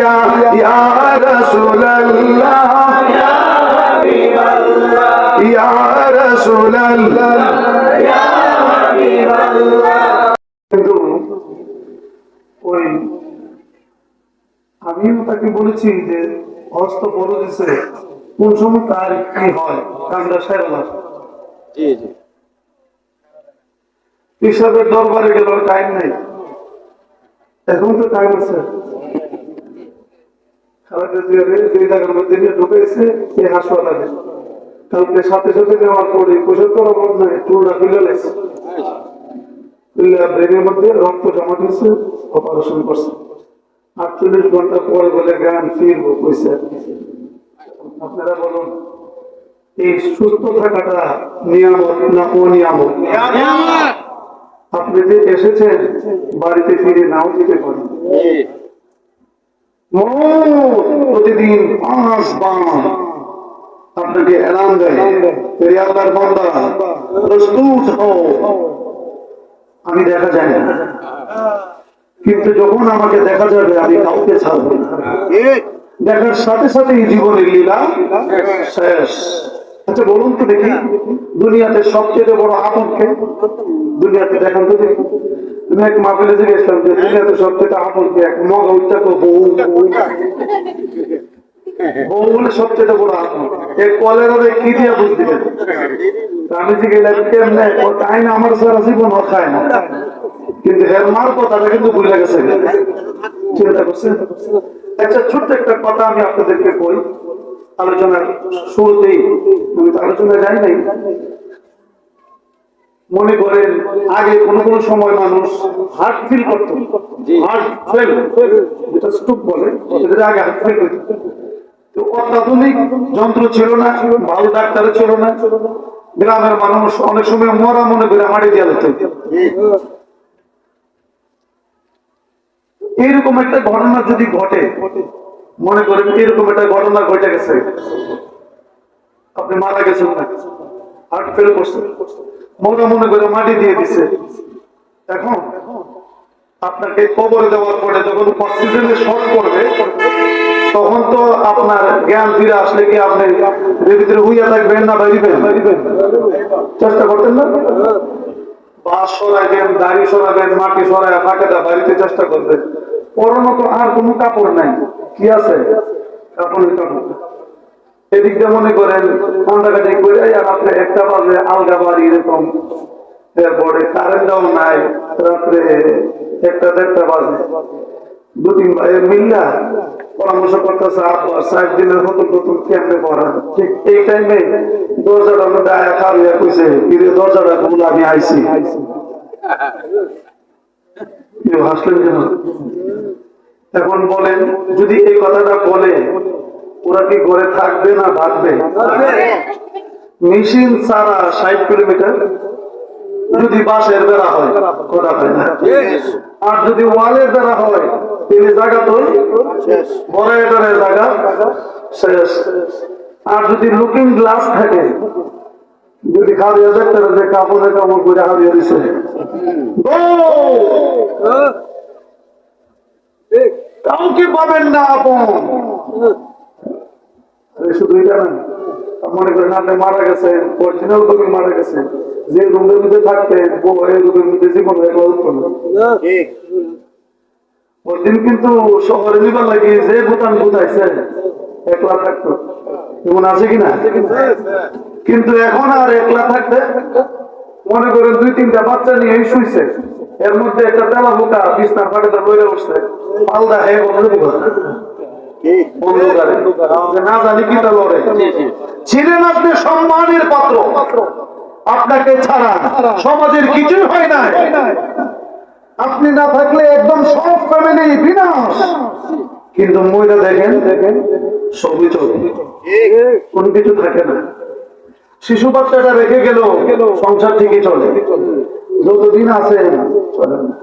ইয়া ইয়া রাসূলুল্লাহ ইয়া হাবিবাল্লাহ ইয়া রাসূলুল্লাহ ইয়া হাবিবাল্লাহ। কিন্তু ওই আমিও তাকে বলেছি যে হস্ত বড় দিছে কোন সময় তার কি হয় কামরা সেরালাম। জি জি, হিসাবের দরবারে গেল টাইম নেই, এখন তো টাইম আছে। দুই জায়গার মধ্যে নিয়ে ঢুকেছে এই হাসপাতালে, কালকে সাথে সাথে নেওয়ার পরে 75 নাই টুলটা খুলে লাগছে, ব্রেনের মধ্যে রক্ত জমা দিয়েছে, অপারেশন করছে। 48 ঘন্টা পরে বলে জ্ঞান ফিরবো কইছে। আপনারা বলুন এই সুস্থ থাকাটা নিয়ামত না অনিয়ামত? আপনি যে এসেছেন বাড়িতে ফিরে নাও যেতে পারেন। প্রতিদিন 5 বার আপনাকে এলান দেয়, আল্লাহর বান্দা প্রস্তুত হও। আমি দেখা যায় না, কিন্তু যখন আমাকে দেখা যাবে আমি কাউকে ছাড়ব না। দেখার সাথে সাথে জীবনের লীলা শেষ। আচ্ছা বলুন তো দেখি, দুনিয়াতে সবচেয়ে বড় আপনকে দুনিয়াতে দেখান তো দেখি। তুমি এক মাহফিলে যে গেছিলাম যে দুনিয়াতে সবচেয়ে আপনকে এক মগা উচ্চা তো বউ, বউ বলে সবচেয়ে বড় আপন। এক কলেরা কি দিয়া বুঝ দিবেন? আমি যে গেলাম কেমনে তাই না, আমার সারা জীবন খায় না, কিন্তু এর মার কথাটা কিন্তু ভুলে গেছে। চিন্তা করছেন? আচ্ছা ছোট্ট একটা কথা আমি আপনাদেরকে বই, আলোচনার শুরুতেই আমি তো আলোচনায় যাই নাই। মনে করেন আগে কোন কোন সময় মানুষ হার্ট ফিল করত, হার্ট ফেল যেটা স্ট্রোক বলে, এটা আগে হার্ট ফেল করত। তো অত্যাধুনিক যন্ত্র ছিল না, ভালো ডাক্তার ছিল না, গ্রামের মানুষ অনেক সময় মরা মনে করে মাটি দিয়ে দিত। এইরকম একটা ঘটনা যদি ঘটে, মনে করেন এরকম একটা ঘটনা ঘটে গেছে, আপনি মারা গেছেন না, হার্ট ফেল করছেন, মনে মনে করে মাটি দিয়ে দিছে। এখন আপনাকে কবরে দেওয়ার পরে যখন অক্সিজেনের শর্ট পড়বে, তখন তো আপনার জ্ঞান ফিরে আসলে কি আপনি ভিতরে হইয়া থাকবেন না বাইরিবেন? চেষ্টা করতেন না? বাস সরাইবেন, দাড়ি সরাবেন, মাটি সরাই ফাঁকাটা বাড়িতে চেষ্টা করবেন। পরনো তো আর কোনো কাপড় নাই, কি আছে? কাপড়ের কাপড়। এদিক দিয়ে মনে করেন কান্দাকাটি করে আর আপনি 1টা বাজে আলগা বাড়ি এরকম, এরপরে কারেন্টও নাই, রাত্রে 1টা-1:30 বাজে 2-3 ভাই মিল্লা পরামর্শ করতেছে, আব্বা 4 দিনের নতুন নতুন কেমনে পড়া। ঠিক এই টাইমে দরজাটার মধ্যে আয়া খাওয়া কইছে, ফিরে দরজাটা খুলে আমি আইছি। হাসলেন কেন? এখন বলেন যদি এই কথাটা বলে ওরা কি ঘরে থাকবে না ভাগবে? মেশিন ছাড়া 60 কিলোমিটার যদি বাসের বেড়া হয় কথা হয় না, আর যদি ওয়ালের বেড়া হয় তিনি জায়গা তো বড় এটার জায়গা শেষ। আর যদি লুকিং গ্লাস থাকে, যদি খাওয়া দেখতে যে কাপড়ে কাপড় করে হারিয়ে দিছে, কাউকে পাবেন না আপন। শুধু এটা না, মনে করেন আপনি মারা গেছেন, অরিজিনাল রোগী মারা গেছেন, যে রুমের মধ্যে থাকতেন ওই রুমের মধ্যে জীবন ওদিন কিন্তু শহরে নিবার লাগে যে ভুটান বুঝাইছে একলা থাকতো, এমন আছে কিনা? কিন্তু এখন আর একলা থাকতে মনে করেন 2-3টা বাচ্চা নিয়ে শুইছে, এর মধ্যে একটা তেলা বোকা বিছনার ফাটে বইরে উঠছে, পালদা হে না জানি কি তা লড়ে। ছিলেন আপনি সম্মানের পাত্র, আপনাকে ছাড়া সমাজের কিছুই হয় না। আপনি না থাকলে একদম সব ফ্যামিলি বিনাশ, কিন্তু মহিলা দেখেন সবই চলে, কোন কিছু থাকে না। শিশু বাচ্চাটা রেখে গেল, সংসার ঠিকই চলে, যতদিন আছে চলে না।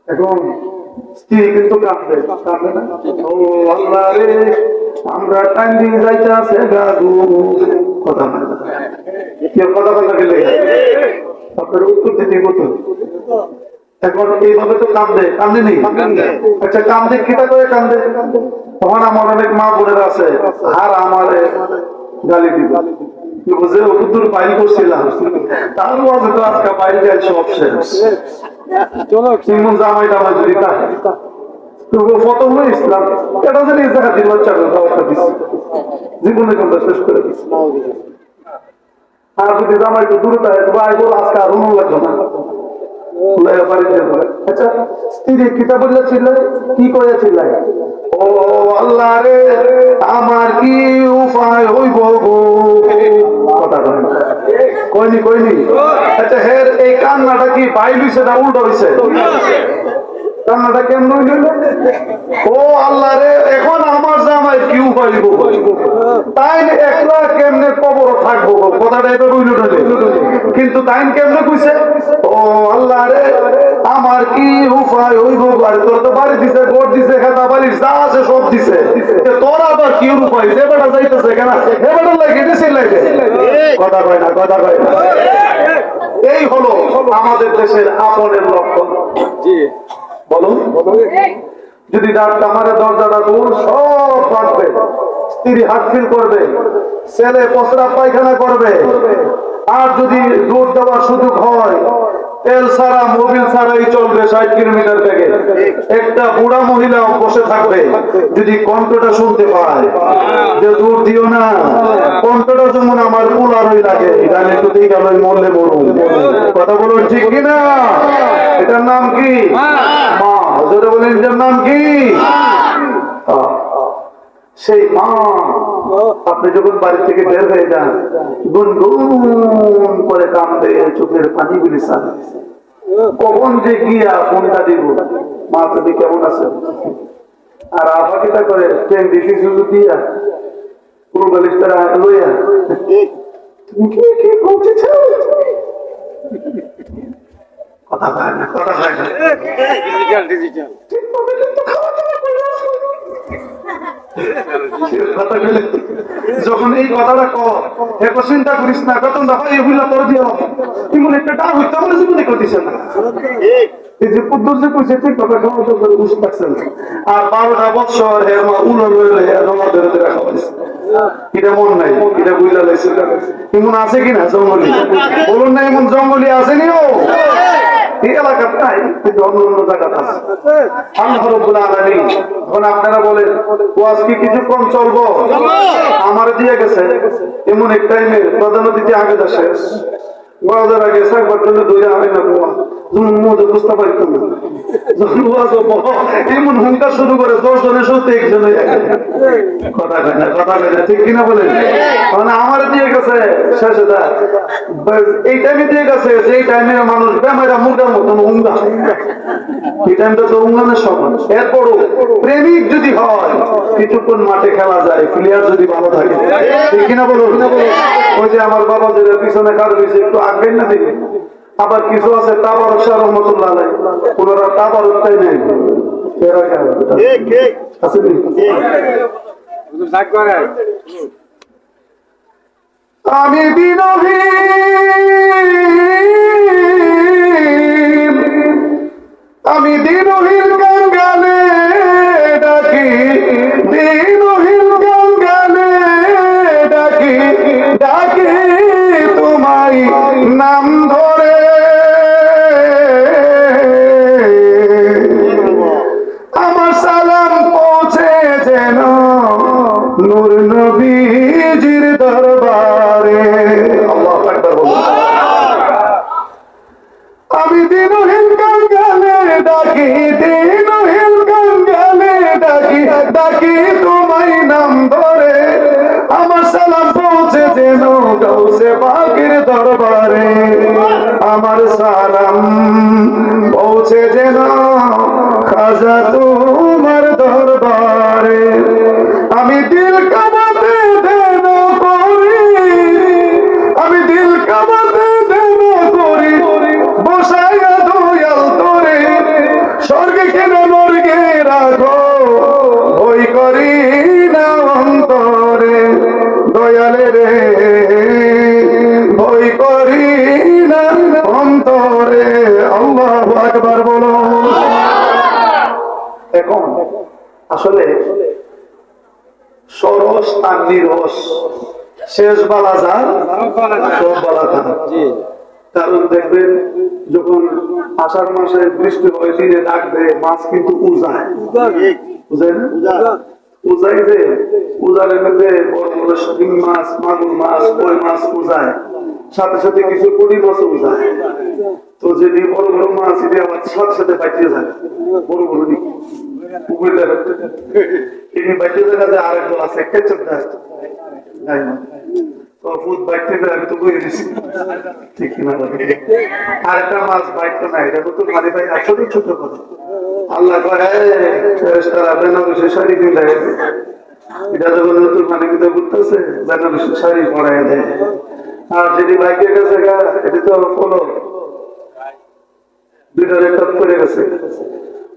এখন স্ত্রী কিন্তু কাঁদবে, কাঁদবে না? ও আল্লাহ রে, আমরা টাইম যাইতে আছে গাদু কথা না, কেউ কথা বলতে গেলে আপনার উত্তর দিতে কত এখন এইভাবে তো কান্দে, কান্দে নেই? আচ্ছা কান্দে কিটা করে কান্দে? তখন আমার অনেক মা বোনেরা আছে, আর আমারে গালি দিবে, বুঝে হুজুর বাইল করছিলাম, তারও আমি তো আজকে বাইল গাইল সব শেষ। ইমন জামাই টামাই যদি থাকে প্রথম ইসলাম এটা যদি এই জায়গা দিল জীবনে কিন্তু শেষ করে দিচ্ছে। আর যদি জামাই একটু দূরে থাকে ভাই বল আজকে আর মন লাগবে না। আচ্ছা স্ত্রী কিতা বললে চিল্লাই, কি করে চিল্লাই? ও আল্লাহ রে আমার কি উপায় হইব গো, কথা কইনি কইনি। আচ্ছা হের এই কান্নাটা কি বাইল হইছে না উল্টো হইছে? কান্নাটা কেমন হইল? ও আল্লাহ রে এখন আমার জামাই কি উপায় হইব, তাই একলা কেমনে কবর থাকবো, কথাটা এবার হইল না। কিন্তু তাই কেমনে কইছে ও আল্লাহ রে আমার কি উপায় হইব, তোর তো বাড়ি দিছে, গোট দিছে, খাতা বাড়ি যা আছে সব দিছে, তোর আবার কি উপায়? যে বেটা যাইতেছে কেন হে বেটা লাগে দিছে লাগে, কথা কয় না, কথা কয় না। এই হলো আমাদের দেশের আপনের লক্ষণ। বলুন যদি আমার দরজাটা দূর সব পাকবে, স্ত্রী হাতফিল করবে, ছেলে পসরা পায়খানা করবে, আর যদি দূর দেওয়ার সুযোগ হয় তেল ছাড়া মোবিল ছাড়াই চলবে 60 কিলোমিটার থেকে। একটা বুড়া মহিলা বসে থাকবে, যদি কণ্ঠটা শুনতে পায় যে দূর দিও না, কণ্ঠটা যেমন আমার কুলারই লাগে, গানে একটু দিয়ে গেল মরলে মরুন, কথা বলুন ঠিক কিনা? এটার নাম কি? মা। জোরে বলেন এটার নাম কি? সেই মা আপনি যখন বাড়ি থেকে বের হয়ে যান গুনগুন করে কান্দে, চোখের পানি গুলি ছাড়ে, কখন যে গিয়া ফোনটা দিব, মা তুমি কেমন আছেন? আর আফা কিটা করে ট্রেন দিছি শুধু দিয়া পুরো বালিশটা লইয়া তুমি কি কি পৌঁছেছ, কথা হয় না, কথা হয় না। ডিজিটাল যখন এই কথাটা কত চিন্তা করিস না, কত দেখো এগুলা তোর দিও এমন একটা ডাক হইতে বলে জীবনে করতেছে না। এই যে পুদ্দুর যে কইছে ঠিক কথা খাওয়া তো করে বুঝতে পারছেন। আর 12টা বছর উলো লইলে রঙা ধরে ধরে খাওয়াইছে, এটা মন নাই, এটা বুঝলা লাইছে। এমন আছে কিনা জঙ্গলি? বলুন না এমন জঙ্গলি আসেনি ও এই এলাকার নাই, কিন্তু অন্য অন্য জায়গাতে আছে। আল্লাহ রাব্বুল আলামিন এখন আপনারা বলেন ওয়াজ কি কিছুক্ষণ চলবো? আমার দিয়ে গেছে এমন এক টাইমে প্রধান অতিথি আগে দা শেষ ওয়াজের আগে সাকবার জন্য দইরা হয় না বাবা মধ্যে বুঝতে পারতাম না, এমন হুঙ্কার শুরু করে 10 জনের সত্যি একজনে কথা কয় না, কথা কয় না, ঠিক কিনা বলেন? মানে আমার দিয়ে গেছে শেষে এই টাইমে দিয়ে গেছে যে টাইমে মানুষ বেমারা মুরগার মতন উঙ্গা, এই টাইমটা তো উঙ্গানের সমান। এরপরও প্রেমিক যদি হয় কিছুক্ষণ মাঠে খেলা যায়, প্লেয়ার যদি ভালো থাকে, ঠিক কিনা বলুন? ওই যে আমার বাবা যে পিছনে কার হয়েছে একটু আঁকবেন না দেখে। আবার কিছু আছে তাবারক শাহ রহমাতুল্লাহ আলাইহি, ওনারা তাবারকটাই নেই, আমি বিনবী আমি দিনহীন গান গানে ডাকি, দিনহীন গান গানে ডাকি, ডাকি তোমায় নাম ধরে, আমার সালাম পৌঁছে যেন নূর নবীজির দরবারে। আল্লাহু আকবার বলুন। আমি দিনহীন গান গানে ডাকি, দিনহীন গান গানে ডাকি, ডাকি তোমায় নাম ধরে, আমার সালাম পৌঁছে যেন গাউসে পাকের দরবারে, আমার সালাম পৌঁছে যেন খাজা তোমার দরবারে। আমি দিল কাবাতে দেন করি, আমি দিল কাবাতে দেন করি, বসাইয়া দয়াল তোরে স্বর্গে কেন নরকে রাখো, ওই করি না অন্তরে দয়ালে রে, ভয় করি না অন্তরে। আল্লাহু আকবার। অলস আর নিরস, শেষ বালা যার সব বালা তার। কারণ দেখবেন যখন আষাঢ় মাসে বৃষ্টি হয়, দিনে ডাক দেয়, মাছ কিন্তু উজায়, বুঝেন উজাই যে উজারের মধ্যে বড় বড় শিং মাছ, মাগুর মাছ, কই মাছ উজায়, সাথে সাথে কিছু পুঁটি মাছ উজায়। তো যদি বড় বড় মাছ এটি আমার সাথে সাথে পাঠিয়ে যায়, বড় বড় তিনি পাঠিয়ে দেখা যায় আরেকজন আছে কেচপ দেয় আমি তো বই দিচ্ছি ঠিক কিনা। আরেকটা মাছ বাইকটা নাই, এটা নতুন মানে ভাই ছোট ছোট কথা। আল্লাহ বেনারসি শাড়ি দিলে এটা যখন নতুন মানে কিন্তু ঘুরতেছে বেনারসি শাড়ি পরাই দেয়। আর যদি বাইকের কাছে এটা তো ফলো দুইটা রেকর্ড করে গেছে।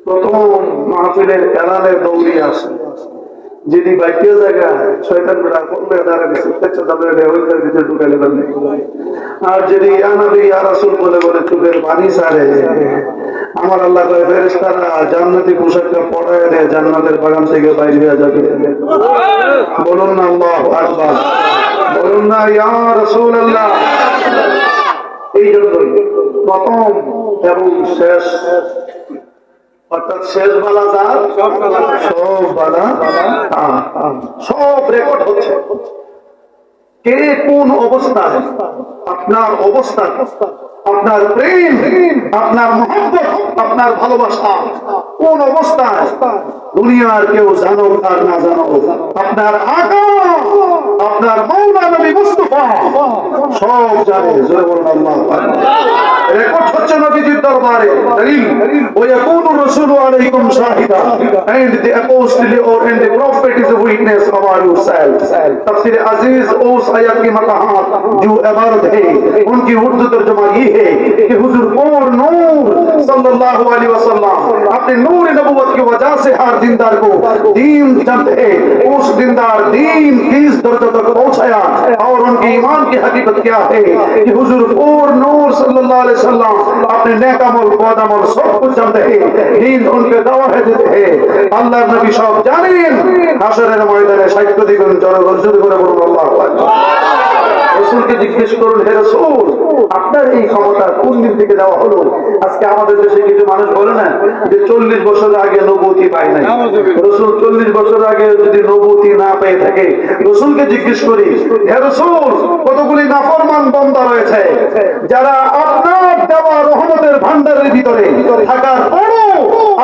প্রথম মাহফিলের এলানে দৌড়ি আসে, যিনি বাইকের জায়গায় শয়তান বেড়া করলে ভিতরে ঢুকালে বললে, আর যদি আনাবি আর রাসূল বলে বলে চোখের পানি ছাড়ে, আমার আল্লাহ কয় ফেরেশতারা জান্নাতি পোশাকটা পরায় দেয়, জান্নাতের বাগান থেকে বাইরে হয়ে যাবে। বলুন না আল্লাহু আকবার, বলুন না ইয়া রাসূলুল্লাহ। এই জন্যই প্রথম এবং শেষ, অর্থাৎ শেষ বালা যার সব বালা সব রেকর্ড হচ্ছে। কে কোন অবস্থায়, আপনার অবস্থা, আপনার প্রেম, আপনার মহব্বত, আপনার ভালোবাসা কোন অবস্থায়, দুনিয়ার কেউ জানো আর না জানো, আপনার আকা, আপনার মাওলা নবী মুস্তাফা সব জানে। জোরে বলুন আল্লাহু আকবার। রেকর্ড হচ্ছে নবীজির দরবারে। দলিল ওয়াকুনু রাসূলু আলাইকুম Shahida, and the apostle and the prophet is a witness about yourselves। तफसीर अजीज उस आयत की मताहत जो इबारत है उनकी उर्दू तर्जुमा ये है कि हुजूर और नूर सल्लल्लाहु अलैहि वसल्लम अपने नूर नबूवत की वजह से हर दीनदार को दीन जानते हैं। उस दीनदार दीन किस दर्जे तक पहुंचाया और उनके ईमान की हकीकत क्या है कि हुजूर और नूर सल्लल्लाहु अलैहि वसल्लम अपने नेक अमल बद अमल सब कुछ जानते हैं, दीन उनके गवाह देते हैं। আল্লাহর নবী সব জানেন। হাশরের ময়দানে সাক্ষ্য দিবেন, জোরে করে বলুন আল্লাহু আকবার। রাসূলকে জিজ্ঞেস করুন, হে রাসূল আপনার এই ক্ষমতা কোন দিন থেকে দেওয়া হলো? আজকে আমাদের দেশে কিছু মানুষ বলে না যে 40 বছর আগে নবুয়তি পায় নাই। রাসূল 40 বছর আগে যদি নবুয়তি না পেয়ে থাকে, রাসূলকে জিজ্ঞেস করি, হে রাসূল কতগুলি নাফরমান বান্দা রয়েছে যারা আপনার দেওয়া রহমতের ভান্ডারের ভিতরে থাকার পরও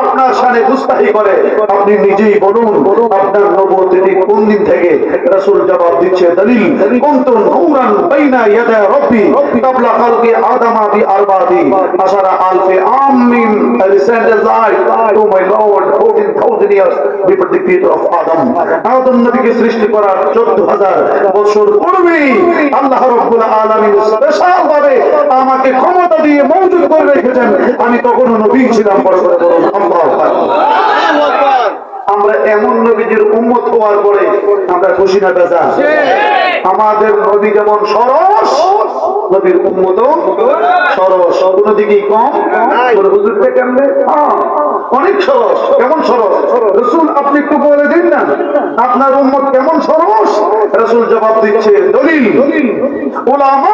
আপনার শানে গুস্তাহি করে, আপনি নিজেই বলুন আপনার নবুয়তি কোন দিন থেকে? রাসূল জবাব দিচ্ছে, দলিল কুনতুম নূরান বাইনা ইয়াদা রাব্বি ক্বাবলা খালকি আদম বি আরবাদি আশারা আলফি আম মিন recent life to my lord 14000 years before the creation of Adam. আদম নবীকে সৃষ্টি করার 14000 বছর পূর্বে আল্লাহ রাব্বুল আলামিন স্পেশাল ভাবে আমাকে ক্ষমতা দিয়ে মওজুদ করে রেখেছেন, আমি তখনও নবী ছিলাম। বড় করে বলুন আল্লাহু আকবার। আমরা এমন নবীজির উম্মত হওয়ার পরে আমরা খুশি না বেজা? আমাদের নবী যেমন সরস, নবীর উম্মত সরস, কোন দিকেই কম। হুজুরটা কেমনে? অনেক সরস। কেমন সরস? রাসূল আপনি একটু বলে দিন না আপনার উম্মত কেমন সরস? রাসূল জবাব দিচ্ছে, দলিল উলামা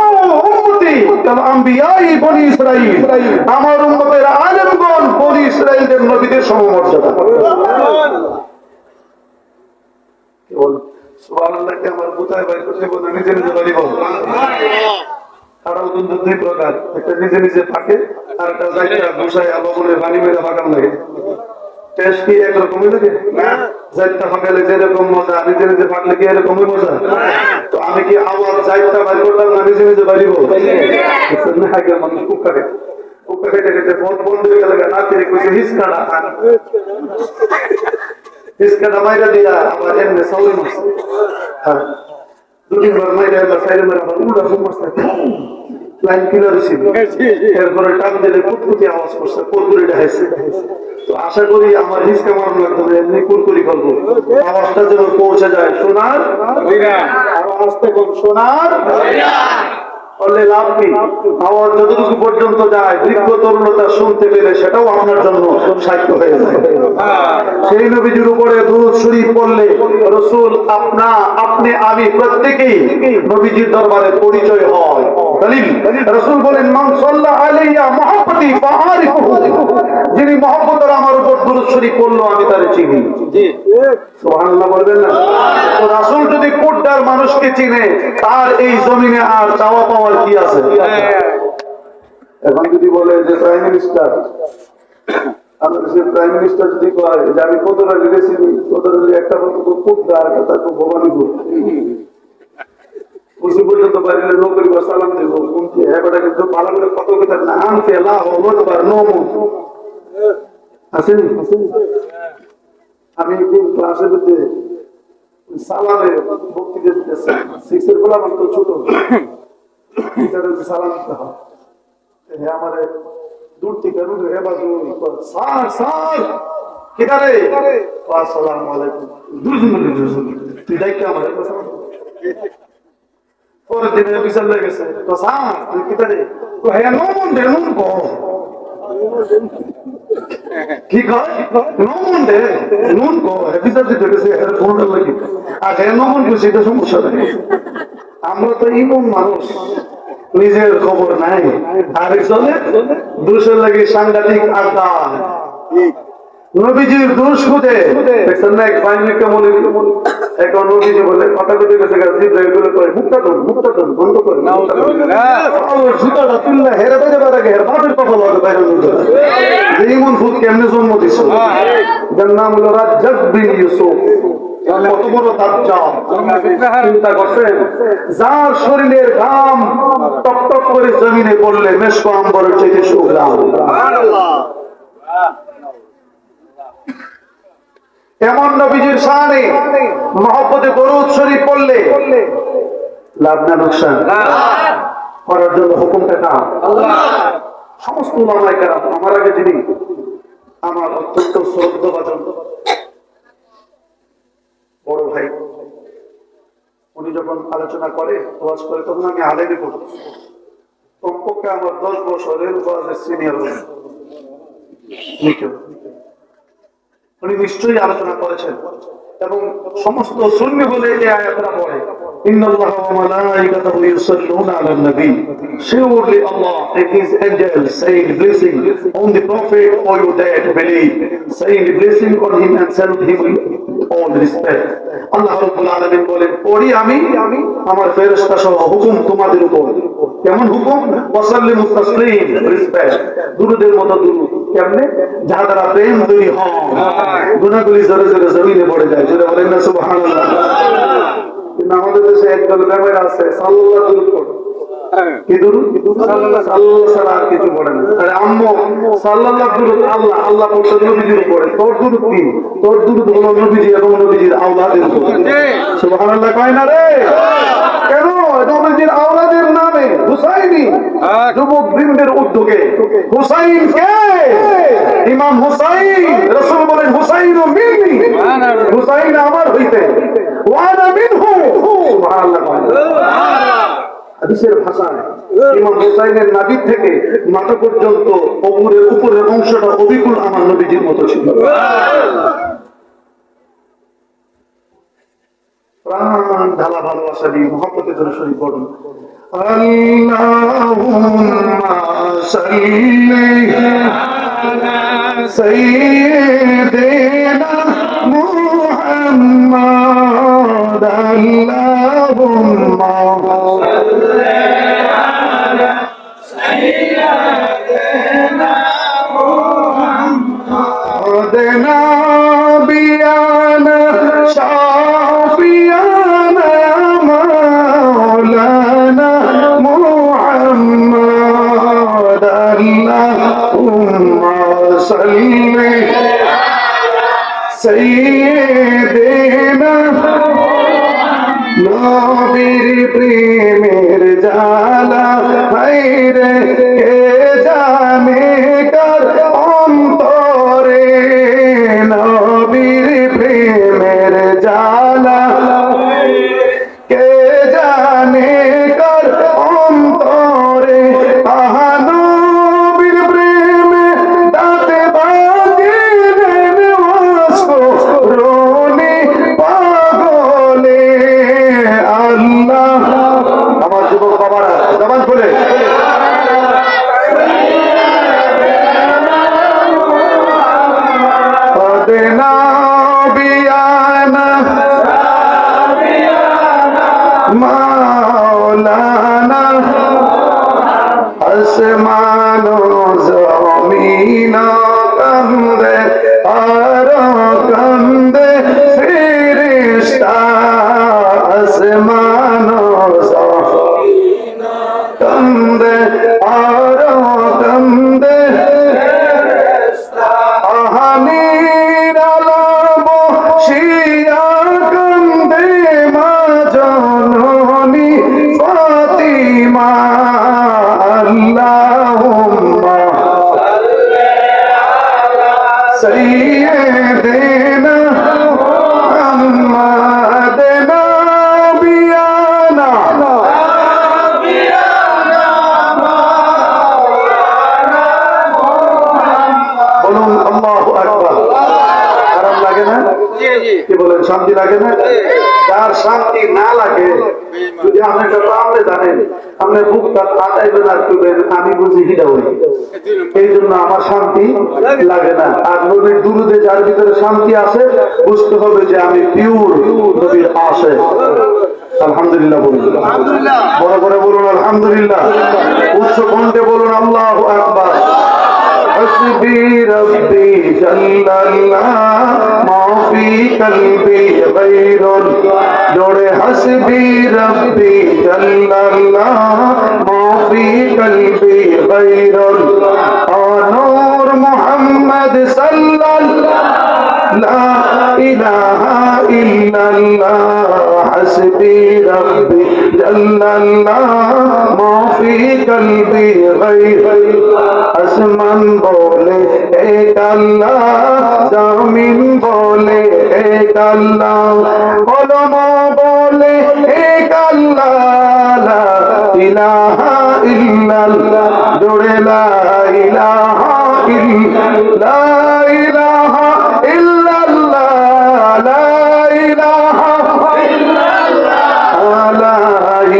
উম্মতি কাল আম্বিয়াই বনি ইসরাঈল, আমার উম্মতের আলেমগণ বনি ইসরাঈলের নবীদের সমমর্যাদা। কি বল সুবহানাল্লাহ। কে আমার কোথায় বাইর করতে বল, নিজে নিজে বাড়ি বল। তারাও কিন্তু দুই প্রকার, একটা নিজে নিজে ফাঁকে আর একটা যাইটা বসায় আবাবুলের বাণী মেরে ফাঁকান লাগে। টেস্ট কি একরকমই লাগে? যাইটা ফাঁকালে যেরকম মজা, নিজে নিজে ফাঁকলে কি এরকমই মজা? তো আমি কি আওয়াজ যাইটা বাইর করলাম না নিজে নিজে বাড়ি বল? আগে মানুষ কুক্কা খেতে কুক্কা খেতে খেতে বহুত বন্ধ হয়ে গেল, না তেরে কইছে হিসকাটা হিসকাটা মাইরা দিয়া আবার এমনি সাউরি মারছে। হ্যাঁ দুদিনবার মাইরা সাইডে মারা উল্টা ফুক মারছে, লাইন কিলার ছিল। এরপরে টান দিলে কুটকুটি আওয়াজ করছে, কুরকুরি ঢাইছে। তো আশা করি আমার হিসকা মারানো একদম এমনি কুরকুরি করবো, আওয়াজটা যেন পৌঁছে যায় সোনার। আরো আসতে কোন সোনার। বললে লাভ কি? আওয়াজ যতটুকু পর্যন্ত যায়, বৃক্ষ তরুণতা শুনতে পেলে সেটাও আপনার জন্য সাহিত্য হয়ে যায়। সেই নবীজির উপরে দুরূদ শরীফ পড়লে রাসূল আপনি আমি প্রত্যেকেই নবীজির দরবারে পরিচয় হয়। দলিল রাসূল বলেন, মান সাল্লা আলাইয়া মুহাব্বতি ফাআরিফুহু, যিনি মহব্বতের আমার উপর দুরূদ শরীফ পড়লো আমি তারে চিনি। জি সুবহানাল্লাহ বলবেন না? তো রাসূল যদি কোটটার মানুষকে চিনে, তার এই জমিনে আর চাওয়া পাওয়ার কি আছে? এখন যদি বলে যে প্রাইম মিনিস্টার, আমাদের সে প্রাইম মিনিস্টার যদি কয় যে আমি কতরালি রেসিপি, কতরালি একটা কোটদার কথা তো ভবানীপুর উসি পর্যন্ত পারিলে নৌকরি বা সালাম দেবো শুনছি এবারে কিন্তু ভালো করে কত কথা নাম ফেলা হলো বার নমো আসেনি। আমি একদিন ক্লাসের মধ্যে সালামে বক্তৃতা দিতেছি, সিক্সের বলে আমার তো ছোট সালাম দিতে হয়। আমার দূর থেকে স্যার স্যার কিদারে আসসালামু আলাইকুম তুই দেখতে আমার পরের দিনে বিচার লেগে গেছে তো স্যার তুই কিদারে হ্যাঁ নমন দে নুন কো কি কয় নমন দে নুন কো বিচার দিতে গেছে এর ফোন লাগি আর হ্যাঁ নমন কো সেটা সমস্যা নেই। আমরা তো ইমন মানুষ, নিজের খবর নাই, আরেকজনের দোষের লাগে সাংঘাতিক আড্ডা। নবীজির দোষ খুঁজে দেখছেন না, এক বাইনিকে মনে এখন নবীজি বলে কথা কইতে গেছে জিব্রাইল বলে কয় মুক্তা দন বন্ধ করে না জুতাটা তুললে হেরে বাইরে বাইরে হের বাপের কপাল হবে বাইরে যে ইমন ফুট কেমনে জন্ম দিছিল, যার নাম হলো রাজ্জাক বিন ইউসুফ। কত বড় দাজ্জাল চিন্তা করছেন, যার শরীরের ঘাম টপ টপ করে জমিনে পড়লে মেশক আম্বরের চাইতে সুঘ্রাণ। এমন নবীজির শানে মহব্বতে দরুদ শরীফ পড়লে লাভ না লোকসান? করার জন্য হুকুমটা কার? সমস্ত উলামায়ে কেরাম। আমার আগে যিনি আমার অত্যন্ত শ্রদ্ধাভাজন বড় ভাই, উনি যখন আলোচনা করে ওয়াজ করে তখন আমি আলেমে পড়ি, কমপক্ষে আমার 10 বছরের ওয়াজের সিনিয়র উনি নিশ্চয়ই আলোচনা করেছেন এবং সমস্ত সুন্নি বলে এই আয়াতটা পড়ে ইন্নাল্লাহা ওয়া মালাইকাতাহু ইউসাল্লুনা আলান নবী, surely Allah and his angels saying blessing on the prophet or you that believe, saying blessing on him and salute him all respect. আল্লাহ রাব্বুল আলামিন বলেন পড়ি আমি আমার ফেরেশতা সহ হুকুম তোমাদের উপর। কেমন হুকুম? ওয়াসাল্লিমু তাসলিম, রেসপেক্ট, দুরুদের মতো দুরুদ। কেমনে? যারা দ্বারা প্রেম তৈরি হয়, গুনাহগুলি জোরে জোরে জমিনে পড়ে যায়। জোরে বলেন না সুবহানাল্লাহ। কিন্তু আমাদের দেশে একদল ব্যাপার আছে সাল্লাল্লাহু দুরুদ পড়ে, কি দুরুদ? সাল্লাল্লাহু ছাড়া আর কিছু পড়ে না। আরে আম্মু সাল্লাল্লাহু দুরুদ আল্লাহ আল্লাহ পড়তে নবীজির উপরে, তোর দুরুদ কি? তোর দুরুদ হলো নবীজি এবং নবীজির আওলাদের উপর। সুবহানাল্লাহ কয় না রে? কেন? নবীজির আওলাদের নামে হুসাইনি যুবক বৃন্দের উদ্যোগে হুসাইন কে? ইমাম হুসাইন। রাসূল বলেন হুসাইন মিন্নি, হুসাইন আমার হইতে, ওয়া আনা মিনহু। সুবহানাল্লাহ। হাদিসের ভাষায় ইমাম হুসাইনের নাভি থেকে মাথা পর্যন্ত উপরের অংশটা অবিকুল আমার নবীজির মতো ছিল। প্রাণ ঢালা ভালোবাসা দিয়ে মহব্বতে দরুদ শরীফ পড়ুন। আল্লাহুম্মা সাল্লি আলা সাইয়্যিদিনা মুহাম্মাদ, আল্লাহুম্মা সাল্লি আলা সাইয়্যিদিনা মুহাম্মাদ নাবিয়ানা শাফিয়ানা মাওলানা মুহাম্মাদ, আল্লাহুম্মা সাল্লি আলা সাইয়্যিদিনা। নবীর প্রেমের জালা হায়রে কে জানে কার অন্তরে, নবীর প্রেমের জালা কে জানে কার অন্তরে। মাওলানা আসমান জমিন কান্দে আর কান্দে ফেরেশতা আসমান জমিন কান্দে আর কান্দে ফেরেশতা আহানির আলম শিয়া কান্দে মা জননী ফাতিমা আল্লাহুম্মা সাইয়্যিদিনা মুহাম্মাদ নাবিয়ানা বলুন আল্লাহু আকবার। আরাম লাগে না? কি বলেন, শান্তি লাগে না? যার শান্তি না লাগে, যদি আপনি আপনি জানেন আপনি বুকটা আটাইবেন আর করবেন, আমি বুঝি হিডা হই, এই জন্য আমার শান্তি লাগে না। আর নবীর দুরুদে যার ভিতরে শান্তি আছে, বুঝতে হবে যে আমি পিওর নবীর আশে। আলহামদুলিল্লাহ বলুন, বড় করে বলুন আলহামদুলিল্লাহ, উচ্চ কণ্ঠে বলুন আল্লাহু আকবার। حسبي ربي جل الله ما في قلبي غير جوڑے حسبي ربي جل الله ما في قلبي غير نور محمد صلى الله لا إله إلا الله حسبي ربي جل الله ما في قلبي غير আসমান বলে এক আল্লাহ, জমিন বলে এক আল্লাহ, কলম বলে এক আল্লাহ, লা ইলাহা ইল্লাল্লাহ, জোরে লা ইলাহা ইল্লাল্লাহ, লা ইলাহা ইল্লাল্লাহ, লা ইলাহা ইল্লাল্লাহ, লা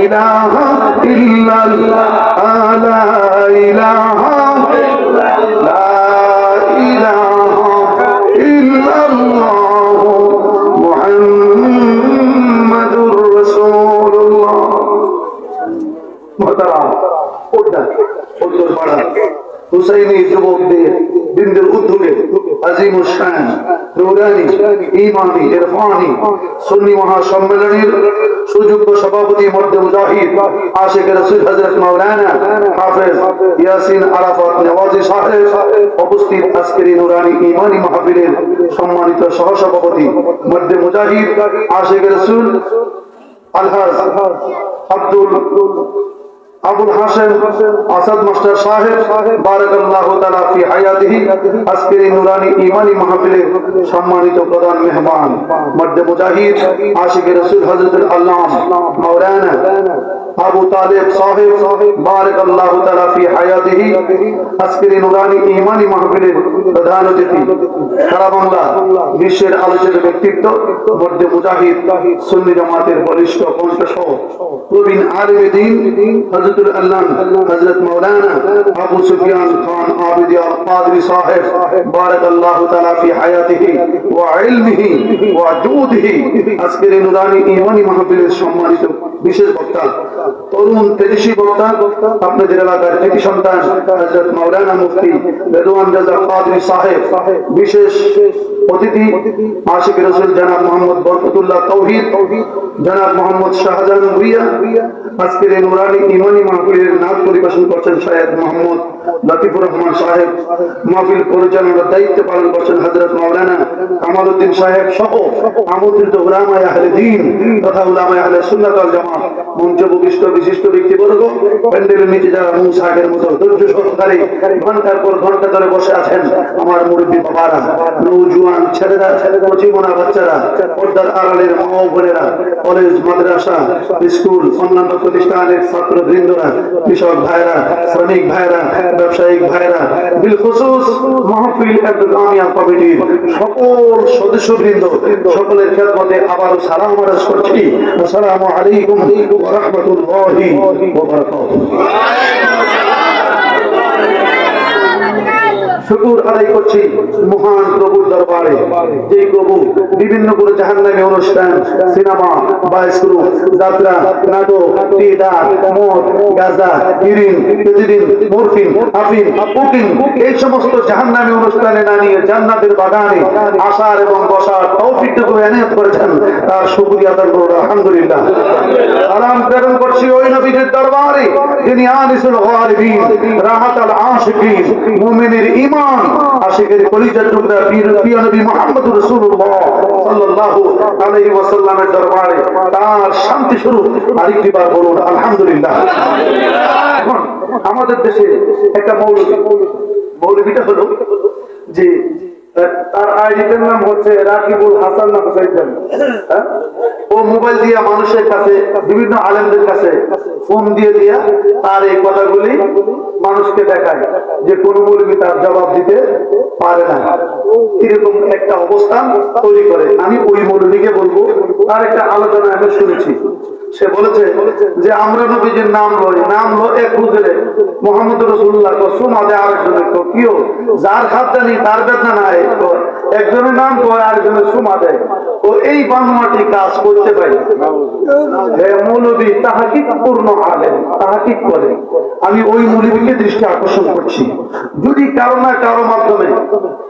ইলাহা ইল্লাল্লাহ, লা ইলাহা হুসাইনি যুবকদের দিনদের উদ্যোগে আজিমুল শান নুরানি ঈমানি ইরফানি সুন্নি মহাসম্মেলনের সুযোগ্য সভাপতি মর্দে মুজাহিদ আশিক রাসূল হযরত মাওলানা হাফেজ ইয়াসিন আরাফাত নওয়াজি সাহেব উপস্থিত আজকের নুরানি ঈমানি মাহফিলের সম্মানিত সহসভাপতি মর্দে মুজাহিদ আশিক রাসূল আলহাজ আবুল হাসেম আসাদ মাস্টার সাহেব বারাকাল্লাহু তাআলা ফি হায়াতিহি আজকের নুরানি ঈমানি মাহফিলের সম্মানিত প্রধান মেহমান মর্দে মুজাহিদ আশিকে রাসূল হযরতুল আল্লামা মাওলানা আবু তালেব সাহেব বারাকাল্লাহু তাআলা ফি হায়াতিহি আজকের নুরানি ঈমানি মাহফিলের প্রধান অতিথি, সারা বাংলা বিশ্বের আলোচিত ব্যক্তিত্ব মর্দে মুজাহিদ সুন্নি জামাতের বলিষ্ঠ কণ্ঠস্বর প্রবীণ আলেম দ্বীন হযরতুল আল্লামা হযরত মাওলানা আবু সুফিয়ান খান আবিদি আল কাদরি সাহেব বারাকাল্লাহু তাআলা ফি হায়াতিহি ওয়া ইলমিহি ওয়া জুদিহি আজকের নুরানি ঈমানি মাহফিলের সম্মানিত বিশেষ বক্তা, তরুণ তেজস্বী বক্তা, আপনাদের এলাকার কৃতি সন্তান হযরত মাওলানা মুফতি রেদওয়ান রাজা কাদরি সাহেব, বিশেষ অতিথি আশিক রাসূল জনাব মোহাম্মদ বরকতুল্লাহ তৌহিদ, জনাব মোহাম্মদ শাহজাহান ভুইয়া। আজকের নুরানি ঈমানি মাহফিলের নাত পরিবেশন করছেন সৈয়দ মোহাম্মদ লতিফুর রহমান সাহেব, মাহফিল পরিচালনার দায়িত্ব পালন করছেন হযরত মাওলানা কামালউদ্দিন সাহেব সহ আমন্ত্রিত উলামায়ে আহলে দ্বীন তথা উলামায়ে আহলে সুন্নাত ওয়াল জামাত, মঞ্চে উপবিষ্ট বিশিষ্ট ব্যক্তিবর্গ, প্যান্ডেলের নিচে যারা মুসাহের মতো ধৈর্য সহকারে ঘন্টার পর ঘন্টা ধরে বসে আছেন আমার মুরব্বী বাবারা, নওজোয়ান ছেলেরা, কচিমনা বাচ্চারা, পর্দার আড়ালের মা ও বোনেরা, কলেজ মাদ্রাসা স্কুল অন্যান্য প্রতিষ্ঠানের ছাত্রবৃন্দরা, কৃষক ভাইরা, শ্রমিক ভাইরা, ব্যবসায়িক ভাইরা, বিলখুসুস মাহফিল ইবতিদাইয়া কমিটির সকল সদস্যবৃন্দ, সকলের খেদমতে আবারও সালাম আরজ করছি। আসসালামু আলাইকুম ওয়া রাহমাতুল্লাহি ওয়া বারাকাতুহু। শুকর আদায় করছি মহান প্রভুর দরবারে, যে প্রভু বিভিন্ন করে জাহান্নামী অনুষ্ঠান, সিনেমা, বায়োস্কোপ, যাত্রা, নাটক, থিয়েটার, মদ, গাঁজা, হিরিন, প্রেসিডিন, মরফিন, আফিম, কোকিং এই সমস্ত জাহান্নামী অনুষ্ঠানে না নিয়ে জান্নাতের বাগানে আসার এবং বসার তৌফিকটুকু এনায়েত করেছেন, তার শুকরিয়া আদায় করুন আলহামদুলিল্লাহ। সালাম প্রেরণ করছি ওই নবীর দরবারে যিনি আনিসুল গালিবিন, রাহাতাল আশিকিন, মুমিনের ঈমান, আশিকের কলিজার টুকরা প্রিয় নবী মুহাম্মদুর রাসূলুল্লাহ সাল্লাল্লাহু আলাইহি ওয়াসাল্লামের দরবারে তার শান্তি স্বরূপ আরেকটিবার বলুন আলহামদুলিল্লাহ। এখন আমাদের দেশে একটা মৌলবীটা হলো যে তার আইডিটার নাম হচ্ছে রাকিবুল হাসান না হুসাইন, ও মোবাইল দিয়ে মানুষের কাছে বিভিন্ন আলেমদের কাছে ফোন দিয়ে দিয়া তার এই কথাগুলি মানুষকে দেখায় যে কোন মৌলবী তার জবাব দিতে পারে না, এরকম একটা অবস্থান তৈরি করে। আমি ওই মৌলবীকে বলবো, তার একটা আলোচনা আমি শুনেছি, সে বলেছে যে আমরা নবীজির নাম লো এক বুঝলে মোহাম্মদ রাসূলুল্লাহ তো সুমা দেয় আরেকজনের তো কিও যার খাত জানি তার বেদনা নাই, তো একজনের নাম কয় আরেকজনের সুমা দেয়, তো এই বানোয়াটি কাজ করতে পারি। মৌলবী তাহাকিক পূর্ণ আলেম, তাহাকিক করে। আমি ওই মৌলবীকে দৃষ্টি আকর্ষণ করছি, যদি কারো না কারো মাধ্যমে,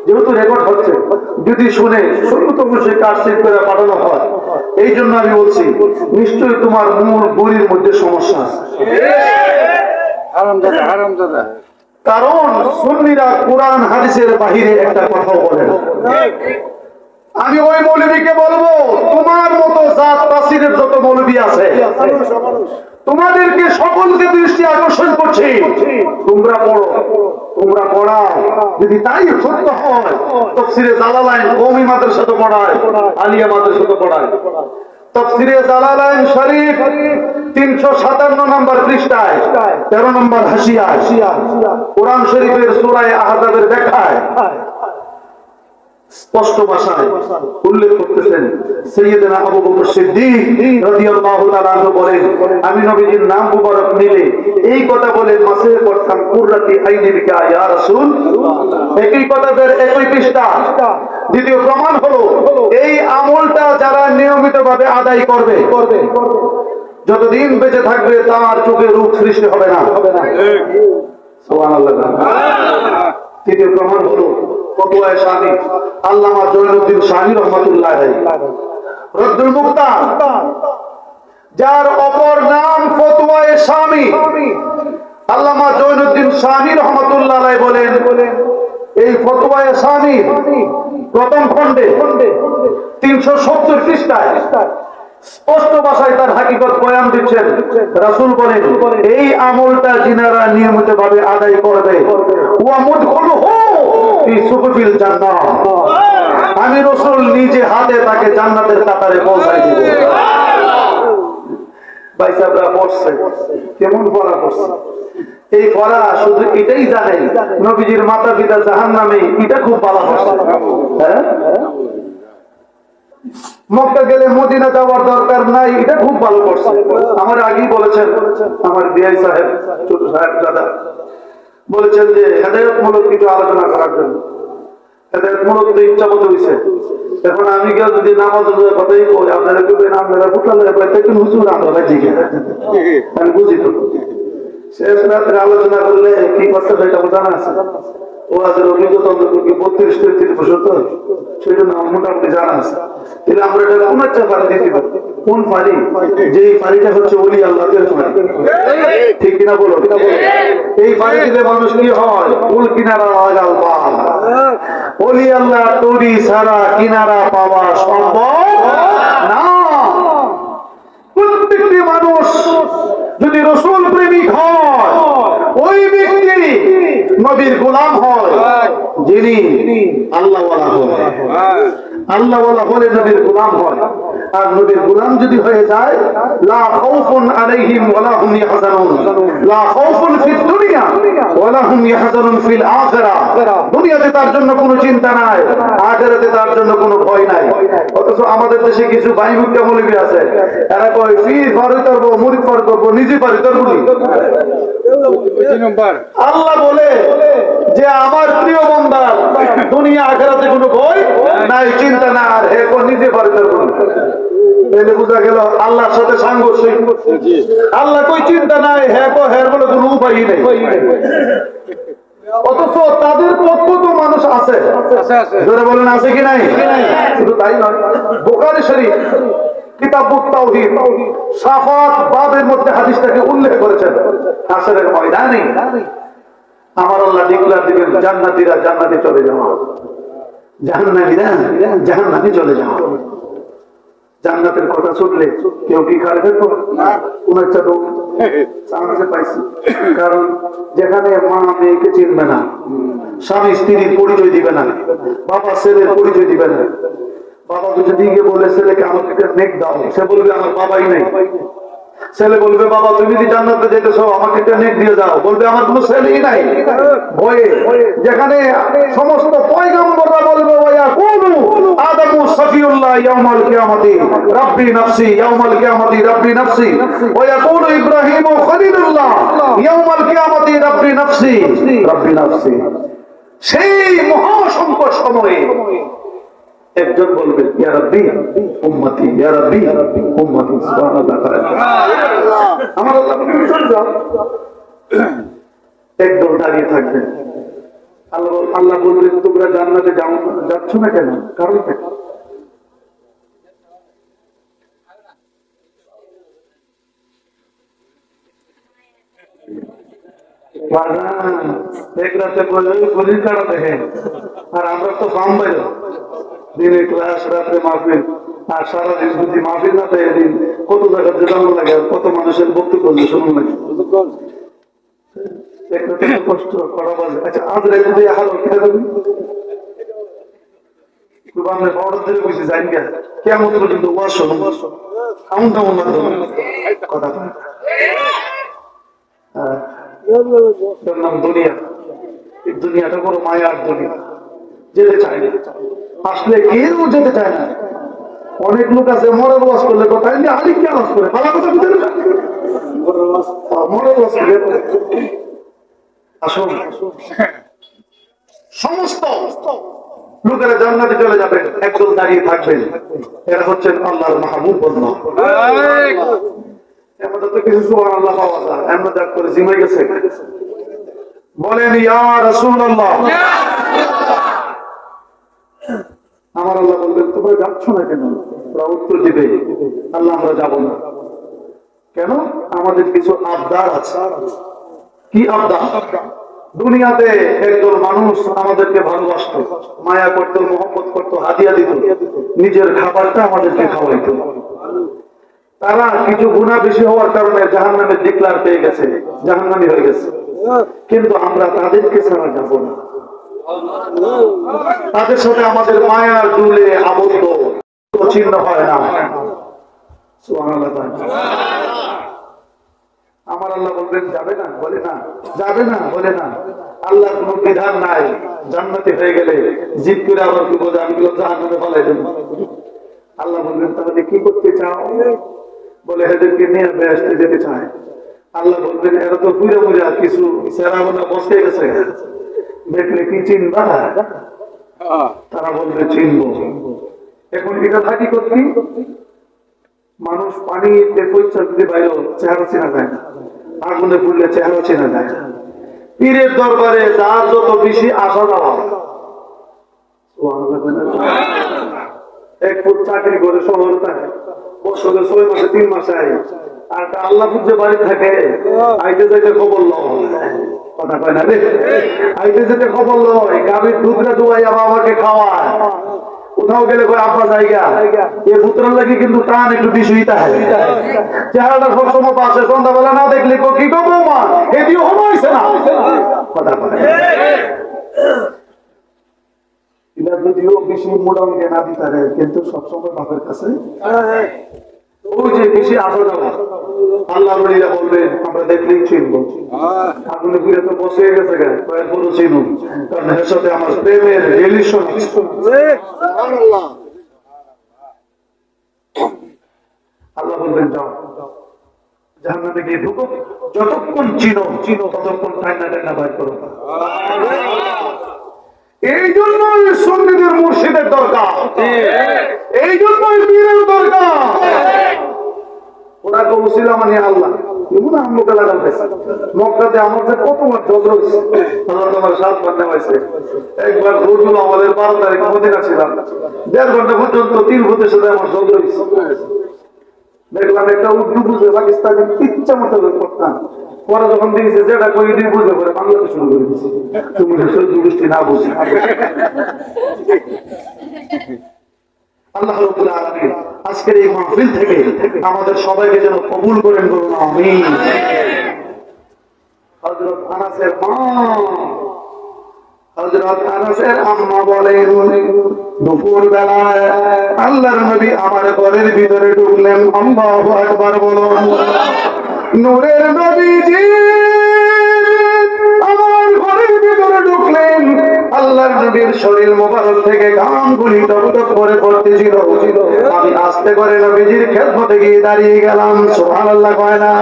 যেহেতু রেকর্ড হচ্ছে, যদি শুনে সত্যত বসে কাজশিট করে পাঠানো হয়, এই জন্য আমি বলছি নিশ্চয়ই তোমার মূল বইয়ের মধ্যে সমস্যা আছে। কারণ সুন্নিরা কোরআন হাদিসের বাহিরে একটা কথাও বলে না। আমি ওই মৌলবীকে বলবো, তোমার মতো জাত তাসিরের যত মৌলবী আছে তোমাদেরকে সকলকে দৃষ্টি আকর্ষণ করছে, তোমরা পড়ো, তোমরা পড়াও। যদি তাই সত্য হয় তাফসীরে জালালাইন কওমি মাদ্রাসাতে পড়ায়, আলিয়া মাদ্রাসাতে পড়ায়। তাফসীরে জালালাইন শরীফ 357 নম্বর পৃষ্ঠায় 13 নম্বর হাসিয়ায় কোরআন শরীফের সূরা আহজাবের ব্যাখ্যায় স্পষ্ট ভাষায় উল্লেখ করতেছেন, সাইয়েদনা আবু বকর সিদ্দিক রাদিয়াল্লাহু তাআলা আনহু বলেন, আমি নবীজির নাম মুবারক নিলে এই কথা বলে মাসে করতাম কুররাতি আইনি বিকা ইয়া রাসূল। একই কথাদের একই পৃষ্ঠা। দ্বিতীয় প্রমাণ হলো এই আমলটা যারা নিয়মিতভাবে আদায় করবে, যতদিন বেঁচে থাকবে তার চোখে রূপ সৃষ্টি হবে না। সুবহানাল্লাহ। তৃতীয় প্রমাণ হলো ফতোয়ায়ে শানী আল্লামা জয়নুদ্দিন শাহী রাহমাতুল্লাহ আলাইহি রদ্দুল মুক্তার, যার অপর নাম ফতোয়ায়ে শানী। আল্লামা জয়নুদ্দিন শাহী রাহমাতুল্লাহ আলাইহি বলেন, এই ফতোয়ায়ে শানী প্রথম খণ্ডে 370 পৃষ্ঠায় স্পষ্ট ভাষায় তার হাকিকত বয়ান দিচ্ছেন। রাসূল বলেন, এই আমলটা যিনারা নিয়মিতভাবে আদায় করবে ওয়া মুদখুলুহু ফি সুবুবিল জান্নাহ, আমি রাসূল নিজে হাতে তাকে জান্নাতের কাতারে পৌঁছাই দিব। ভাই সাহেবরা পড়ছে, কেমন পড়া পড়ছে? এই পড়া শুধু এটাই জানে নবীজির মাতা পিতা জাহান্নামে, এটা খুব ভালো পড়ছে। হ্যাঁ, মক্কা গেলে মদিনা যাওয়ার দরকার নাই, এটা খুব ভালো করছে। আমার আগেই বলেছেন আমার বিআই সাহেব, ছোট সাহেব দাদা বলেছেন যে হেদায়েতমূলক কিছু আলোচনা করার জন্য। হেদায়েতমূলক তো ইচ্ছা মতো হয়েছে। এখন আমি কেউ যদি নামাজ কথাই কই, আপনারা কেউ আপনারা ফুটালে দেখুন হুজুর আমরা জিজ্ঞে আমি বুঝি তো শেষ রাত্রে আলোচনা করলে কি করতে হয় এটা জানা আছে। ও আজের অভিজ্ঞতা 32-33 বছর তো, সেই জন্য মোটামুটি জানা আছে। তাহলে আমরা এটা কোন একটা পারি দিতে পারি, কোন পারি? যে পারিটা হচ্ছে ওলি আল্লাহদের পারি, ঠিক কিনা বলো? এই পারি দিলে মানুষ কি হয়? কুল কিনারা লাগাল পাল, ওলি আল্লাহ তৈরি ছাড়া কিনারা পাওয়া সম্ভব না। প্রত্যেকটি মানুষ যদি রাসূল প্রেমিক হয়, ওই ব্যক্তি নবীর গোলাম হয়, যিনি আল্লাহওয়ালা হয়। আল্লাহওয়ালা হলে নবীর গোলাম হয়। আর নবীর গোলাম যদি হয়ে যায়, লা খাউফুন আলাইহিম ওয়ালা হুম ইয়াহজানুন, লা খাউফুন ফিদ দুনিয়া ওয়ালা হুম ইয়াহজানুন ফিল আখিরাহ। দুনিয়াতে তার জন্য কোনো চিন্তা নাই, আখিরাতে তার জন্য কোনো ভয় নাই। অথচ আমাদের দেশে কিছু বাইমুখা মৌলবি আছে, এরা কয় পীর পার করব, মুরিদ পার করব, নিজে পার করব। আল্লাহ বলে যে আমার প্রিয় বান্দা দুনিয়া আখিরাতে কোনো ভয় নাই, চিন্তা না, আর হে কো নিজে পার করব। এলে বুঝা গেল আল্লাহর সাথে সাংঘর্ষ। আল্লাহ কই চিন্তা নাই, হে কো হের বলে কোনো উপায় নেই। অথচ তাদের পক্ষ তো মানুষ আছে, জোরে বলেন আছে কি নাই? শুধু তাই নয়, বুখারী শরীফ কিতাবুত তাওহীদ শাফাত বাবের মধ্যে হাদিসটাকে উল্লেখ করেছেন। হাসরের ময়দানে আমার আল্লাহ ডিক্লার দিবেন, জান্নাতীরা জান্নাতে চলে যাও, জাহান্নামীরা জাহান্নামে চলে যাও। জান্নাতের কথা শুনলে কেউ কি খারাপ না? কোন একটা তো চান্সে পাইছি। কারণ যেখানে মা মেয়েকে চিনবে না, স্বামী স্ত্রীর পরিচয় দিবে না, বাবা ছেলের পরিচয় দিবে না। বাবা যদি গিয়ে বলে ছেলেকে আমাকে নেক দাও, সে বলবে আমার বাবাই নেই। ছেলে বলবে বাবা তুমি যদি জান্নাতে যেতেছো আমাকে একটা নেক দিয়ে যাও, বলবে আমার কোনো ছেলেই নাই। ভয়ে যেখানে সমস্ত পয়গম্বররা বলবে ওয়া কুলু আদামু সফিউল্লাহ ইয়াউমাল কিয়ামতি রাব্বি নাফসি ইয়াউমাল কিয়ামতি রাব্বি নাফসি ওয়া ইয়াকুলু ইব্রাহিমু খলিলুল্লাহ ইয়াউমাল কিয়ামতি রাব্বি নাফসি রাব্বি নাফসি। সেই মহা সংকট সময়ে একজন বলবে ইয়া রাব্বি উম্মতি, ইয়া রাব্বি উম্মতি। সুবহানাল্লাহ। আমার আল্লাহ একদল দাঁড়িয়ে থাকবেন। আল্লাহ বলবেন তোমরা জান্নাতে যাচ্ছ না কেন? কারণ এক রাতে গলির কাটা দেখেন, আর আমরা তো ফার্ম বাইর, দিনে ক্লাস, রাত্রে মাহফিল, আর সারাদিন যদি মাহফিল না থাকে দিন কত জায়গা যেতাম লাগে, কত মানুষের বক্তব্য শুনুন লাগে। কষ্ট করা বলে। আচ্ছা আজ রাতে যদি হালো খেয়ে দেবেন কেমন পর্যন্ত কথা দুনিয়া, দুনিয়াটা বড় মায়ার দুনিয়া, যেতে চায় না, আসলে কেউ যেতে চায় না। অনেক লোক আছে মরার ওয়াজ করলে কথা আলিক কে ওয়াজ করে ভালো কথা বুঝে মরার ওয়াজ করে। আসুন সমস্ত লোকেরা জান্নাতে চলে যাবেন, একদল দাঁড়িয়ে থাকবেন, এরা হচ্ছেন আল্লাহর মাহবুব বান্দা। আমাদের তো কিছু সুবহানাল্লাহ পাওয়া যায়, আমরা যা করে জিমাই গেছে। বলেন ইয়া রাসূলুল্লাহ। আমার আল্লাহ বলবেন তোমরা যাচ্ছ না কেন? ওরা উত্তর দিবে আল্লাহ আমরা যাব না। কেন? আমাদের কিছু আবদার আছে। কি আবদার? দুনিয়াতে একজন মানুষ আমাদেরকে ভালোবাসতো, মায়া করতো, মহব্বত করতো, হাদিয়া দিত, নিজের খাবারটা আমাদেরকে খাওয়াইতো। তারা কিছু গুনাহ বেশি হওয়ার কারণে জাহান্নামের ডিক্লার পেয়ে গেছে, জাহান্নামী হয়ে গেছে। কিন্তু আমরা তাদেরকে ছাড়া যাব না। তাদের সাথে আমাদের মায়ার দুলে আবদ্ধ, চিহ্ন হয় না। সুবহানাল্লাহ। আমার আল্লাহ বলবেন যাবে না, বলে না যাবে না, বলে না। আল্লাহ কোনো বিধান নাই, জান্নাতে হয়ে গেলে জিদ করে আবার কি বলে আমি জাহান্নামে ফেলাই দেব। আল্লাহ বলবেন তাহলে কি করতে চাও? বলে এদেরকে নিয়ে বেহেশতে যেতে চায়। আল্লাহ বলবেন এরা তো পুরো মুজা কিছু সেরাবনা বসে গেছে, দেখলে কি চিনবা? তারা বলবে চিনবো। এখন এটা থাকি করতে মানুষ পানিতে পরিচয় যদি বাইরে চেহারা চেনা যায় না, আগুনে পুড়লে চেহারা চেনা যায় না। পীরের দরবারে যার যত বেশি আসা যাওয়া, এক ফুট চাকরি করে শহরে থাকে, বছরে 6 মাসে 3 মাসে আয়, আর আল্লাহ যে বাড়ি থাকে আইতে যাইতে খবর লয়, কথা কয় না রে, আইতে যেতে খবর লয়, গাভীর দুধটা দুয়াইয়া বাবাকে খাওয়ায়, কোথাও গেলে কয় আব্বা জায়গা এ পুত্রের লাগে কিন্তু টান একটু বিষয়টা হয়, চেহারাটা সবসময় পাশে, সন্ধ্যাবেলা না দেখলে কি গো বৌমা এদিও হইছে না, কথা কয়। এটা যদিও বেশি মোটামুটি না দিতে পারে, কিন্তু সবসময় বাপের কাছে ওই যে বেশি আসা যাওয়া। আল্লাহ বলিরা বলবেন আমরা দেখলেই চিনবো, আগুনে ঘুরে তো বসে গেছে কয়েকবারও চিনুন, কারণ এর সাথে আমার প্রেমের রিলেশন আছে। আল্লাহ বলবেন যাও জাহান্নামে গিয়ে ঢুকো, যতক্ষণ চিনো চিনো ততক্ষণ ঠান্ডা ঠান্ডা বাইর করো। এই জন্যই সুন্নিদের মুর্শিদের দরকার, এই জন্যই পীরের দরকার। ওরা তো উসিলা মানে আল্লাহ এমন আমকে লাগাল পেয়েছে। মক্কাতে আমার যে কতবার ঝগড়া হয়েছে, তোমার 7 বার নেওয়াইছে। একবার রজুল আমাদের 12 তারিখ মদিনা ছিলাম, 1.5 ঘন্টা পর্যন্ত 3 ভূতের সাথে আমার ঝগড়া হয়েছে। দেখলাম একটা উর্দু বুঝে পাকিস্তানি ইচ্ছা মতো করতাম, পরে যখন দিয়েছে যেটা কই দিয়ে বুঝে পরে বাংলাতে শুরু করে দিয়েছে। তুমি সৌদি গোষ্ঠী না বুঝে। আল্লাহ রাব্বুল আলামিন আজকের এই মাহফিল থেকে আমাদের সবাইকে যেন কবুল করেন, বলুন আমিন। হযরত আনাসের মা, হযরত আনাসের আম্মা বলেন দুপুর বেলায় আল্লাহর নবী আমার ঘরের ভিতরে ঢুকলেন। আল্লাহু আকবার বলুন। নূরের নবীজি আমার ঘরের ভিতরে ঢুকলেন। আল্লাহর নবীর শরীর মোবারক থেকে ঘামগুলি টপটপ করে পড়তেছিল। আমি আস্তে করে নবীজির খেদমতে গিয়ে দাঁড়িয়ে গেলাম। সুবহানাল্লাহ কয় না?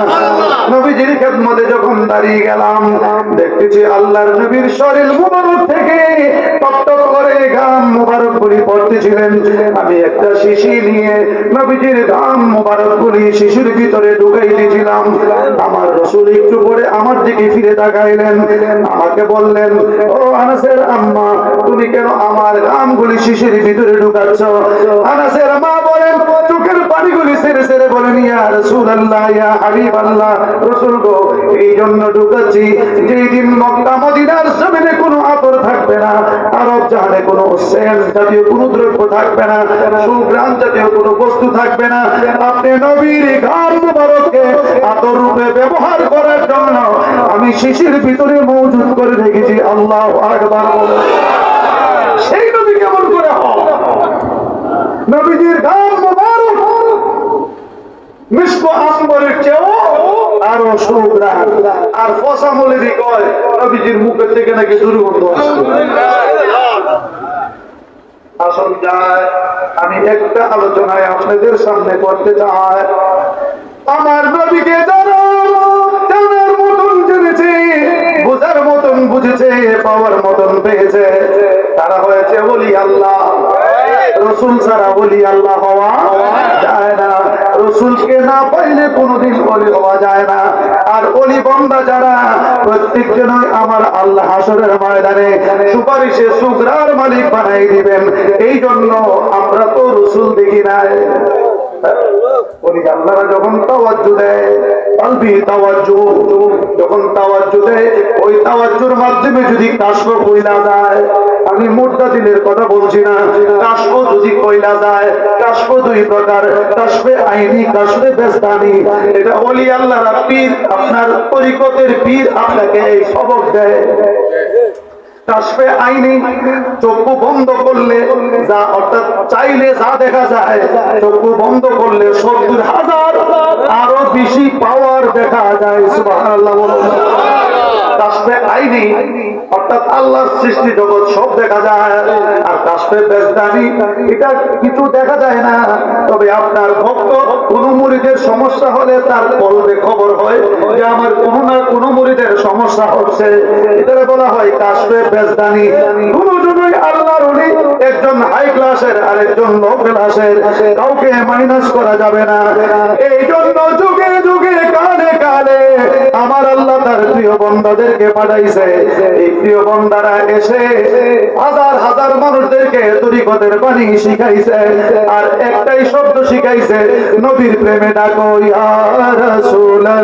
নবীজির খেদমতে যখন দাঁড়িয়ে গেলাম, দেখতেছি আল্লাহর নবীর শরীর মোবারক থেকে টপটপ করে ঘাম মোবারক গুলি পড়তেছিলেন। আমি একটা শিশি নিয়ে নবীজির ঘাম মোবারক গুলি শিশুর ভিতরে ঢুকাই দিয়েছিলাম। আমার রাসূল একটু পরে আমার দিকে ফিরে তাকাইলেন, আমাকে বললেন, ও আনাসের আম্মা, তুমি কেন আমার ঘামগুলি শিশির ভিতরে ঢুকাচ্ছ? আনাসের মা বলেন, চোখের পানিগুলি ছেড়ে ছেড়ে বলেন, ইয়া রাসূলুল্লাহ, ইয়া হাবিবাল্লাহ, রাসূল গো, এই জন্য ঢুকাচ্ছি যেই দিন মক্কা মদিনার জমিনে কোনো আতর থাকবে না, আরব জাহানে কোনো সেন্ট জাতীয় কোনো দ্রব্য থাকবে না, সুঘ্রাণ জাতীয় কোনো বস্তু থাকবে না। আপনি নবীর ঘাম মুবারককে আতর রূপে ব্যবহার করার জন্য আমি শিশির ভিতরে মজুদ করে রেখেছি। আল্লাহু আকবার। সেই নবী কেমন করে হয়? নবীজির ঘাম মুবারক মিশক আম্বরের চেয়েও আরো সুঘ্রাণ। আর ফসা মৌলবী কয় নবীজির মুখের থেকে নাকি দুর্গন্ধ আসতো। আসল যায় আমি একটা আলোচনায় আপনাদের সামনে করতে চাই। আমার নবীকে যারা জানার মতন জেনেছে, বোঝার মতন বুঝেছে, পাওয়ার মতন পেয়েছে, তারা হয়েছে ওলি আল্লাহ। রসুল ছাড়া ওলি আল্লাহ হওয়া যায় না। রসুলকে না পাইলে কোনোদিন ওলি হওয়া যায় না। আর ওলি বান্দা যারা, প্রত্যেকজনই আমার আল্লাহ হাসরের ময়দানে সুপারিশে সুগরার মালিক বানাই দিবেন। এই জন্য আমরা তো রসুল দেখি নাই। ওলি আল্লাহরা যখন তাওয়াজ্জু দেয়, কলবি তাওয়াজ্জু, যখন তাওয়াজ্জু দেয়, ওই তাওয়াজ্জুর মাধ্যমে যদি কাশফ কইলা যায়, আমি মুর্দা দিনের কথা বলছি না, কাশফ যদি কইলা যায়, কাশফ 2 প্রকার, কাশফে আইনি, কাশফে বেস্তানি। এটা ওলি আল্লাহরা পীর, আপনার তরিকতের পীর আপনাকে এই সবক দেয়। কাশফে আইনি, চক্ষু বন্ধ করলে যা, অর্থাৎ চাইলে যা দেখা যায়, চক্ষু বন্ধ করলে 70,000 আরো বেশি পাওয়ার দেখা যায়। সুবহানাল্লাহ বলুন। কাশফে আইনি অর্থাৎ আল্লাহর সৃষ্টি জগৎ সব দেখা যায়। আর কাশফে বেজদানি, এটা কিছু দেখা যায় না, তবে আপনার ভক্ত কোন মুরিদের সমস্যা হলে তার কলবে খবর হয় যে আমার কোনো না কোনো মুরিদের সমস্যা হচ্ছে। এটা বলা হয় কাশফে বেজদানি। দুজনই আল্লাহর ওলি, একজন হাই ক্লাসের আর একজন লো ক্লাসের, কাউকে মাইনাস করা যাবে না। এই জন্য যুগে যুগে কালে কালে আমার আল্লাহ তার প্রিয় বান্দাদেরকে পাঠাইছে। এই প্রিয় বান্দারা এসে হাজার হাজার মানুষদেরকে তরিকতের বাণী শিখাইছে, আর একটাই শব্দ শিখাইছে, নবীর প্রেমে ডাকো ইয়া রাসূলুল্লাহ,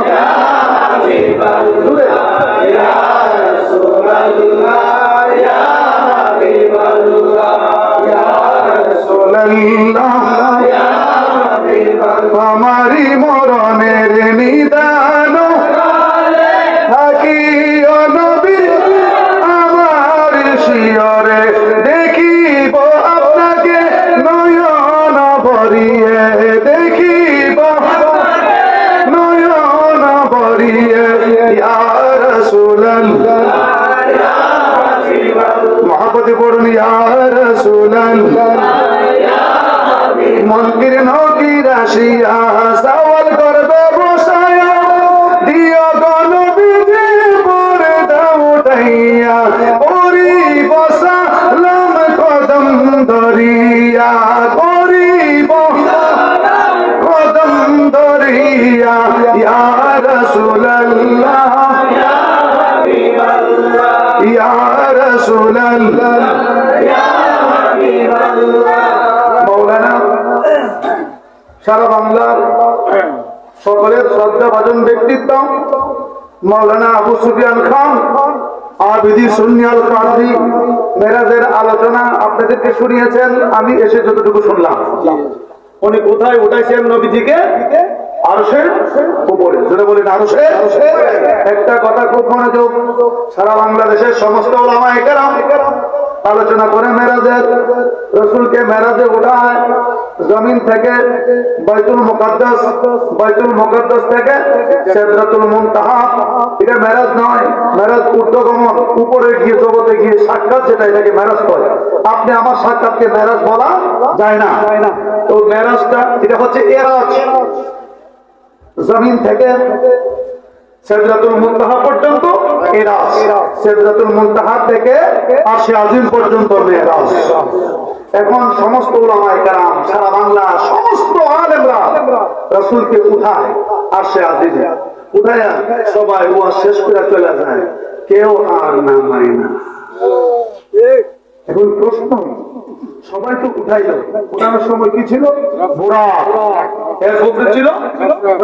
ইয়া হাবিবাল্লাহ, ইয়া রাসূলুল্লাহ, ইয়া হাবিবাল্লাহ, ইয়া রাসূলুল্লাহ, ইয়া হাবিবাল্লাহ। আমারি মরণের নিদান থাকি ও নবী, আমার শিয়রে ভরিয়ে দেখিব নয়ন ভরিয়ে ইয়া রাসূলুল্লাহ মহাপতি পড়ুন ইয়া রাসূলুল্লাহ মনকির নকির আসিয়া সওয়াল করবে বসায়া দিও গনবিজি পরে দাও উঠাইয়া ওরি বসালাম কদম ধরিয়া করিব কদম ধরিয়া ইয়া রাসূলুল্লাহ ইয়া রাসূলুল্লাহ মাওলানা সারা বাংলার সকলের শ্রদ্ধাভাজন ব্যক্তিত্ব মাওলানা আবু সুফিয়ান খান আবিদি সুন্নি আল কাদরি মেরাজের আলোচনা আপনাদেরকে শুনিয়েছেন। আমি এসে যতটুকু শুনলাম উনি কোথায় উঠাইছেন নবীজিকে আরশের উপরে, যেটা বলেন আরশের। একটা কথা খুব মনোযোগ, সারা বাংলাদেশের সমস্ত উলামায়ে কেরাম আলোচনা করে মেরাজের রাসূলকে মেরাজে উঠায় জমিন থেকে বাইতুল মুকাদ্দাস থেকে সিদরাতুল মুনতাহা। এটা মেরাজ নয়, মেরাজ ঊর্ধ্বগমন, উপরে গিয়ে জগতে গিয়ে সাক্ষাৎ, যেটা এটাকে মেরাজ করে। আপনি আমার সাক্ষাৎকে মেরাজ বলা যায় না। তো মেরাজটা এটা হচ্ছে এরাজ, জমিন থেকে সিদরাতুল মুনতাহা পর্যন্ত এরাজ, সিদরাতুল মুনতাহা থেকে আরশে আজিম পর্যন্ত মেরাজ। এখন সমস্ত উলামায়ে কেরাম সারা বাংলা সমস্ত আলেমরা রাসূলকে উঠায় আরশে আজিমে, উঠায় সবাই ওয়াজ শেষ করে চলে যায়, কেউ আর নামায় না। এখন প্রশ্ন, সবাই তো উঠাইল, উঠানোর সময় কি ছিল? বুরাক, এর উপরে ছিল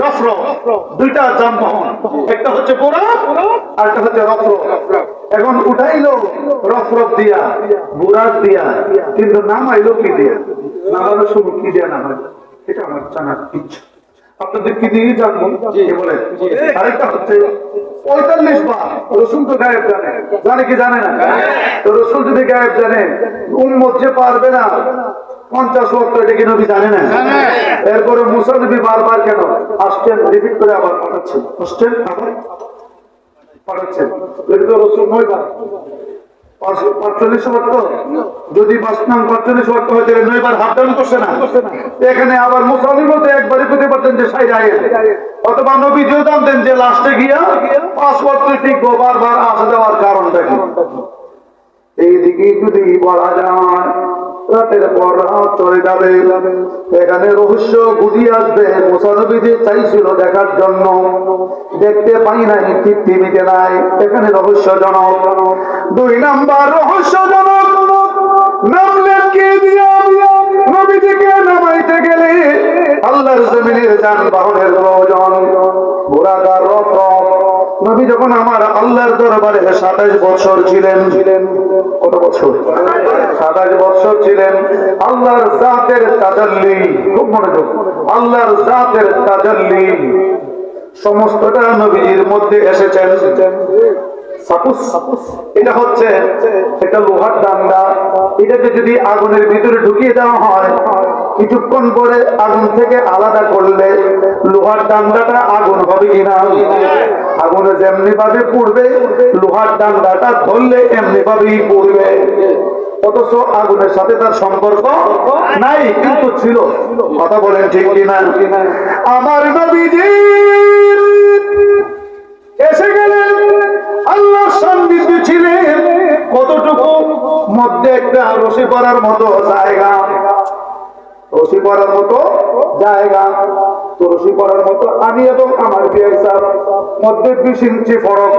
রফরফ। দুইটা যানবাহন, একটা হচ্ছে বুরাক আর একটা হচ্ছে রফরফ। এখন উঠাইলো রফরফ দিয়া, বুরাক দিয়া, কিন্তু নামাইলো কি দিয়া? নামানোর সময় কি দিয়া নামাইলো? এটা আমার জানার ইচ্ছা, আপনাদের কি দিয়ে জানবো বলে। আরেকটা হচ্ছে ৪৫ বার রসুল তো গায়েব জানে, জানে কি জানে না? তো রসুল যদি গায়েব জানে, উম্মত যে পারবে না ৫০ ওয়াক্ত, এটা কি নবী জানে না? এরপরে মুসা নবী বারবার কেন আসছেন, রিপিট করে আবার পাঠাচ্ছেন, আসছেন আবার পাঠাচ্ছেন, রসুল ৯ বার ৪৫ ওয়াক্ত। যদি ৪৫ ওয়াক্ত হয় তাহলে ৯ বার হাফ ডাউন করছে না? এখানে আবার মুসলিম মতো একবারই পেতে পারতেন যে সাইড আয়ের, অথবা নবী যে জানতেন যে লাস্টে গিয়া ৫ ওয়াক্ত টিকবো, বারবার আসা যাওয়ার কারণটা কি? এইদিকে যদি বলা যায় রাতের পর রাত চলে যাবে, এখানে রহস্য গুটিয়ে আসবে। মুসা নবী যে চাইছিল দেখার জন্য, দেখতে পাই নাই, পৃথিবীতে নাই, এখানে রহস্যজনক। ২ নাম্বার রহস্যজনক, নামলেন কে দিয়া? নবীজিকে নামাইতে গেলে আল্লাহর জমিনের যানবাহনের প্রয়োজন, বুরাকার রফরফ। নবী যখন আমার আল্লাহর দরবারে ২৭ বছর ছিলেন, কত বছর? ২৭ বছর ছিলেন। আল্লাহর জাতের তাজাল্লি, খুব মনোযোগ, আল্লাহর জাতের তাজাল্লি সমস্তটা নবীর মধ্যে এসেছেন। এটা হচ্ছে একটা লোহার ডান্ডা, এটাকে যদি আগুনের ভিতরে ঢুকিয়ে দেওয়া হয়, কিছুক্ষণ পরে আগুন থেকে আলাদা করলে লোহার ডান্ডাটা আগুন হবে কিনা? আগুনে যেমনি ভাবে পুড়বে, লোহার ডান্ডাটা ধরলে এমনি ভাবেই পুড়বে। অথচ আগুনের সাথে তার সম্পর্ক নাই, কিন্তু ছিল। কথা বলেন ঠিক কিনা? আমার নবীজি এসে গেলেন, আল্লাহর সান্নিধ্যে ছিলেন কতটুকু? মধ্যে একটা রশি পড়ার মতো জায়গা, রশি পড়ার মতো জায়গা। তো রশি পড়ার মতো আমি এবং আমার বিয়ে মধ্যে ২০ ইঞ্চি ফরক,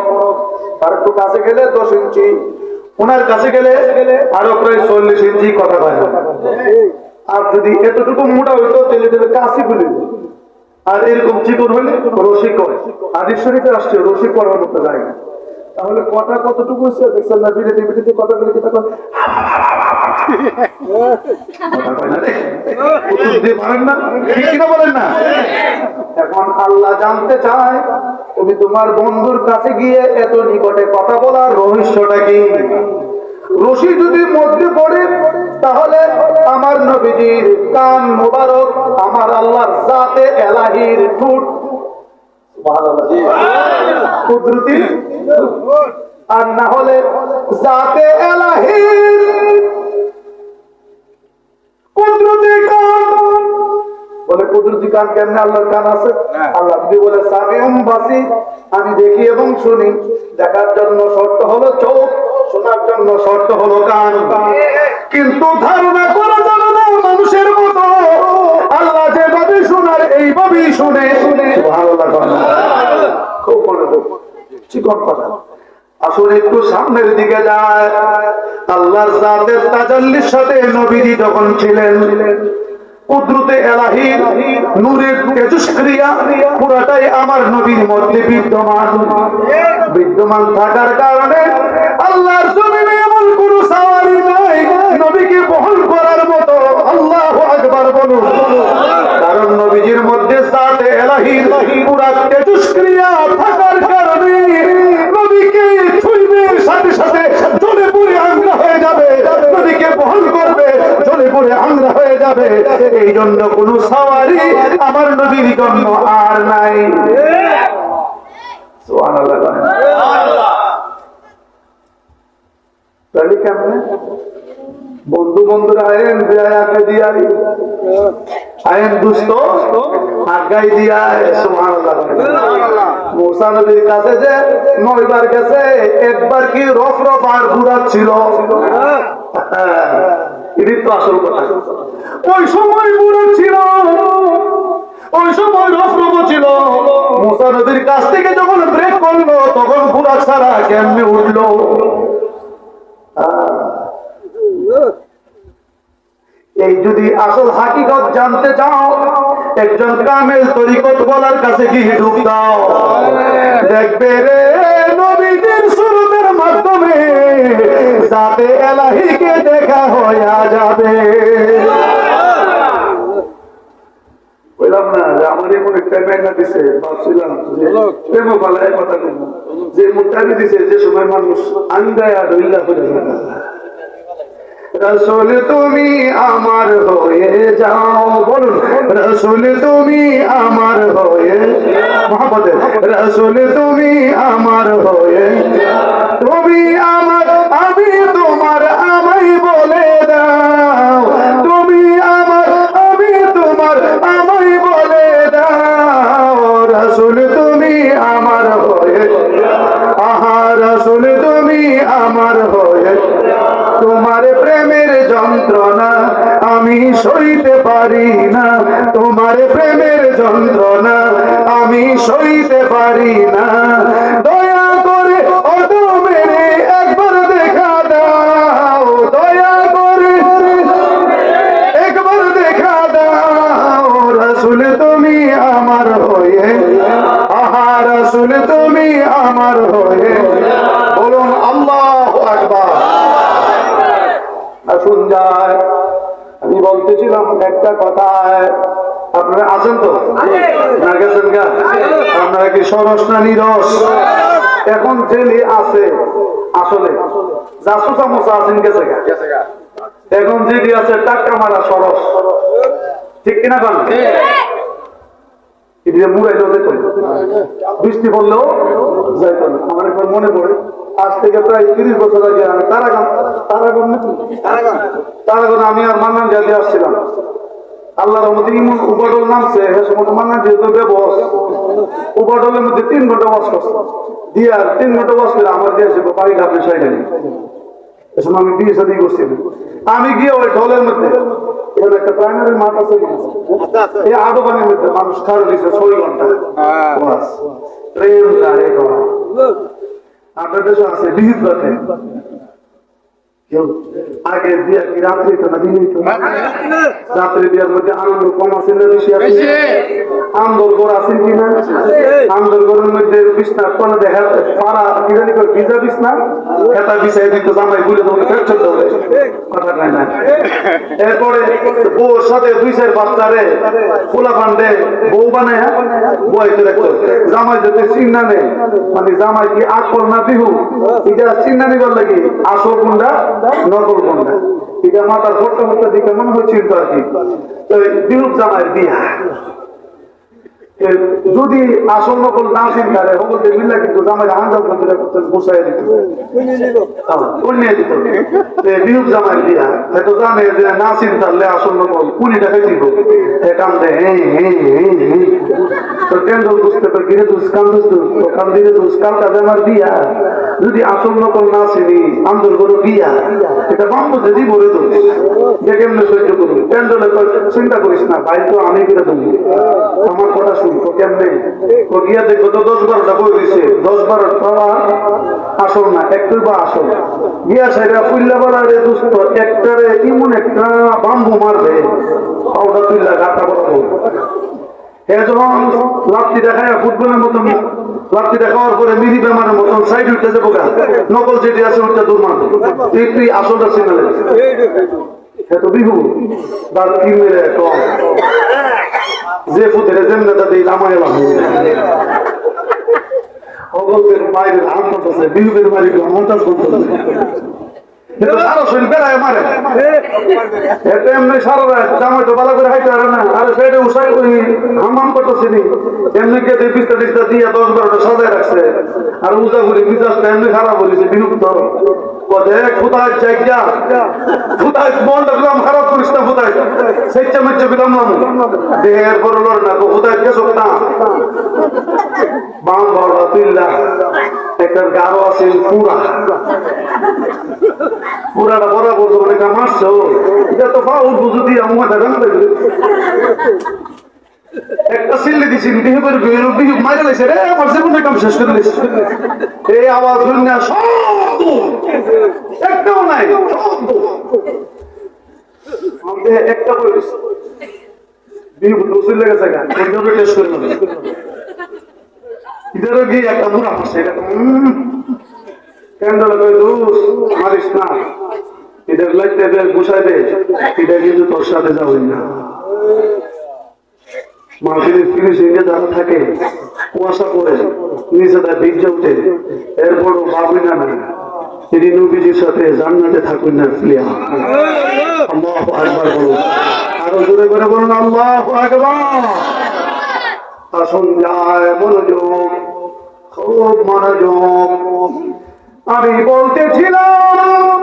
আর একটু কাছে গেলে ১০ ইঞ্চি, ওনার কাছে গেলে আরো প্রায় ৪০ ইঞ্চি। কথা হয় না? আর যদি এতটুকু মোটা হইতো তাহলে দেবে কাশি বলে, আর এরকম চিকন হইলে রশি করে। হাদিস শরীফে আসছে রশি পড়ার মতো জায়গা। তাহলে কথা কতটুকু হচ্ছে দেখছেন না? বিরতি কথা বলে কি তখন বলেন না? এখন আল্লাহ জানতে চায় তুমি তোমার বন্ধুর কাছে গিয়ে এত নিকটে কথা বলার রহস্যটা কি? রশি যদি মধ্যে পড়ে তাহলে আমার নবীজির কান মোবারক আমার আল্লাহর জাতে এলাহির ঠোঁট কুদরতি, আর না হলে জাতে এলাহির কুদরতি কান। বলে কুদরতি কান কেমনে আল্লাহর কান আছে? আল্লাহ যদি বলে সামিউম বাসি, আমি দেখি এবং শুনি, দেখার জন্য শর্ত হলো চোখ, শোনার জন্য শর্ত হলো কান। কিন্তু ধারণা করা যাবে না মানুষের মতো আল্লাহ যেভাবে শোনার এইভাবেই শুনে। সুবহানাল্লাহ। খুব মনে চিকন কথা। আসলে একটু সামনের দিকে যায়, আল্লাহর জাতের তাজাল্লির সাথে নবীজি যখন ছিলেন, কুদরতে এলাহির নূরের তেজস্ক্রিয়া পুরাটাই আমার নবীর মধ্যে বিদ্যমান থাকার কারণে আল্লাহর জমিনে এমন কোন সাওয়ারি নাই নবীকে বহন করার মতো। আল্লাহু আকবার বলুন। কারণ নবীজির মধ্যে জাতে এলাহির পুরা তেজস্ক্রিয়া থাকার কারণে নবীকে ছুঁইবে সাথে সাথে জ্বলে পুড়ে আংরা হয়ে যাবে, নবীকে বহন করবে জ্বলে পুড়ে আংরা হয়ে যাবে। এই জন্য কোন সাওয়ারি আমার নবীর জন্য আর নাই। সুবহানাল্লাহ। তাহলে কেমনে বন্ধু বন্ধুরা আইন আগে দিয়া আইন দুস্থ আগাই দিয়া। সুবহানাল্লাহ। মুসা নবীর কাছে যে 9 বার গেছে, একবার কি রফ রফ আর ঘুরাচ্ছিল। এটাই তো আসল কথা। ওই সময় বুড়ো ছিল, ওই সময় রফরফ ছিল। মুসা নবীর কাছ থেকে যখন ব্রেক করলো তখন বুড়া ছাড়া কেমনে উঠলো। এই যদি আসল হাকিকত জানতে চাও, একজন কামেল তরিকত বলার কাছে গিয়ে ঢুক দাও, দেখবে রে নবীদের সুরতের মাধ্যমে জাতে এলাহিকে দেখা হইয়া যাবে। বললাম না যে আমার এমন একটা মেঘনা দিছে, ভাবছিলাম প্রেম পালায় কথা যে মুটানি দিছে, যে সময় মানুষ আন্দায় আর হইলা করে রসুল তুমি আমার হয়ে যাও। বলুন রসুল তুমি আমার হয়ে, মহব্বতে রসুল তুমি আমার হয়ে, তুমি আমার আমি তোমার, আমায় বলে দাও তুমি আমার আমি তোমার, আমায় বলে দাও রসুল তুমি আমার হয়ে। আহা রসুল তুমি আমার হয়ে, তোমার প্রেমের যন্ত্রণা আমি সইতে পারি না, তোমার প্রেমের যন্ত্রণা আমি সইতে পারি না। দয়া করে ওটো মেরে একবার দেখা দাও, দয়া করে একবার দেখা দাও রসুল তুমি আমার হয়ে। আহা রসুল তুমি আমার হয়ে। বলুন আল্লাহু আকবার। আসুন যায়, আমি বলতেছিলাম একটা কথা, আপনারা আছেন তো না গেছেন গা? আপনারা কি সরস না নিরস? এখন জেলে আছে আসলে জাসুসা মোসা আছেন গেছে গা, এখন জেলে আছে টাকা মারা সরস, ঠিক কিনা বলেন? বৃষ্টি পড়লেও যাইত না। আমার একবার মনে পড়ে, আজ থেকে প্রায় 30 বছর আগে আমি তারাগণ আমি আর মান্নান জাতি আসছিলাম। আল্লাহর রহমতে ইমন উপাডল নামছে, সে সময় মান্নান যেহেতু বেবস উপাডলের মধ্যে 3 ঘন্টা ওয়াজ করছে, দিয়ে আর 3 ঘন্টা ওয়াজ করে আমার দিয়েছে বাড়িটা আপনি সাইডে নেই। এ সময় আমি বিয়ে শাদী করছি। আমি গিয়ে ওই ঢলের মধ্যে, এখানে একটা প্রাইমারি মাঠ আছে, এই আডোবানের মধ্যে মানুষ খাওয়া দিচ্ছে 6 ঘন্টা প্রেম তারে করা। আপনার দেশে আছে বিহিত রাতে কেউ আগে বিয়া কি রাত্রি তো না দিনই তো? রাত্রে বিয়ার মধ্যে আনন্দ কম আছে না বেশি আছে? আন্দোল ঘর আছেন কিনা? আন্দোল ঘরের মধ্যে বিছনা কোন দেখা পাড়া কি জানি করে ভিজা বিছনা খেতা বিছাই দিত, জামাই বুঝে তোমাকে ফের চলতে হবে কথা নাই না। এরপরে বউর সাথে 2-4 বাচ্চারে পোলা ফান্ডে বউ বানায় বইতে রাখতো। জামাই যাতে চিন্না নেই, মানে জামাই কি আকল না বিহু এটা চিন্না নিবার লাগে, আসল কোনটা নকল কোনটা এটা মাথার ফোট্টা ফোট্টা দিকে মনে হচ্ছিল আর কি বিরূপ জামাইয়ের বিয়া যদি আসল নকল না চিন্তারে হবলতে মিল্লা কিন্তু জামাই আন্দাজ করে বসাই দিত বিরূপ জামাইয়ের বিয়া এত জানে যে না চিন্তারলে আসল নকল কুড়ি টাকা দিব কান্দে তো কেন্দ্র বুঝতে পারে গিরে দুস কান্দুস তো কান্দিরে দুস কালটা আমার বিয়া যদি আসল নকল না চিনি আন্দোল করো বিয়া এটা বাম্বুতে দিব রে দোষ যে কেমনে সহ্য করুন কেন্দ্র চিন্তা করিস না ভাই তো আমি করে দেবো আমার কথা শুনতো কেমনে গিয়া দেখবো তো 10-12টা বই দিছে 10-12টা আসল না একটু বা আসল গিয়া সাইরা ফুল্লা বলা রে দুস্থ একটারে এমন একটা বাম্বু মারবে পাউডার তুল্লা গাটা বরাবর যখন লাপ্তি দেখায় ফুটবলের মতন লাপ্তি দেখাওয়ার পরে মিনি বেমারের মতন সাইড উঠতে যাবো নকল যেটি আছে ওটা দূর মারবে তুই আসলটা সিগনালে এত বিহু তার কি মেরে কম যে ফুটের যেমনটা দিই লামায় এলাম অগল্পের বাইরের আন্তর্জাতিক আছে বিহুবের বাড়ি মন্তাজ করতে সারা শরীর বেড়ায় মারে এটা এমনি সারা রাত জামাই তো ভালো করে হাইতে পারে না আরে সেটা উষাই করি হামাম করতেছিনি এমনি কে পিস্তা টিস্তা দিয়ে 10-12টা সাজায় রাখছে আর উজা করি মিজাজটা এমনি খারাপ বলেছে বিরক্ত দেখ কোথায় জায়গা কোথায় মনটা গ্রাম খারাপ করিস না কোথায় সেচ্চা মেচ্চা বিরাম দেহের বড় লড় না কোথায় গেছ না বাম বড় তুইল্লা একটা গাঢ় আছে পুরাটা বরাবর মানে কামাচ্ছে এটা তো ফাউল বুঝু দিয়ে আমার দেখা না একটা সিল্লি দিছি বিহু করে বিহু মাইরে লাইছে রে আমার জীবনের কাম শেষ করে দিয়েছে এই আওয়াজ শুনে না সব একটাও নাই আমাদের একটা বলিস বিহু নসিল লেগেছে গান এইভাবে টেস্ট করে নেবে ইধারও গিয়ে একটা মুড়া মারছে এটা ক্যান্ডেল কই দোষ মারিস না ইধার লাইতে দে গুছাই দে এটা কিন্তু তোর সাথে যাবই না মাহফিলের ফিনিশিং এ যারা থাকে কুয়াশা পড়ে নিচে তার ভিজে উঠে এরপরও ভাবি না তিনি নবীজির সাথে জান্নাতে থাকুন না প্লিয়া আল্লাহু আকবার বলুন আরো জোরে করে বলুন আল্লাহু আকবার আসুন যায় মনোযোগ খুব মনোযোগ আমি বলতেছিলাম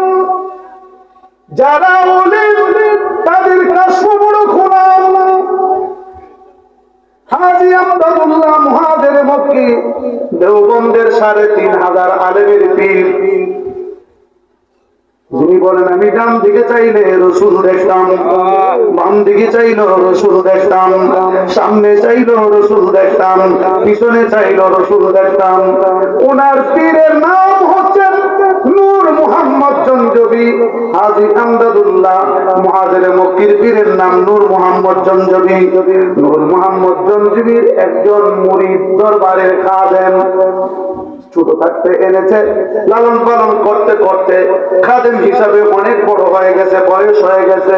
যারা তাদের কাছে বড় খোলাম হাজী আমদাদুল্লাহ মুহাজির মক্কি দেওবন্দের ৩,৫০০ আলেমের পীর যিনি বলেন আমি ডান দিকে চাইলে রসুল দেখতাম বাম দিকে চাইলো রসুল দেখতাম সামনে চাইলো রসুল দেখতাম পিছনে চাইলো রসুল দেখতাম ওনার পীরের নাম হচ্ছে নূর মুহাম্মদ জঞ্জবি হাজী আমদাদুল্লাহ মুহাজির মক্কির পীরের নাম নূর মুহাম্মদ জঞ্জবি নূর মুহাম্মদ জঞ্জবির একজন মুরিদ দরবারের খাদেম ছোট থাকতে এনেছে লালন পালন করতে করতে খাদেম হিসাবে অনেক বড় হয়ে গেছে বয়স হয়ে গেছে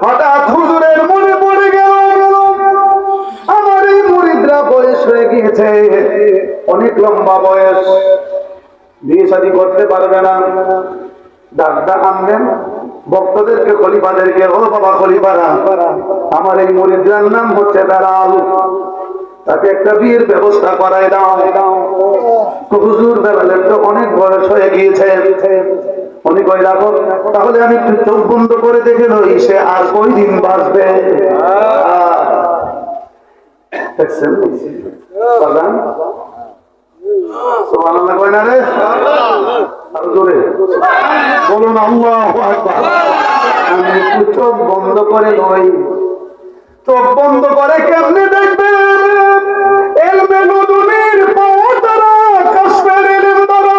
হঠাৎ হুজুরের মনে পড়ে গেল আমার এই মুরিদরা বয়স হয়ে গিয়েছে অনেক লম্বা বয়স বিয়ে শাদী করতে পারবে না ডাক্তা আনলেন ভক্তদেরকে খলিফাদেরকে ও বাবা খলিফারা আমার এই মুরিদরার নাম হচ্ছে বেলাল তাকে একটা বিয়ের ব্যবস্থা করায় দাও হুজুর বেলালের তো অনেক বয়স হয়ে গিয়েছে উনি কই রাখো তাহলে আমি একটু চোখ বন্ধ করে দেখে নই সে আর কই দিন বাঁচবে দেখছেন বাগান সুবহানাল্লাহ কই না রে আরো জোরে বলুন আল্লাহু আকবার আমি একটু চোখ বন্ধ করে নই চোখ বন্ধ করে কেমনে দেখবে এলমে নুদুনির পৌঁছারা কাশ্মীর এলম দ্বারা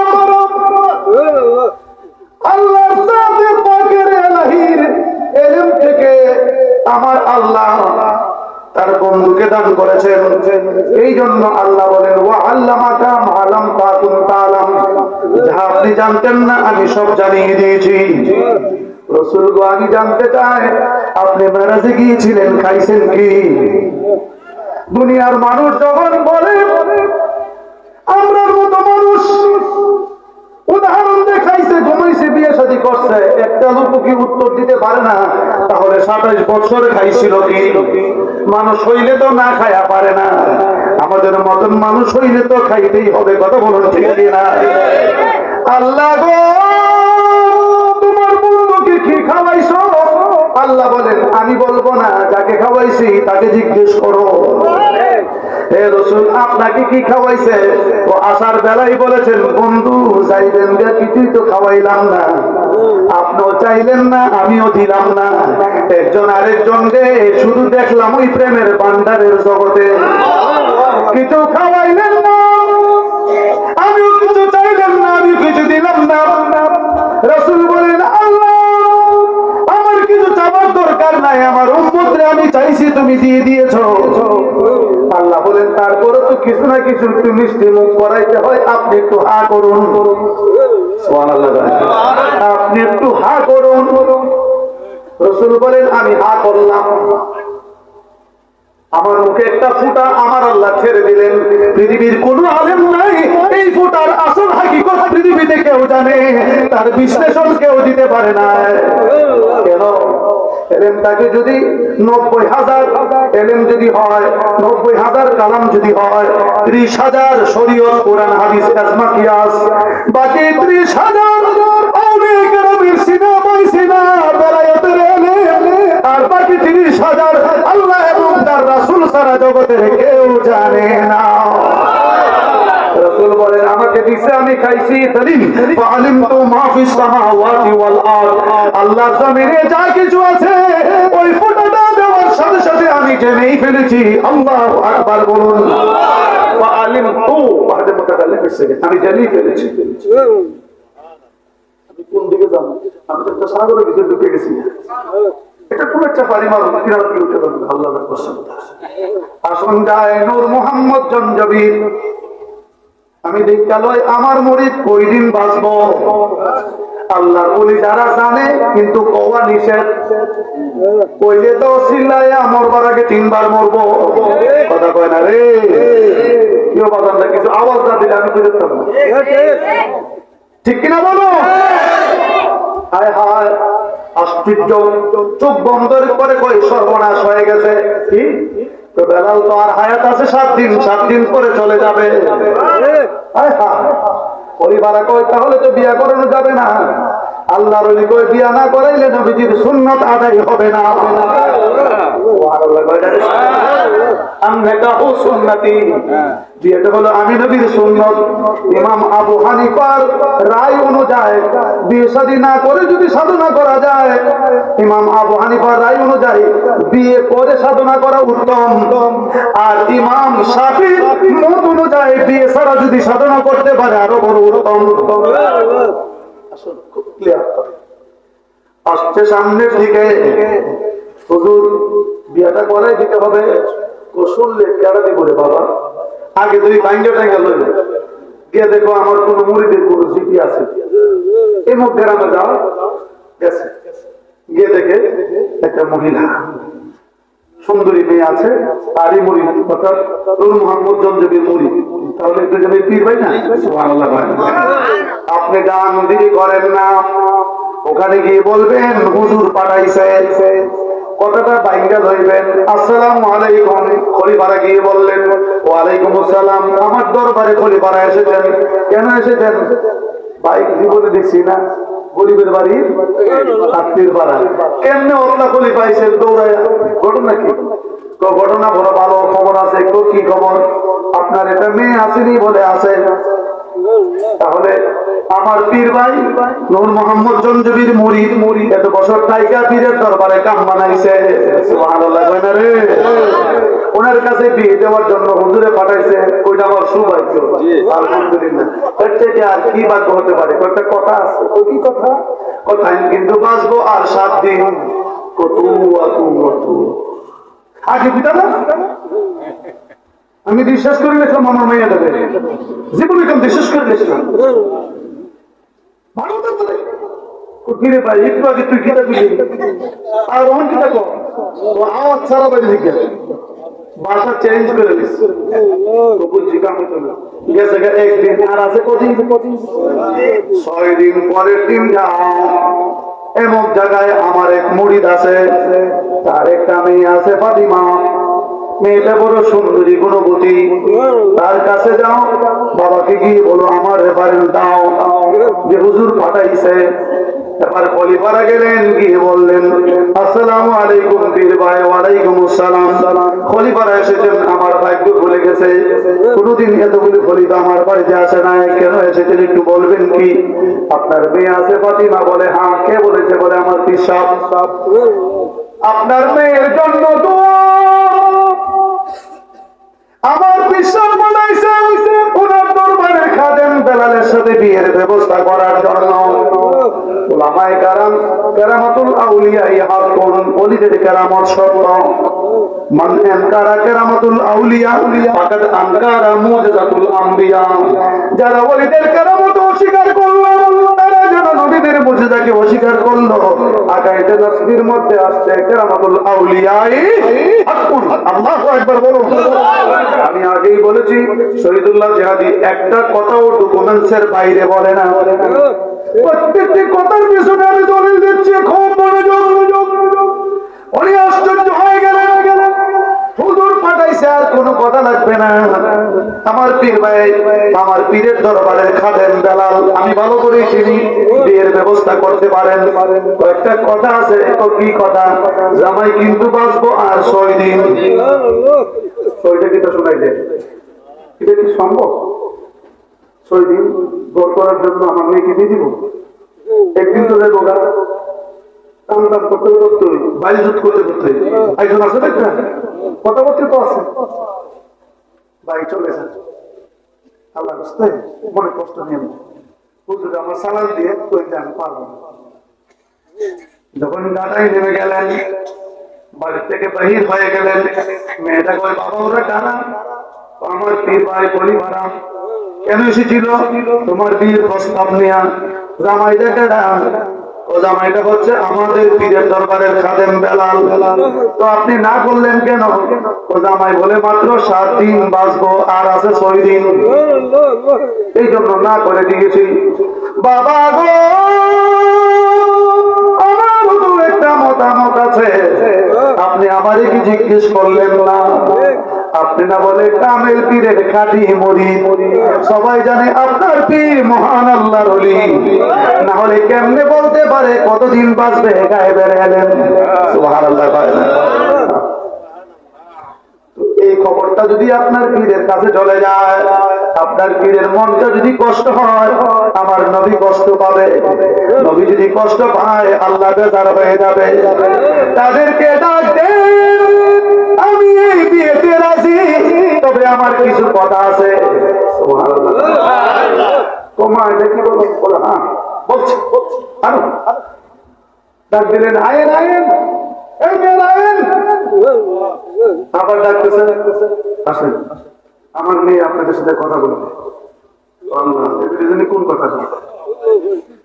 আল্লাহর জাতে পাকের ইলাহির এলম থেকে আমার আল্লাহ তার বন্ধুকে দান করেছেন এই জন্য আল্লাহ বলেন ওয়া আল্লামাকা মা লাম তাকুন তাআলাম যা আপনি জানতেন না আমি সব জানিয়ে দিয়েছি রাসূল গো আমি জানতে চাই আপনি মেরাজে গিয়েছিলেন খাইছেন কি দুনিয়ার মানুষ যখন বলে আমরার মতো মানুষ উদাহরণ দেখাইছে ঘুমাইছে বিয়ে শাদী করছে, একটা লোক কি উত্তর দিতে পারে না তাহলে 27 বছর খাইছিল কি? মানুষ হইলে তো না খায়া পারে না, আমাদের মতন মানুষ হইলে তো খাইতেই হবে। কথা বলুন ঠিক না? আল্লাহ গো, তোমার বন্ধুকে কি খাওয়াইছো? আল্লাহ বলেন আমি বলবো না, যাকে খাওয়াইছি তাকে জিজ্ঞেস করো। হে রাসূল, আপনাকে কি খাওয়াইছে? ও আসার বেলায় বলেছেন, বন্ধু চাইলেন যে কিছুই তো খাওয়াইলাম না, আপনিও চাইলেন না, আমিও দিলাম না, একজন আরেকজনকে শুধু দেখলাম ওই প্রেমের ভান্ডারের জগতে, কিছু খাওয়াইলেন না, আমিও কিছু চাইলেন না, আমি কিছু দিলাম না। রাসূল বলেন, আল্লাহ আমার কিছু চাওয়ার দরকার নাই, আমার উম্মতরে আমি চাইছি তুমি দিয়ে দিয়েছো। আল্লাহ বলেন, তারপরে তো কিছু না কিছু একটু মিষ্টি মুখ করাইতে হয়, আপনি একটু হা করুন। সুবহানাল্লাহ, আপনি একটু হা করুন। রাসূল বলেন আমি হা করলাম, আমার মুখে একটা ফুটা আমার আল্লাহ ছেড়ে দিলেন। পৃথিবীর কোন আলেম নাই এই ফুটার আসল হাকিকত পৃথিবীতে কেউ জানে, তার বিশ্লেষণ কেউ দিতে পারে না। কেন? এলেমটাকে যদি 90,000 এলেম যদি হয়, 90,000 কালাম যদি হয়, 30,000 শরীয়ত কোরআন হাদিস ইজমা কিয়াস, বাকি 30,000 আউলিয়া কেরামের সিনামাই সিনা বেলায়েতের এলেম, আর বাকি 30,000 আল্লাহ এবং তার রাসূল সারা জগতের কেউ জানে না। রাসূল বলেন আমাকে দিছে, আমি খাইছি। দলিল ফাআলিমতু মা ফিস সামাওয়াতি ওয়াল আরদ, আল্লাহর জমিনে যা কিছু আছে ওই ফটোটা দেওয়ার সাথে সাথে আমি জেনেই ফেলেছি। আল্লাহু আকবার বলুন। ফাআলিমতু বাদে মুতাকাল্লিম এসে, আমি জেনেই ফেলেছি। আমি কোন দিকে যাব? আমি তো একটা সাগরের ভিতরে ঢুকে গেছি, এটা কোন একটা পরিমাণ কিনারা কি উঠে যাবে। আল্লাহর কসম, আসুন যায় নূর মোহাম্মদ জঞ্জবির, আমি দেখালয় আমার মুরিদ কই দিন বাঁচবো। আল্লাহর ওলি যারা জানে কিন্তু কওয়া নিষেধ, কইলে তো চিল্লায় মরবার আগে 3 বার মরবো। কথা কয় না রে, কেউ বাজান না, কিছু আওয়াজ না দিলে আমি বুঝতে পারবো, ঠিক কিনা বলো? হায় হায় আশ্চর্য, চোখ বন্ধ করে কই সর্বনাশ হয়ে গেছে। কি তো বেলাল তো আর হায়াত আছে 7 দিন, 7 দিন পরে চলে যাবে। হায় হায়, পরিবার কই তাহলে তো বিয়া করানো যাবে না। আল্লাহর ওলি কই বিয়া না করাইলে নবীজির সুন্নাত আদায় হবে না। সুবহানাল্লাহ, আনকাহু সুন্নতি, বিয়েটা হলো আমি নবীর সুন্নত। ইমাম আবু হানিফার রায় অনুযায়ী বিয়ে শাদী না করে যদি সাধনা করা যায়, ইমাম আবু হানিফার রায় অনুযায়ী বিয়ে করে সাধনা করা উত্তম। আর ইমাম শাফির মত অনুযায়ী বিয়ে ছাড়া যদি সাধনা করতে পারে আরো বড় উত্তম। আসছে সামনের দিকে, হুজুর বিয়েটা করাই দিতে হবে। শুনলে কেডা দিব রে বাবা, আগে তুই ভাঙ্গা টাঙ্গা লই গিয়ে দেখো আমার কোন মুরিদের কোন স্মৃতি আছে। এই মুখ গ্রামে যাও, গেছে গিয়ে দেখে একটা মহিলা সুন্দরী মেয়ে আছে, তারই মুরিদ, অর্থাৎ নূর মোহাম্মদ জঞ্জবির মুরিদ। তাহলে দুজনে পীর ভাই না? সুবহানাল্লাহ। আপনি গান দিদি করেন না, ওখানে গিয়ে বলবেন হুজুর পাঠাইছে, কথাটা বাইঙ্গা ধরবেন। আসসালামু আলাইকুম, খলিফারা গিয়ে বললেন ওয়ালাইকুম আসসালাম, আমার দরবারে খলিফারা এসেছেন। কেন এসেছেন? ভাই জীবনে দেখছি না, গরিবের বাড়ি আত্মীয় পাড়া, কেমনে ওরা খলিফা এসেছেন দৌড়ায়। ঘটনা কি? ঘটনা বড় ভালো খবর আছে। কি খবর? আপনার এটা মেয়ে আসেনি বলে আছে। তাহলে আমার পীর ভাই নূর মোহাম্মদ জঞ্জবির মুরিদ এত বছর টাইকা পীরের দরবারে কাম বানাইছে। সুবহানাল্লাহ, কই না রে? ওনার কাছে বিয়ে দেওয়ার জন্য হুজুরে পাঠাইছে, ওইটা আমার সৌভাগ্য। আলহামদুলিল্লাহ। এর থেকে আর কি ভাগ্য হতে পারে? একটা কথা আছে, কি কথা? কথা কিন্তু বাঁচবো আর 7 দিন। কত আগে পিতা না, আমি বিশ্বাস করে গেছিলাম আমার মেয়ে দেবে, জীবনে কেমন বিশ্বাস করে গেছিলাম। ভালো তো বলে কিরে ভাই একটু আগে তুই কিতা বুঝলি আর রহন কিতা কর, ও আওয়াজ ছাড়া বাইরে থেকে ভাষা চেঞ্জ করে দিচ্ছে বুঝছি কাম গেছে একদিন আর আছে কদিন 6 দিন পরের দিন যাও এমন জায়গায় আমার এক মুরিদ আছে তার একটা মেয়ে আছে ফাতিমা মেয়েটা বড় সুন্দরী গুণবতী তার কাছে যাও বাবাকে গিয়ে বলো আমার রেফারেন্স দাও যে হুজুর পাঠাইছে এবার খলিফারা গেলেন গিয়ে বললেন আসসালামু আলাইকুম পীর ভাই ওয়ালাইকুম আসসালাম খলিফারা এসেছেন আমার ভাগ্য ভুলে গেছে কোনদিন এতগুলি খলিফা আমার বাড়িতে আসে না কেন এসেছেন একটু বলবেন কি আপনার মেয়ে আছে ফাতিমা বলে হ্যাঁ কে বলেছে বলে আমার পীর সাহেব আপনার মেয়ের জন্য দোয়া আমার বিশ্বাস বলাইছে ওনার দরবারের খাদেম বেলালের সাথে বিয়ের ব্যবস্থা করার জন্য উলামায়ে কেরাম কেরামাতুল আউলিয়া হাকুন ওলিদের কেরামত সত্য মান আনকারা কেরামাতুল আউলিয়া ফাকাদ আনকারা মুজিজাতুল আম্বিয়া যারা ওলিদের কেরামত অস্বীকার করলো তারা যেন নবীদের মুজিজাকে অস্বীকার করলো আকাইদে তাসবির মধ্যে আসছে কেরামাতুল আউলিয়া হাকুন আল্লাহু আকবার বলুন আমি আগেই বলেছি শহীদুল্লাহ জিহাদি একটা কথাও ডকুমেন্টসের বাইরে বলে না প্রত্যেকটি কথার পিছনে আমি দলিল দিচ্ছি খুব মনোযোগ উনি আশ্চর্য হয়ে গেলেন হুজুর পাঠাইছে আর কোনো কথা লাগবে না আমার পীর ভাই আমার পীরের দরবারের খাদেম বেলাল আমি ভালো করে চিনি বিয়ের ব্যবস্থা করতে পারেন কয়েকটা কথা আছে কি কথা জামাই কিন্তু বাঁচবো আর 6 দিন ওইটা কিন্তু শোনাই দেয় এটা কি সম্ভব 6 দিন গড় করার জন্য আমার মেয়েকে দিয়ে দিব একদিন তো দেবো গা কাম দাম করতে করতে বাইরে যুদ্ধ করতে করতে একজন আছে দেখবেন কথাবার্তা তো আছে ভাই চলে যান আল্লাহ বুঝতে মনে কষ্ট নিয়ে হুজুর আমার সালাম দিয়ে কই আমি পারবো না যখন গাড়াই নেমে গেলেন বাড়ি থেকে বাহির হয়ে গেলেন মেয়েটা কয় বাবা ওরা কারা আমার পীর ভাই পরিবারা কেন এসেছিল তোমার বিয়ের প্রস্তাব নেয়া জামাইটা কেডা ও জামাইটা হচ্ছে আমাদের পীরের দরবারের খাদেম বেলাল তো আপনি না করলেন কেন ও জামাই বলে মাত্র 7 দিন বাঁচবো আর আছে 6 দিন এই জন্য না করে দিয়েছি বাবা গো আমার তো একটা মতামত আছে আপনি আমারে কি জিজ্ঞেস করলেন না আপনি না বলে কামেল পীরের খাঁটি মুরিদ সবাই জানে আপনার পীর মহান আল্লাহর ওলি না হলে কেমনে বলতে পারে কতদিন বাঁচবে গায়ে বেড়ে এলেন সুবহানাল্লাহ এই খবরটা যদি আপনার পীরের কাছে চলে যায় আপনার পীরের মনটা যদি কষ্ট হয় আমার নবী কষ্ট পাবে নবী যদি কষ্ট পায় আল্লাহ বেজার হয়ে যাবে তাদেরকে ডাক দেন আমি এই বিয়েতে রাজি তবে আমার কিছু কথা আছে সুবহানাল্লাহ তোমার দেখি বলো হ্যাঁ বলছি আরো ডাক দিলেন আয়েন আয়েন আবার ডাকতেছে আসেন আমার মেয়ে আপনাদের সাথে কথা বলবে কোন কথা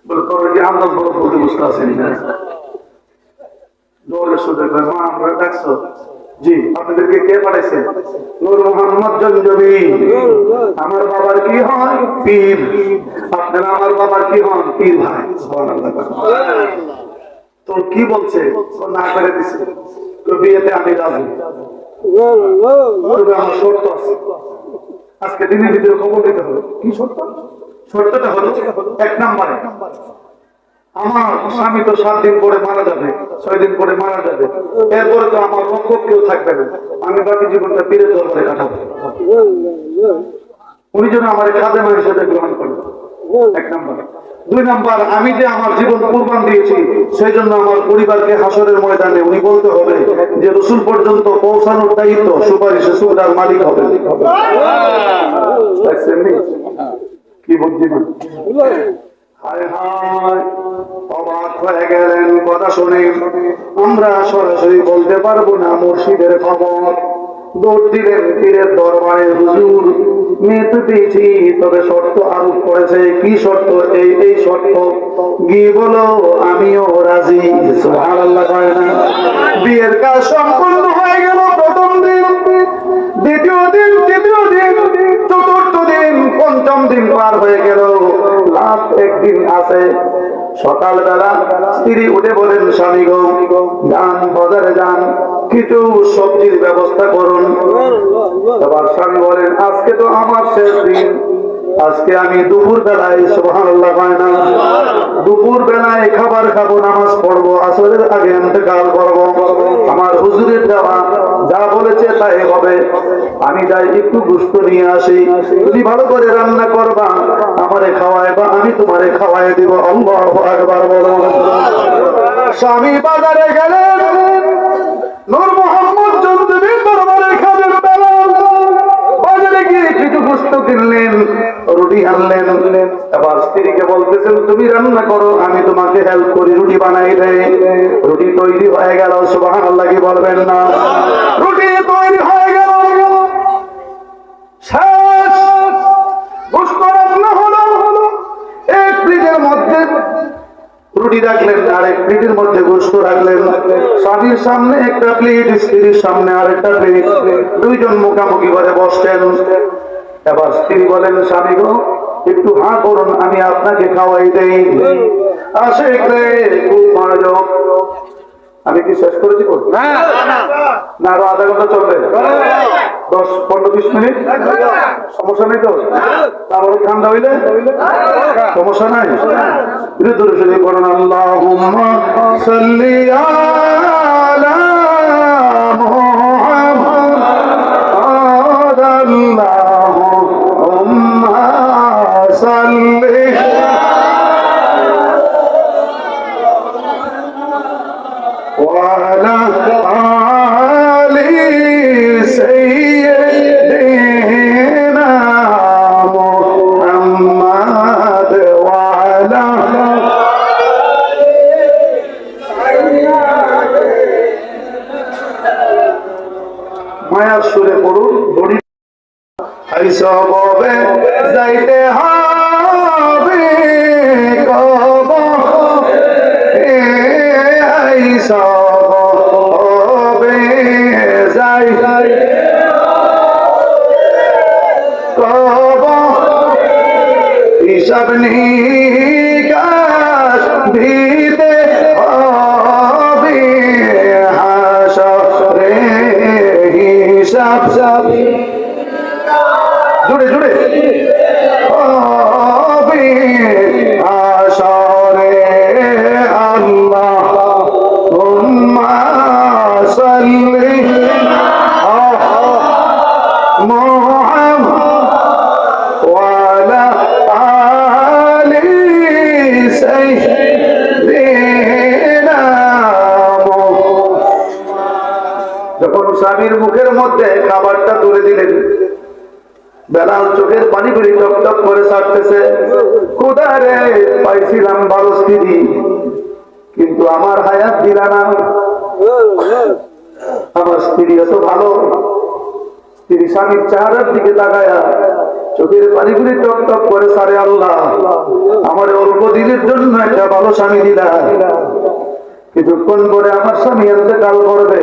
বলে তোর কি আন্দাজ বড় বলতে বুঝতে আসেন দৌড়ে শুধু মা আমরা ডাকছো জি আপনাদেরকে কে পাঠাইছে নূর মোহাম্মদ জঞ্জবি আমার বাবার কি হয় পীর আপনারা আমার বাবার কি হন পীর ভাই তো কি বলছে না করে দিছে তো বিয়েতে আমি রাজি আমার শর্ত আছে আজকে দিনের ভিতরে খবর দিতে হবে কি শর্ত শর্তটা হলো 1 নম্বরে আমার স্বামী তো 7 দিন পরে মারা যাবে 6 দিন পরে মারা যাবে এরপরে তো আমার রক্ষক কেউ থাকবে না আমি বাকি জীবনটা পীরের দরবারে কাটাবো উনি যেন আমার খাদেমের হিসেবে গ্রহণ করেন 1 নম্বর 2 নম্বর আমি যে আমার জীবন কুরবান দিয়েছি সেই জন্য আমার পরিবারকে হাসরের ময়দানে উনি বলতে হবে যে রাসূল পর্যন্ত পৌঁছানোর দায়িত্ব সুপারিশে সুবিধার মালিক হবে কি বুদ্ধিমান হায় হায় অবাক হয়ে গেলেন কথা শুনে আমরা সরাসরি বলতে পারবো না মুর্শিদের খবর দৌড় দিলেন পীরের দরবারে হুজুর মেয়ে তো পেয়েছি তবে শর্ত আরোপ করেছে কি শর্ত এই শর্ত গিয়ে বলো আমিও রাজি সুবহানাল্লাহ কয় না বিয়ের কাজ সম্পূর্ণ হয়ে গেল প্রথম দিন দ্বিতীয় দিন, তৃতীয় দিন, চতুর্থ দিন, পঞ্চম দিন পার হয়ে গেল। লাস্ট একদিন আছে, সকালবেলা স্ত্রী উঠে বলেন, স্বামী গো, যান বাজারে যান, কিছু সবজির ব্যবস্থা করুন। আবার স্বামী বলেন, আজকে তো আমার শেষ দিন, আজকে আমি দুপুর বেলায়, সুবহানাল্লাহ হয় না, দুপুর বেলায় খাবার খাবো, নামাজ পড়বো, আসরের আগে ইন্তেকাল করবো। আমার হুজুরের দেওয়া যা বলেছে তাই হবে। আমি যাই একটু গোশত নিয়ে আসি, তুমি ভালো করে রান্না করবা, আমারে খাওয়াইবা, আমি তোমারে খাওয়াই দিব। আল্লাহু আকবার বলো। স্বামী বাজারে গেলেন, নূর মোহাম্মদ জনদেবের দরবারে খাবেন বেলাল। বাজারে গিয়ে কিছু গোশত কিনলেন, রুটি আনলেন। এবার স্ত্রীকে বলতেছেন, তুমি রান্না করো, আমি তোমাকে হেল্প করি, রুটি বানাই দেয়। রুটি তৈরি হয়ে গেল, সুবহানাল্লাহ কি বলবেন না? রুটি তৈরি হয়ে গেল, শেষ। গোশত রান্না হলো, এক প্লেটের মধ্যে রুটি রাখলেন, আর এক প্লেটের মধ্যে গোশত রাখলেন। স্বামীর সামনে একটা প্লেট, স্ত্রীর সামনে আরেকটা প্লেট, দুইজন মুখামুখি করে বসছেন। এবার স্ত্রী বলেন, স্বামী গো, একটু হাঁ করুন, আমি আপনাকে খাওয়াই দেই। আসে খুব মনোযোগ। আমি কি শেষ করে দিব না? আরো আধা ঘন্টা চলবে, 10-15-20 মিনিট, সমস্যা নেই তো? তারপরে ঠান্ডা হইলে সমস্যা নাই। ধীরে ধীরে শুরু করুন, আল্লাহুম্মা সাল্লি আলা মুহাম্মাদ, আল্লাহুম্মা সাল্লি وعلى آل سيدنا محمد وعلى মায়ার সুরে পড়ুন। বড়ি সবে যাইতে হবে কব সবে যাই কব হিসাব নিকাশ দিতে হবে হাসরে হিসাব জুড়ে জুড়ে হবে হাসরে। আল্লাহুম্মা সাল্লি মুহাম্মাদ ওয়া আলা আলি সাইয়্যিদিনা মুহাম্মাদ। যখন স্বামীর মুখের মধ্যে খাবারটা তুলে দিলেন, বেলাল চোখের পানি গুলি টপ টপ করে ছাড়তেছে। খোদারে, পাইছিলাম ভালো স্ত্রী, কিন্তু আমার হায়াত দিলা না। আমার স্ত্রী এত ভালো, স্ত্রী স্বামীর চেহারার দিকে তাকায়া চোখের পানিগুলি টপ টপ করে সারে, আল্লাহ আমার অল্প দিনের জন্য একটা ভালো স্বামী দিলা, কিছুক্ষণ পরে আমার স্বামী ইন্তেকাল করবে।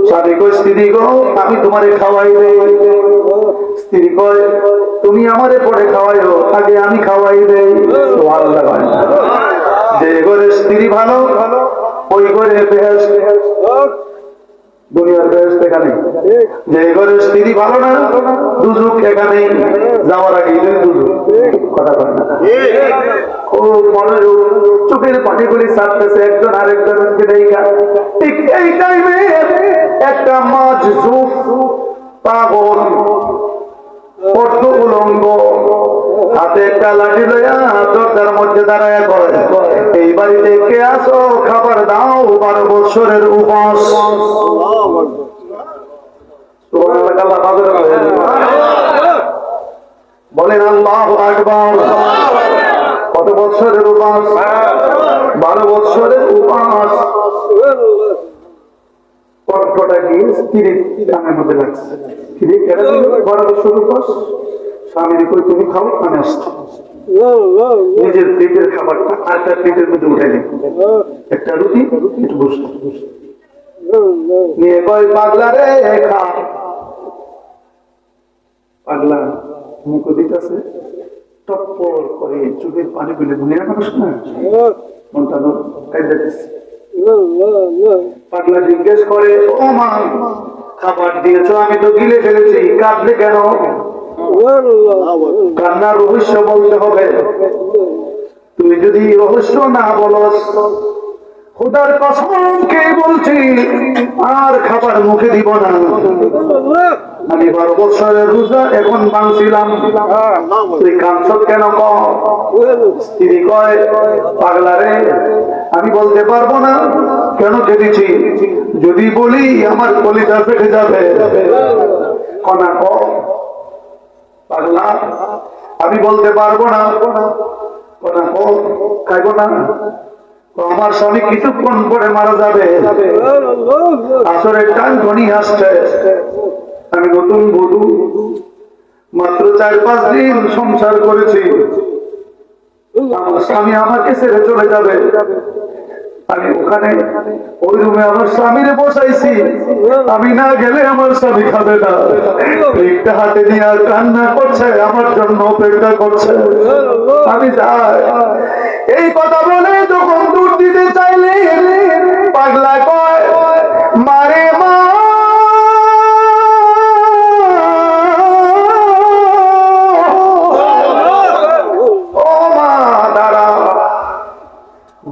স্বামী কয়, স্ত্রী গো, আমি তোমারে খাওয়াই দেই। স্ত্রী কয়, তুমি আমারে পরে খাওয়াইও, আগে আমি খাওয়াই দেই। যে ঘরে স্ত্রী ভালো, ওই ঘরে বেহেশত। দুনিয়ার বেহেশত এখানে। যে ঘরে স্ত্রী ভালো না, দুজক এখানে, যাওয়ার আগে দুজক। কথা কয় না? খুব মনোযোগ, চোখের পানিগুলি ছাড়তেছে একজন আরেকজনকে দেখা। ঠিক এই টাইমে একটা মাজজুব পাগল, অর্ধ উলঙ্গ, হাতে একটা লাঠি লইয়া দরজার মধ্যে দাঁড়ায় কয়, এই বাড়িতে কে আসো, খাবার দাও, 12 বছরের উপাস। বলেন আল্লাহু আকবার। কত বছরের উপাস? 12 বছরের উপাস। কণ্ঠটা কি স্ত্রীর কানের মধ্যে লাগছে। স্ত্রী কেন 12 বছর উপাস? স্বামীর কই, তুমি খাও, আমি আসছি। নিজের পেটের খাবারটা আরেকটা পেটের মধ্যে উঠে নেই, একটা রুটি একটু বসে নিয়ে কয়, পাগলা রে খা। পাগলা মুখ দিতেছে টপ্পর করে চোখের পানি পেলে দুনিয়া মানুষ না মনটা কাইদা দিচ্ছে। পাগলা জিজ্ঞেস করে, ও মা, খাবার দিয়েছো, আমি তো গিলে ফেলেছি, কাঁদলে কেন? কান্নার রহস্য বলতে হবে। তুমি যদি রহস্য না বলো, খোদার কসম খেয়ে বলছি আর খাবার মুখে দিব না। আমি 12 বছরের রোজা এখন ভাঙছিলাম, তুই কাঁদছ কেন? স্ত্রী কয়, পাগলা রে, আমি বলতে পারবো না কেন কেঁদেছি, যদি বলি আমার কলিজা ফেটে যাবে। কনা ক পাগলা, আমি বলতে পারবো না। কনা ক খাইব না, আমার স্বামী কিছুক্ষণ পরে মারা যাবে, আসরের টান ধনী আসছে, আমি নতুন বধূ, মাত্র 4-5 দিন সংসার করেছি, আমার স্বামী আমাকে ছেড়ে চলে যাবে। আমি ওখানে ওই রুমে আমার স্বামীরে বসাইছি, আমি না গেলে আমার স্বামী খাবে না। একটা হাতে নিয়ে আর কান্না করছে, আমার জন্য অপেক্ষা করছে, আমি যাই। এই কথা বলে যখন দূর দিতে চাইলে পাগলা কয়, মারে মা, ও মা দাঁড়া,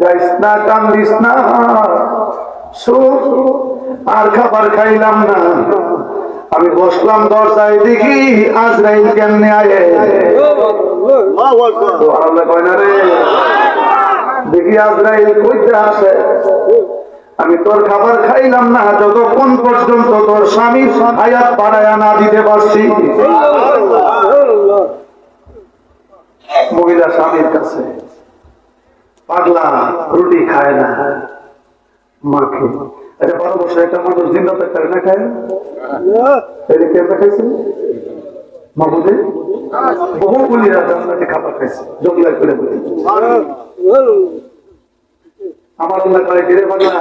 যাইস না, কান্দিস না, আর খাবার খাইলাম না। আমি বসলাম দরজায়, দেখি আজরাইল কেমনে আয়ে, দেখি আজরাইল কইতে আসে। আমি তোর খাবার খাইলাম না যতক্ষণ পর্যন্ত তোর স্বামীর হায়াত বাড়ায়া না দিতে পারছি। মহিলা স্বামীর কাছে, পাগলা রুটি খায় না, মাকে। এটা 12 বছর একটা মানুষ জিন্দাতে খায় না, খায় এটা কেমন খাইছে? মাহবুদে বহু গুলিরা জান্নাতে খাবার খাইছে, জঙ্গলায় করে বলি। আমার আল্লাহ কয়, গিরে পাগলা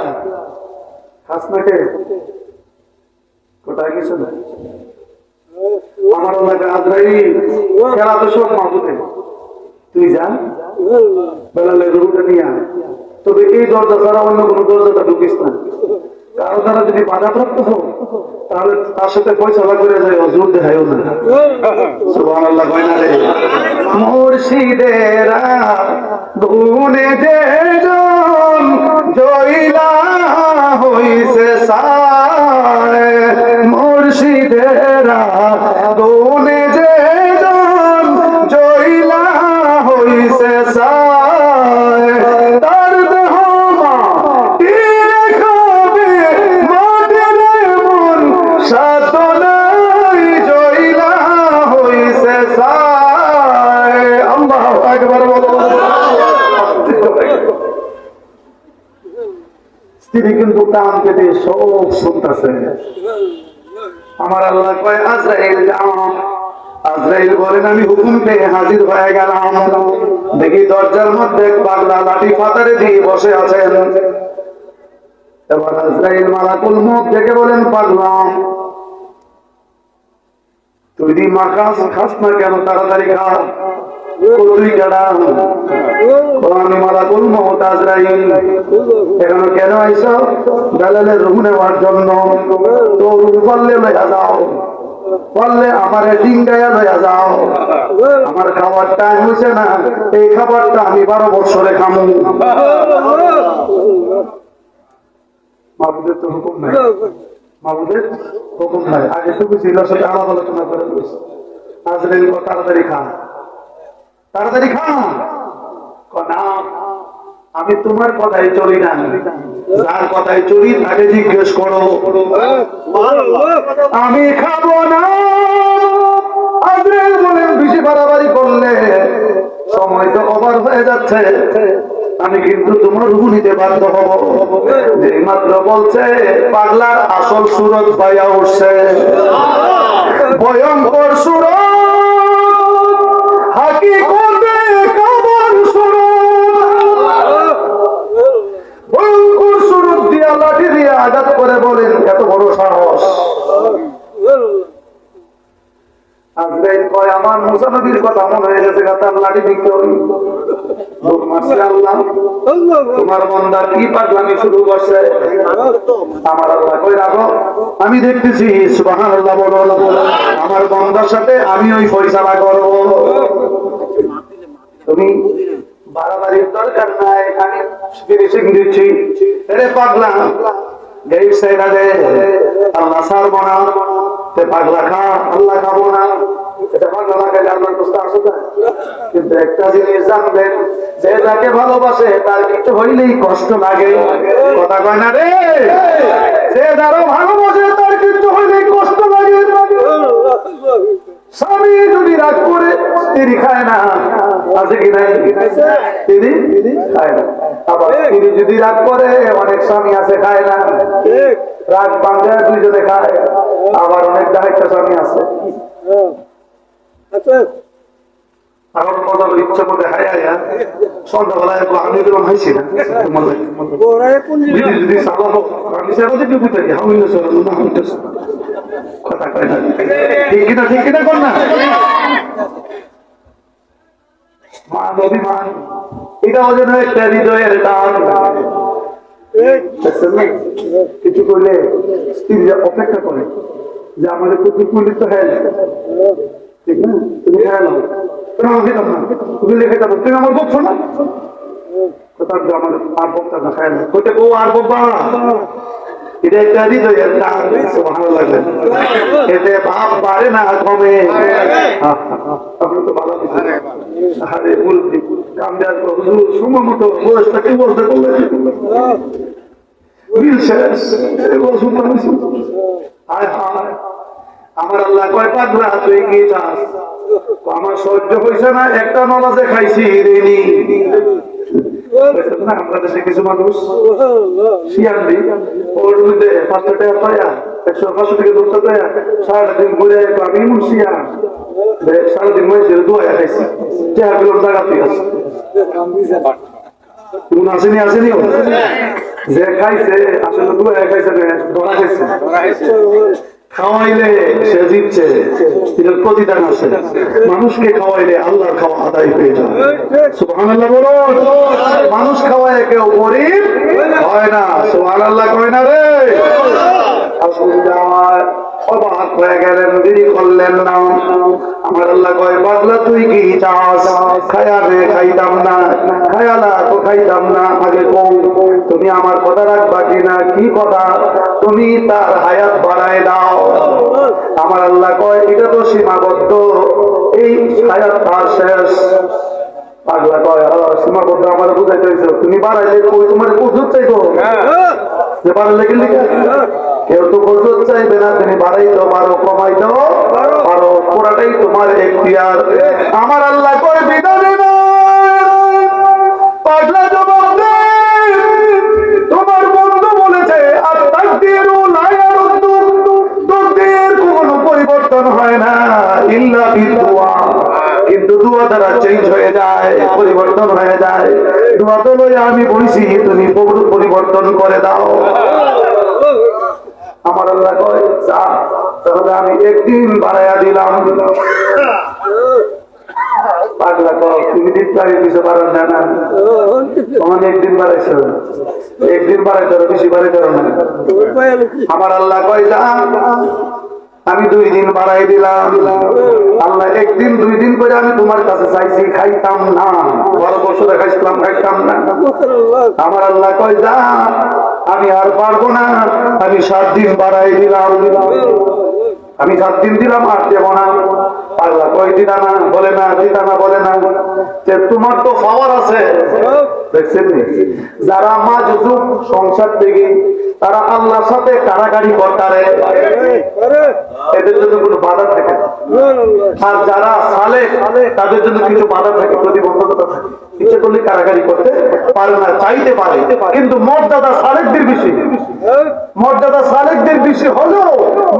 খাস না, কে কোথায় গেছে না? আমার আল্লাহ আজরাইল খেলা তো সব মাহবুদে, তুই যা বেলালে রুটা নিয়ে আয়, তবে এই দরজা ছাড়া অন্য কোনো দরজাটা ঢুকিস না। কারো দ্বারা যদি বাধাপ্রাপ্ত হোক তাহলে তার সাথে ফয়সালা করে যায়, জোর দেখায়ও না। সুবহানাল্লাহ কয় না রে? মুর্শিদেরা গুনে যে জন জয়লা হইছে সায়, মুর্শিদেরা গুনে যে জন জয়লা হইছে সায়, তার দেহ মাটিরে খাবে, মাটিরে মন সাধনাই জয়লা হইছে সায়। আল্লাহু আকবার। স্ত্রী কিন্তু কান কেটে সব শুনতেছে। আমার আল্লাহ কয়, আজরাইল যাও। আজরাইল বলেন, আমি হুকুম পেয়ে হাজির হয়ে গেলাম। দেখি দরজার মধ্যে পাগলা লাঠি পাতারে দিয়ে বসে আছেন। এবার আজরাইল মালাকুল মউত দেখে বলেন, পাগলা তুই দি মা খাস না কেন, তাড়াতাড়ি খা। তুই কেডা? আমি মালাকুল মউত আজরাইল। এখানে কেন আইছো? বেলালের রুহ নেওয়ার জন্য। তো রুহ পারলে লইয়া যাও, পারলে আমার ডিঙ্গাইয়া লইয়া যাও। আমার খাবার টাইম হয়েছে না, এই খাবারটা আমি 12 বছরে খামু। মাহবুদের তো হুকুম নাই, মাহবুদের হুকুম নাই। আগে তো বুঝি সাথে আলাপ আলোচনা করে বলছি, আজরাইল তাড়াতাড়ি খা, তাড়াতাড়ি খা। না, আমি তোমার কথাই চলি না, যার কথাই চলি তাকে জিজ্ঞেস করো। আমি খাবো না। আজরাইল বলেন, বেশি বাড়াবাড়ি করলে সময় তো ওভার হয়ে যাচ্ছে, আমি কিন্তু তোমার রূহ নিতে বাধ্য হব। যেই মাত্র বলছে, পাগলার আসল সুরত পাইয়া উঠছে, ভয়ঙ্কর সুরত, হাকিকতে কাবার সুরত, ভয়ঙ্কর সুরত দিয়া লাঠি দিয়ে আঘাত করে বলেন, এত বড় সাহস! আজরাইল কয় আমার মুসা নবীর কথা মনে হয়ে গেছে তার লাঠি দিকে আল্লাহ তোমার বান্দা কি পাগলামি শুরু করছে। আমার আল্লাহ কই রাখো, আমি দেখতেছি সুবহানাল্লাহ বলো, আমার বান্দার সাথে আমি ওই ফয়সালা করব। তুমি বাড়াবাড়ির দরকার নাই, আমি ফিনিশিং দিচ্ছি। আরে পাগলা এই সাইডা দে, আল্লাহ ছাড়বো না। তে পাগলা খা, আল্লাহ খাবো না। এটা পাগলা লাগাইলে আল্লাহর প্রশ্ন আসে না। কিন্তু একটা জিনিস জানবেন, যে যাকে ভালোবাসে তার কিছু হইলেই কষ্ট লাগে। কথা কয় না রে, যে যারা ভালোবাসে তার কিছু হইলেই কষ্ট লাগে। স্বামী যদি রাগ করে স্ত্রী খায় না, আছে কি নাই? স্ত্রী খায় না। আবার স্ত্রী যদি রাগ করে, অনেক স্বামী আছে খায় না, রাগ বাঁধে দুইজনে খায়। আবার অনেক দায়িত্ব স্বামী আছে, এখন মজা ইচ্ছা মধ্যে হায়া সন্ধ্যাবেলায় আমি দিলাম হাইছি না যদি চালাবো আমি সেবা দিতে বুঝাই কথা কয় না, ঠিক কিনা ঠিক কিনা কর না। মান অভিমান এটাও যেন একটা হৃদয়ের টান। কিছু করলে স্ত্রীরা অপেক্ষা করে যে আমাদের প্রতিকূলিত হয়ে যাবে, ঠিক না? তুমি খেয়াল হবে, তুমি লিখে যাবো, তুমি আমার বকছো না, আমার আর বক্তা না খেয়াল হতে বউ আর বকবা। এটা একটা হৃদয়ের টান, ভালো লাগবে। এতে ভাব বাড়ে না কমে। আপনি তো ভালো আরে বলছি কাম দেওয়ার পর হুজুর সময় মতো বয়সটা কি বলতে বললে আমার আল্লাহ কয় পাগলা তুই কি চাস? আমার সহ্য হয়েছে না, একটা নমাজে খাইছি রেনি। আমরা দেশে কিছু মানুষ শিয়ান দিই ওর মধ্যে 500 টাকা পায়া 100-500 টাকা দরকার পায়া সারাদিন ঘুরে আমি এমন শিয়ান সারাদিন মাইসের দোয়া খাইছি টাকা পেলাম জায়গাতে আছে কোন আসেনি আসেনি যে খাইছে আসলে দোয়া খাইছে ধরা খাইছে খাওয়াইলে সে জিতছে, এটার প্রতিদান আছে। মানুষকে খাওয়াইলে আল্লাহর খাওয়া আদায় হয়ে যায়। সুবহানাল্লাহ বলো, মানুষ খাওয়ায় কেউ গরিব হয় না। সুবহানাল্লাহ কয় না রে। অবাক হয়ে গেলেন, দেরি করলেন না। আমার আল্লাহ কয় পাগলা তুই কি চাস? খায়ালে খাইতাম না, খায়ালা তো খাইতাম না। আগে কও তুমি আমার কথা রাখবা কিনা? কি কথা? তুমি তার হায়াত বাড়ায় দাও। আমার আল্লাহ কয় এটা তো সীমাবদ্ধ, এই হায়াত তার শেষ। পাগলা কয় সীমাবদ্ধ আমার বুঝাইতে হয়েছে, তুমি বাড়াইলে কই তোমার প্রচুর চাইবো যে বাড়াইলে গেলে কেউ তো প্রচুর চাইবে না। তুমি বাড়াইতে পারো, কমাইতে পারো, পুরাটাই তোমার এখতিয়ার। আমার আল্লাহ কয় বিধানে না। পাগলা জবাব দে, তোমার বন্ধু বলেছে আর তাকদীরু লা ইয়ারুদ্দু, তাকদীর কোনো পরিবর্তন হয় না ইল্লা বিদুয়া। কিন্তু দুয়া দ্বারা চেঞ্জ হয়ে যায়, পরিবর্তন হয়ে যায়। দুয়া তো লইয়া আমি বলছি তুমি পরিবর্তন করে দাও। আমার আল্লাহ কয় যা, তাহলে আমি একদিন বাড়াইয়া দিলাম। পাগলা কয় তুমি দিন কিছু বাড়ান না, তোমার একদিন বাড়াইছো, একদিন বাড়াইতে পারো, বেশি বাড়াইতে পারো না। আমার আল্লাহ কয় যা, আমি 2 দিন বাড়াই দিলাম। আল্লাহ একদিন 2 দিন করে আমি তোমার কাছে চাইছি, খাইতাম না, 12 বছরে খাইছিলাম, খাইতাম না। আমার আল্লাহ কয় যা, আমি আর পারবো না, আমি 7 দিন বাড়াই দিলাম। আমি 7 দিন দিলাম, আর দেব না। পাগলা কয় দিতা না, বলে না, দিতা না, বলে না। তোমার তো পাওয়ার আছে, দেখছেন যারা মাজুব সংসার থেকে তারা আল্লাহর সাথে কারাগারি করতারে, এদের জন্য কোনো বাধা থাকে না। আর যারা সালেহ তাদের জন্য কিছু বাধা থাকে, প্রতিবন্ধকতা থাকে। ইচ্ছে করলে কারাগারি করতে পারে না, চাইতে পারে, কিন্তু মর্যাদা সালেহদের বেশি। মর্যাদা সালেহদের বেশি হলেও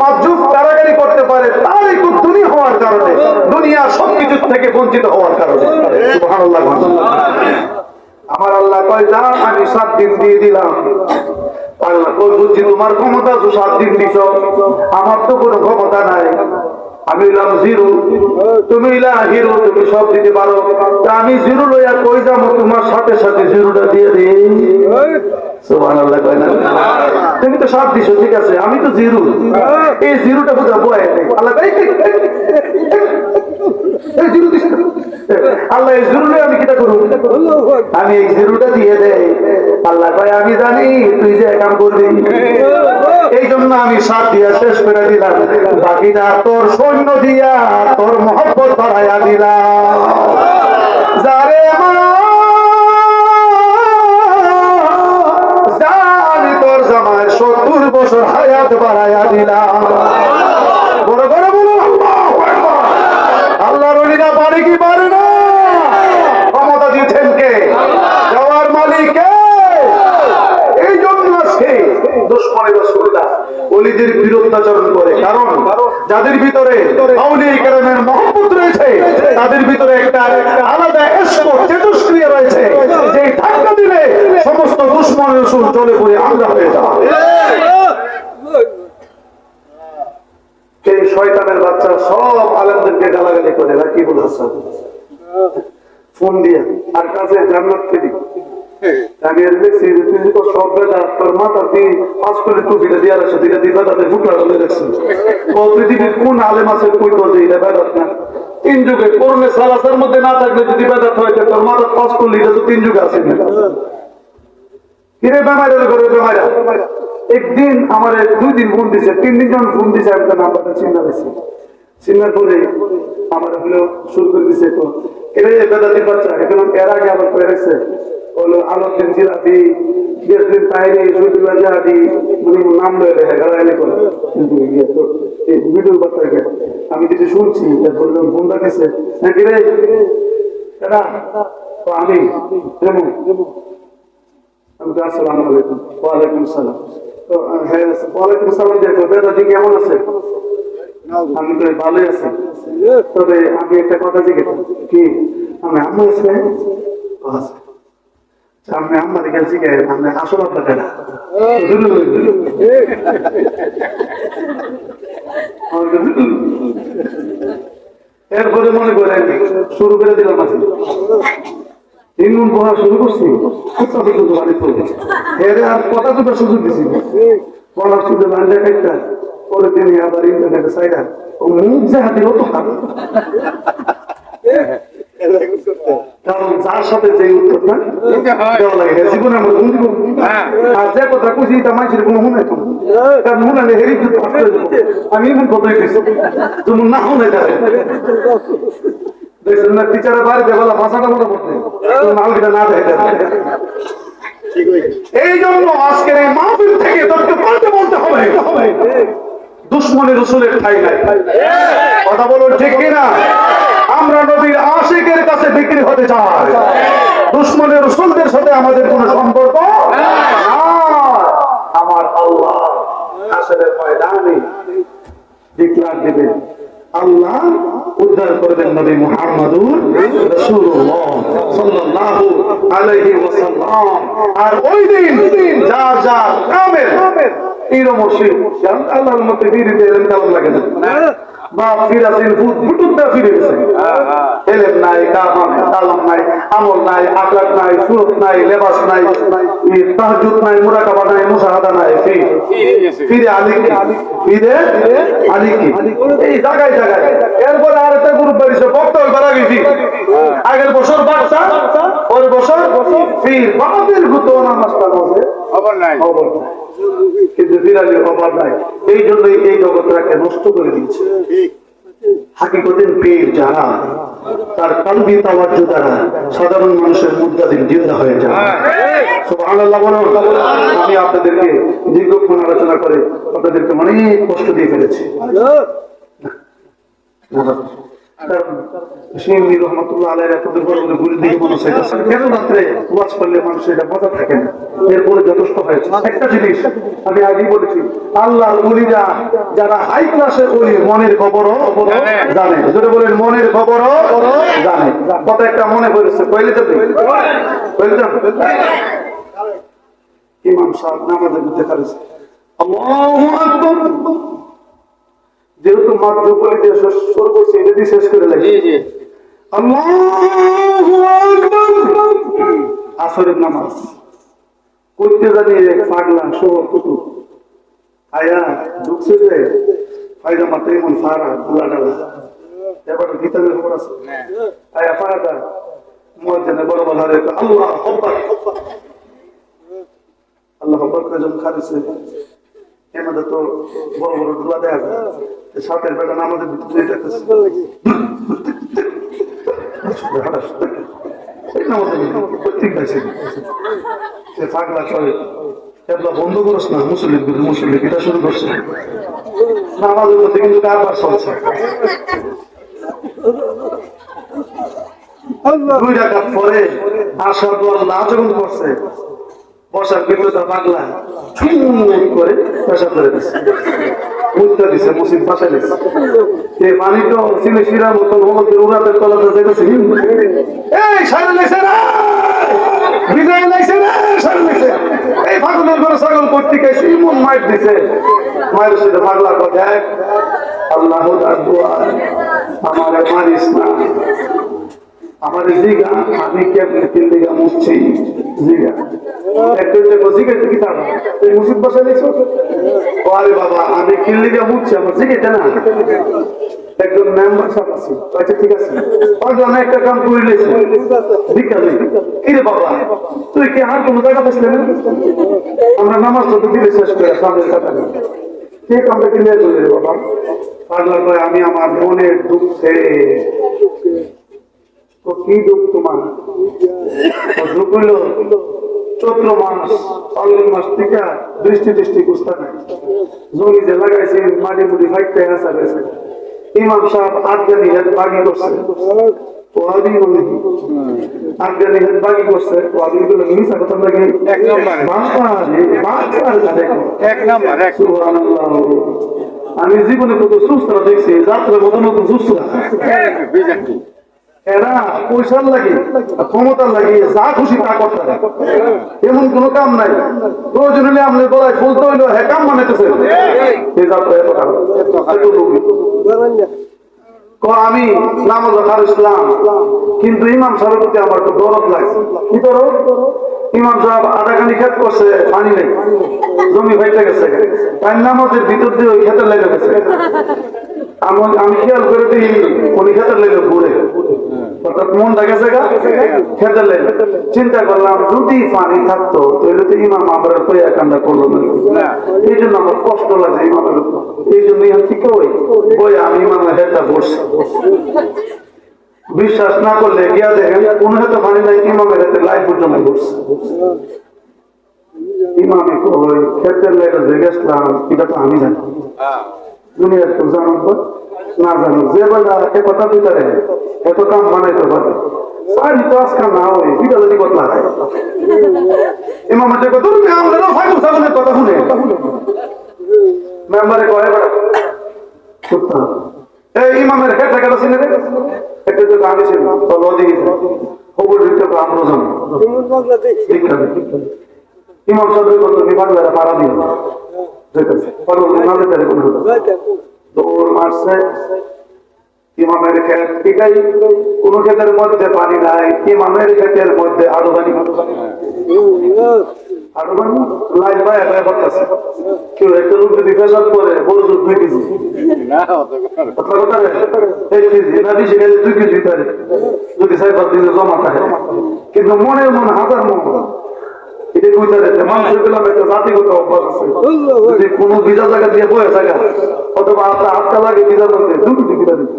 মাজুব কারাগারি করতে পারে, তার একটু ধনী হওয়ার কারণে, দুনিয়ার সবকিছু থেকে বঞ্চিত হওয়ার কারণে। সুবহানাল্লাহ। আমার আল্লাহ কয় যা, আমি 7 দিন দিয়ে দিলাম। আল্লাহ কই বুঝছি তোমার ক্ষমতা তো 7 দিন দিছ, আমার তো কোনো ক্ষমতা নাই। আমি হইলাম জিরো, তুমি হইলা হিরো, তুমি সব দিতে পারো। আমি জিরো লইয়া কই যাবো, তোমার সাথে সাথে জিরোটা দিয়ে দিই। সুবহানাল্লাহ কয় না? তুমি তো সব দিছো, ঠিক আছে, আমি তো জিরো। এই জিরোটা বোঝা বয় আল্লাহ জিরো দিছে। আল্লাহ এই জিরো লইয়া আমি কিটা করব? আমি এই জিরোটা দিয়ে দেই। আল্লাহ কয় আমি জানি তুই যে কাম করবি, এই জন্য আমি সাত দিয়া শেষ করে দিলাম, বাকিটা তোর সৈন্য দিয়া তোর মহব্বত বাড়াইয়া দিলাম। যারে জানি তোর জামায় 70 বছর হায়াত বাড়াইয়া দিলাম। বড় করে বলুন আল্লাহু আকবার। আল্লাহর ওলিরা পারে কি পারে না? ক্ষমতা দিয়েছেন কে? দেওয়ার মালিক কে? এই জন্য আজকে দুশমনের রাসূলরা ওলিদের বিরুদ্ধাচরণ করে, কারণ যাদের ভিতরে আউলিয়া কেরামের মহব্বত রয়েছে, তাদের ভিতরে একটা আলাদা ইশক তেজস্ক্রিয়া রয়েছে, যে ধাক্কা দিলে সমস্ত দুশমনের রাসূল চলে পড়ে আমরা হয়ে যায়। এই শয়তানের বাচ্চা সব আলেমদেরকে গালাগালি করে, রাকিবুল হাসান ফোন দিয়ে আর কাছে জান্নাত ফেরি। আমি আর দেখছি যে তুই তো সব বেদা তোর মাথা দিয়ে পাঁচ করে টুপিটা দিয়ে আসে, দুইটা দিবা তাদের ফুটলা বলে রাখছি। ও পৃথিবীর কোন আলেম আছে কই তো যে এটা বেদাত না? 3 যুগে কোরআনে সালাসের মধ্যে না থাকলে যদি বেদাত হয়, তোর মাথা পাঁচ করলে এটা তো 3 যুগে আছে না। কিরে বেমাইরা করে বেমাইরা একদিন আমার 2 দিন ফোন দিছে, 3 দিন যখন ফোন দিছে আমি তো নাম্বারটা চিন্তা পেয়েছি। চিন্তার পরে আমার হলো শুরু করে দিছে, তো এরা বেদাতির বাচ্চা এখন এর আগে আবার করে রেখেছে হলো আলোদিন জিরাফি, দিন তাইরে সুদুল্লাহ জাহাদি, নাম লয়ে দেখে গালাগালি করে। কিন্তু এই ভিডিওর বাচ্চাকে আমি কিছু শুনছি, বললাম ফোনটা দিছে নাকি রে এরা, তো আমি যেমন আসসালামু আলাইকুম। ওয়ালাইকুম সালাম। তো হ্যাঁ ওয়ালাইকুম সালাম দেখো বেদাতি কেমন আছে? আমি তো ভালোই আছি, তবে আমি একটা কথা জিজ্ঞেস কি আমি আম্মা আছে? আমি আম্মা দিকে জিজ্ঞেস আমি আসল আপনাকে না। এরপরে মনে করে শুরু করে দিলাম আছে পড়া শুরু করছি, আর কথা দুটো সুযোগ দিছি বলার সুযোগ আনলে একটা পরে তিনি আবার ইন্টারনেটে সাইডা ও মুখ যে হাতে হতো কারণ যার সাথে যে উত্তরটা দেওয়া লাগে জীবনে আমরা বন্ধু আর যে কথা খুশি তা মানুষের কোনো হুনে তো কারণ হুনালে হেরি আমি এমন কথাই দিচ্ছি তুমি না হুনে যাবে টিচারের বাড়িতে বলা ভাষাটা মতো করতে মালটা না দেখে। এই জন্য আজকের এই মাহফিল থেকে তোকে পাল্টে বলতে হবে দুশমনের রাসূলের ঠাই নাই। কথা বলুন ঠিক কিনা? আমরা নবীর আশিকের কাছে বিক্রি হতে চাই, দুশমনের রাসূলদের সাথে আমাদের কোনো সম্পর্ক না। আমার আল্লাহ হাসরের ময়দানে ডিক্লার দিবেন, আল্লাহ উদ্ধার করবেন নবী মুহাম্মদুর রাসূলুল্লাহ সাল্লাল্লাহু আলাইহি ওয়াসাল্লাম। আর ওই দিন যার যার কামেল ইরো মুশরিক আল্লাহর মতে ফিরে এলেন কেমন লাগে না? বাপ ফিরাছেন ফুটুদা ফিরে গেছে, এলেম নাই, কালাম নাই, আমল নাই, আকলাক নাই, সুরত নাই, লেবাস নাই, তাহাজ্জুদ নাই, মুরাকাবা নাই, মুশাহাদা নাই, ফিরে আলী কি ফিরে আলী কি এই জায়গায় জায়গায়। এরপর আর একটা গ্রুপ বেরিয়েছে বক্তব্য করা গেছি, আগের বছর বাচ্চা পরের বছর ফির বাপের গুতো নামাজটা বসে খবর নাই, খবর নাই, কিন্তু ফিরালির খবর নাই। এই জন্যই এই জগৎটাকে নষ্ট করে দিচ্ছে। হাকিকতের পীর যারা, তার কলবি তাওয়াজ্জুহ দ্বারা সাধারণ মানুষের মুদ্রাদিন জিন্দা হয়ে যায়। সুবহানাল্লাহ বলুন। আমি আপনাদেরকে দীর্ঘক্ষণ আলোচনা করে আপনাদেরকে অনেক কষ্ট দিয়ে ফেলেছি। এরপরে যথেষ্ট হয়েছে। একটা জিনিস আমি আগেই বলেছি, আল্লাহ ওলিরা যারা হাই ক্লাসের ওলি মনের খবরও জানে, যদি বলেন মনের খবরও জানে। কথা একটা মনে পড়েছে, কইলে তো ইমাম সাহেব নামাজের মধ্যে করেছে আল্লাহু আকবার যেহেতু মাত্র বলে দিয়ে শুরু করছি এটা দিয়ে শেষ করে লাগি আল্লাহু আকবার আসরের নামাজ করতে জানি এক পাগলা সহ কুতু আয়া ঢুকছে যে পায়জামাতে এমন সারা খোলা ডালা এবার গীতাদের খবর আছে আয়া পাড়াটা মুয়াজ্জিনে বড় বড় হারে আল্লাহ আকবার আল্লাহ আকবার করে যখন খারিছে এমন তো বড় বড় দোয়া দেয়া যায় সাথের বেলা নামাজের ভিতরে যাইতেছে ঠিক আছে সে পাগলা চলে এগুলো বন্ধ করছ না মুসল্লি এটা শুরু করছে নামাজের মধ্যে কিন্তু কারবার চলছে 2 রাকাত পরে আশহাদু আল্লাহ যখন করছে বসার ভিতরে পাগলা করে পেশাব করে দিচ্ছে মুদ্রা দিছে মসজিদ বাসায় দিচ্ছে এই পানি তো সিনে শিরা মতন হলদের উড়াতে তলাতে যেতেছে এই সারা লাইছে না বিজয় লাইছে না সারা লাইছে এই পাগলের ঘরে ছাগল করতে গেছে এমন মাইট দিছে মায়ের সাথে পাগলা কথা আল্লাহ তার দোয়া আমারে মারিস না আমার জিগা আমি কেমন কিল্লিগা মুছছি জিগা একটা জিগা কি তা তুই মুসিদ বসে দিছো ও আরে বাবা আমি কিল্লিগা মুছছি আমার জিগাটা না একজন মেম্বার সাহেব আছে আচ্ছা ঠিক আছে পাগল আমি একটা কাম করে নিয়েছি বিকালে কি রে বাবা তুই কি আর কোনো জায়গা পাইছিস না আমরা নামাজ তো দিলে শেষ করে সামনে কথা নেই ঠিক আমরা কি নিয়ে চলে রে বাবা পাগলা কয় আমি আমার মনের দুঃখে তো কি দুঃখ তোমার দুঃখ হইল চৈত্র মাস ফাল্গুন মাস থেকে বৃষ্টি বুঝতে নাই জমি যে লাগাইছে মাটি মুটি ফাইটতে আসা গেছে ইমাম সাহেব আফগানি হেড বাগি করছে ওয়াদি বলে আফগানি হেড বাগি করছে ওয়াদি গুলো মিছা কথা লাগে এক নাম্বার সুবহানাল্লাহ আমি জীবনে কত সুস্থ দেখছি যাত্রার মতো নতুন সুস্থ এরা পয়সার লাগে ক্ষমতার লাগে যা খুশি তা করতে এমন কোন কাম নাই প্রয়োজন হলে আমাদের গলায় বলতে হইলো হ্যাঁ কাম মানাইতেছে আমি নামাজ ইসলাম কিন্তু ইমাম সাহেবের প্রতি আমার একটু দরদ লাগছে কি দরদ ইমাম সাহেব আধাখানি ক্ষেত করছে পানি নেই জমি ফাইটে গেছে তাই নামাজের ভিতর দিয়ে ওই ক্ষেতের লেগে গেছে আমি খেয়াল করে দিই উনি খেতের লেগে ঘুরে অর্থাৎ মন দেখেছে খেতের লেগে চিন্তা করলাম যদি পানি থাকতো তাহলে তো ইমাম আমার কইয়া কান্না করলো না এই জন্য আমার কষ্ট লাগে ইমামের উপর এই জন্য ঠিক ওই আমি ইমামের হেডটা বসছি বিশ্বাস না করলে গিয়া দেখেন কোন হাতে পানি নাই ইমামের হাতে লাইফ পর্যন্ত বসছে ইমামে কই খেতের লেগে যে গেছিলাম এটা তো আমি জানি দুনিয়ার তো জানো না জানো যে বেলা এ কথা ভিতরে এত কাম বানাইতে পারে সারি তো আজকে না হয় এটা যদি বদলা ইমাম যে কথা তুমি আমরা ফাইল সামনে কথা শুনে মেম্বারে কয় বড় সুত্তা এই ইমামের হেড টাকা ছিল রে এটা তো আমি ছিল তো লদি খবর দিতে তো আমরা জানি ইমাম সাহেব কত বিভাগের পাড়া দিল ঠিক আছে পরে না দিতে কোন দৌড় মারছে ইমামের ক্ষেত ঠিকাই কোন ক্ষেতের মধ্যে পানি নাই ইমামের ক্ষেতের মধ্যে আরো পানি লাইন পায় করতেছে কেউ একটা লোক যদি পেশাব করে বড় 2 কেজি যদি সাইবার দিনে জমা থাকে কিন্তু মনে মন হাজার মন এটা বুঝতে মানুষের পেলাম একটা জাতিগত অভ্যাস আছে যদি কোনো ভিজা জায়গা দিয়ে বয়ে থাকা অথবা আপনার হাতটা লাগে ভিজার মধ্যে দুটো ভিজা দিতে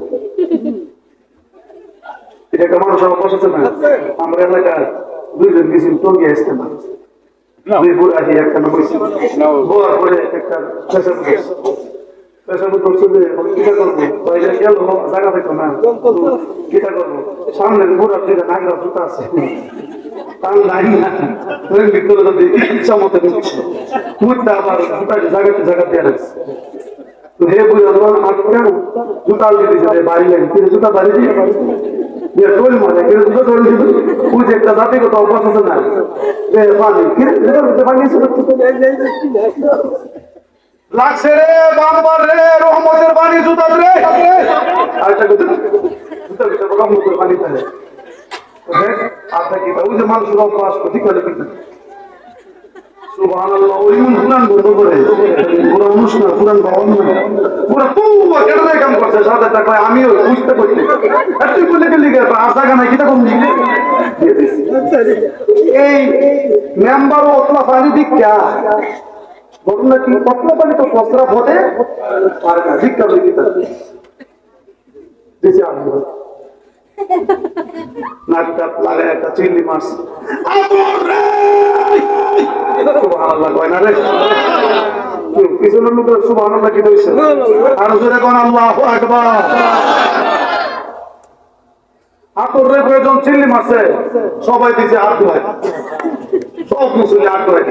এটা একটা মানুষ অভ্যাস আছে না আমরা এলাকার 2 জন গেছি টঙ্গিয়ে আসতে না দুই বুড় আছি একটা নবইছি বোয়ার পরে একটা পেশাব করছে যে কিটা করবো গেল জায়গা পেতো না কিটা করবো সামনে বুড়া দিকে নাগরা জুতা আছে তার নাই না ভিতরে যদি ইচ্ছা মতো নিচ্ছে মুখটা আবার জায়গা দিয়ে রাখছে হে বুঝা তোমার আটকা জুতা দিয়ে দিচ্ছে বাড়ি লাগে কিন্তু জুতা বাড়ি দিয়ে টোল মারে কিন্তু জুতা টোল দিবে বুঝে একটা জাতিগত অভ্যাস আছে না যে পানি কিন্তু পানি লাগছে রে বাংবার রে রহমতের বাণী জুতাত রে আরেকটা কথা জুতা ভিতরে রহমতের বাণী থাকে আপনার কি ওই যে মানুষ রব পাস করতে গেলে কি সুবহানাল্লাহ ওই কুরআন বন্ধ করে পুরো অনুষ্ঠান কুরআন বন্ধ পুরো তুয়া কেন কাম করছে সাথে টাকা আমিও বুঝতে করতে আর তুই বলে গেলি কে আশা গানা কি তখন এই মেম্বার ওতলা পানি দীক্ষা ঘটনা কি ওতলা পানি তো কসরা ভোটে আর না দীক্ষা দিতে দিছে আমি নাকটা লাগে একটা চিংড়ি মাছ সুবহানাল্লাহ কয় না রে পিছনের লোক সুবহানাল্লাহ কি কইছে আর জোরে কোন আল্লাহু আকবার আতর রে প্রয়োজন চিংড়ি মাছে সবাই দিছে হাত ধোয় সব মুসলিম হাত ধোয়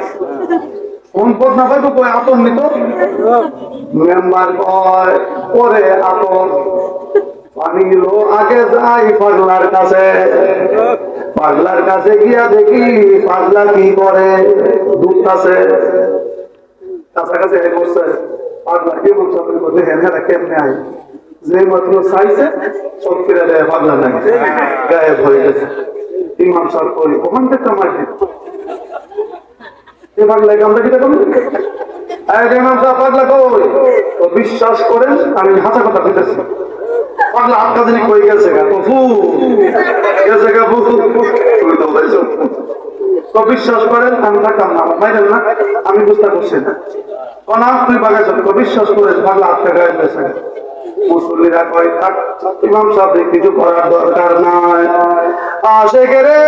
সম্পদ না পাইতো কয় আতর নিত মেম্বার কয় পরে আতর পানি লো আগে যাই পাগলার কাছে গিয়া দেখি পাগলা কি করে দুধ আছে কাছাকাছি বসছে পাগলা কি বলছে আপনি বলছে হ্যাঁ কেমনে আই যে মাত্র চাইছে সব ফিরে দেয় পাগলা নাই গায়েব হয়ে গেছে ইমাম সাহেব করি ওখান থেকে কামাই দিত এ পাগলা আমরা কি দেখুন ইমাম সাহেব পাগলা কই বিশ্বাস করেন আমি হাসা কথা দিতেছি পাগলা হাত কাজে কই গেছে গা গেছে গা তো বিশ্বাস করেন আমি থাকতাম না বাইরেন না আমি বুঝতে পারছি না না তুই বাগাইছ বিশ্বাস করেন পাগলা হাতটা গায়ে গেছে মুসল্লিরা কয় থাক ইমাম সাহেব কিছু করার দরকার নাই আসে রে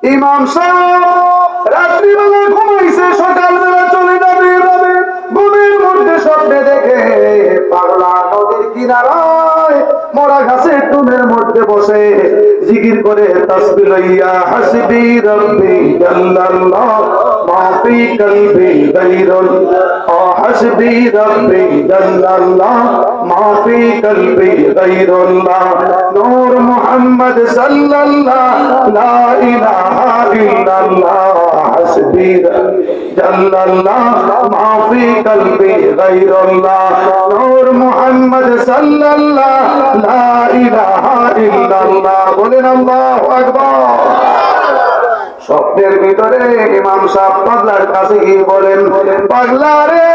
ইমাম সাহেব রাত্রিবেলা ঘুমাইছে সকালবেলা চলে যাবে ঘুমের মধ্যে স্বপ্নে দেখে পাগলা নদীর কিনারায় মরা ঘাসের টুনের মধ্যে বসে জিকির করে তাসবিহ লইয়া হাসবি রব্বি জাল্লাল্লাহ মা ফি কলবি গায়রুল হাসবি রব্বি জাল্লাল্লাহ মা ফি কলবি গায়রুল্লাহ নূর মুহাম্মদ সাল্লাল্লাহ লা ইলাহা ইল্লাল্লাহ হাসবি জাল্লাল্লাহ মা ফি কলবি গায়রুল্লাহ নূর মুহাম্মদ সাল্লাল্লাহ লা ইলাহা ইল্লাল্লাহ বলেন আল্লাহু আকবার স্বপ্নের ভিতরে ইমাম সাহেব পাগলার কাছে গিয়ে বলেন পাগলা রে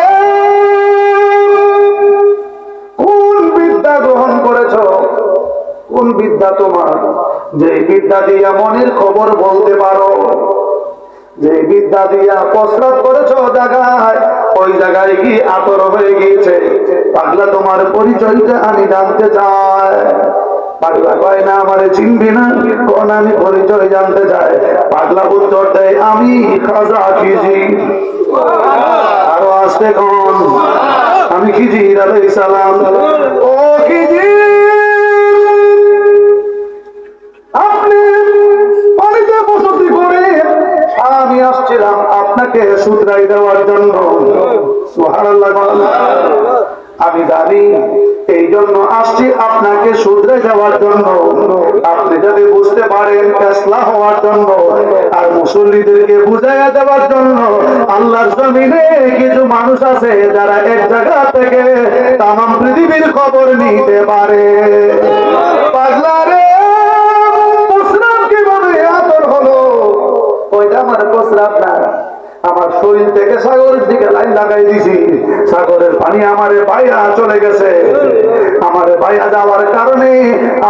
কোন বিদ্যা গ্রহণ করেছ কোন বিদ্যা তোমার যে বিদ্যা দিয়া মনের খবর বলতে পারো যে বিদ্যা দিয়া প্রস্রাব করেছ জায়গায় ওই জায়গায় কি আতর হয়ে গিয়েছে পাগলা তোমার পরিচয়টা আমি জানতে চাই পাগলা কয় না আমারে চিনবি না কোন আমি পরিচয় জানতে চাই পাগলা উত্তর দেয় আমি খাজা খিজি আরো আসতে কোন আমি খিজির আলাইহিস সালাম ও খিজির আপনি পানিতে বসতি করে আমি আসছিলাম আপনাকে শুধরাই দেওয়ার জন্য সুবহানাল্লাহ আমি জানি এই জন্য আসছি আপনাকে শুধরে যাওয়ার জন্য আপনি যদি বুঝতে পারেন ফেসলা হওয়ার জন্য আর মুসল্লিদেরকে বুঝাইয়া দেওয়ার জন্য আল্লাহর জমিনে কিছু মানুষ আছে যারা এক জায়গা থেকে তামাম পৃথিবীর খবর নিতে পারে পাগলা রে প্রস্রাব কিভাবে আতর হলো ওইটা আমার প্রস্রাব না আমার শরীর থেকে সাগরের দিকে লাইন লাগাই দিছি সাগরের পানি আমারে বাইয়া চলে গেছে আমারে বাইয়া যাওয়ার কারণে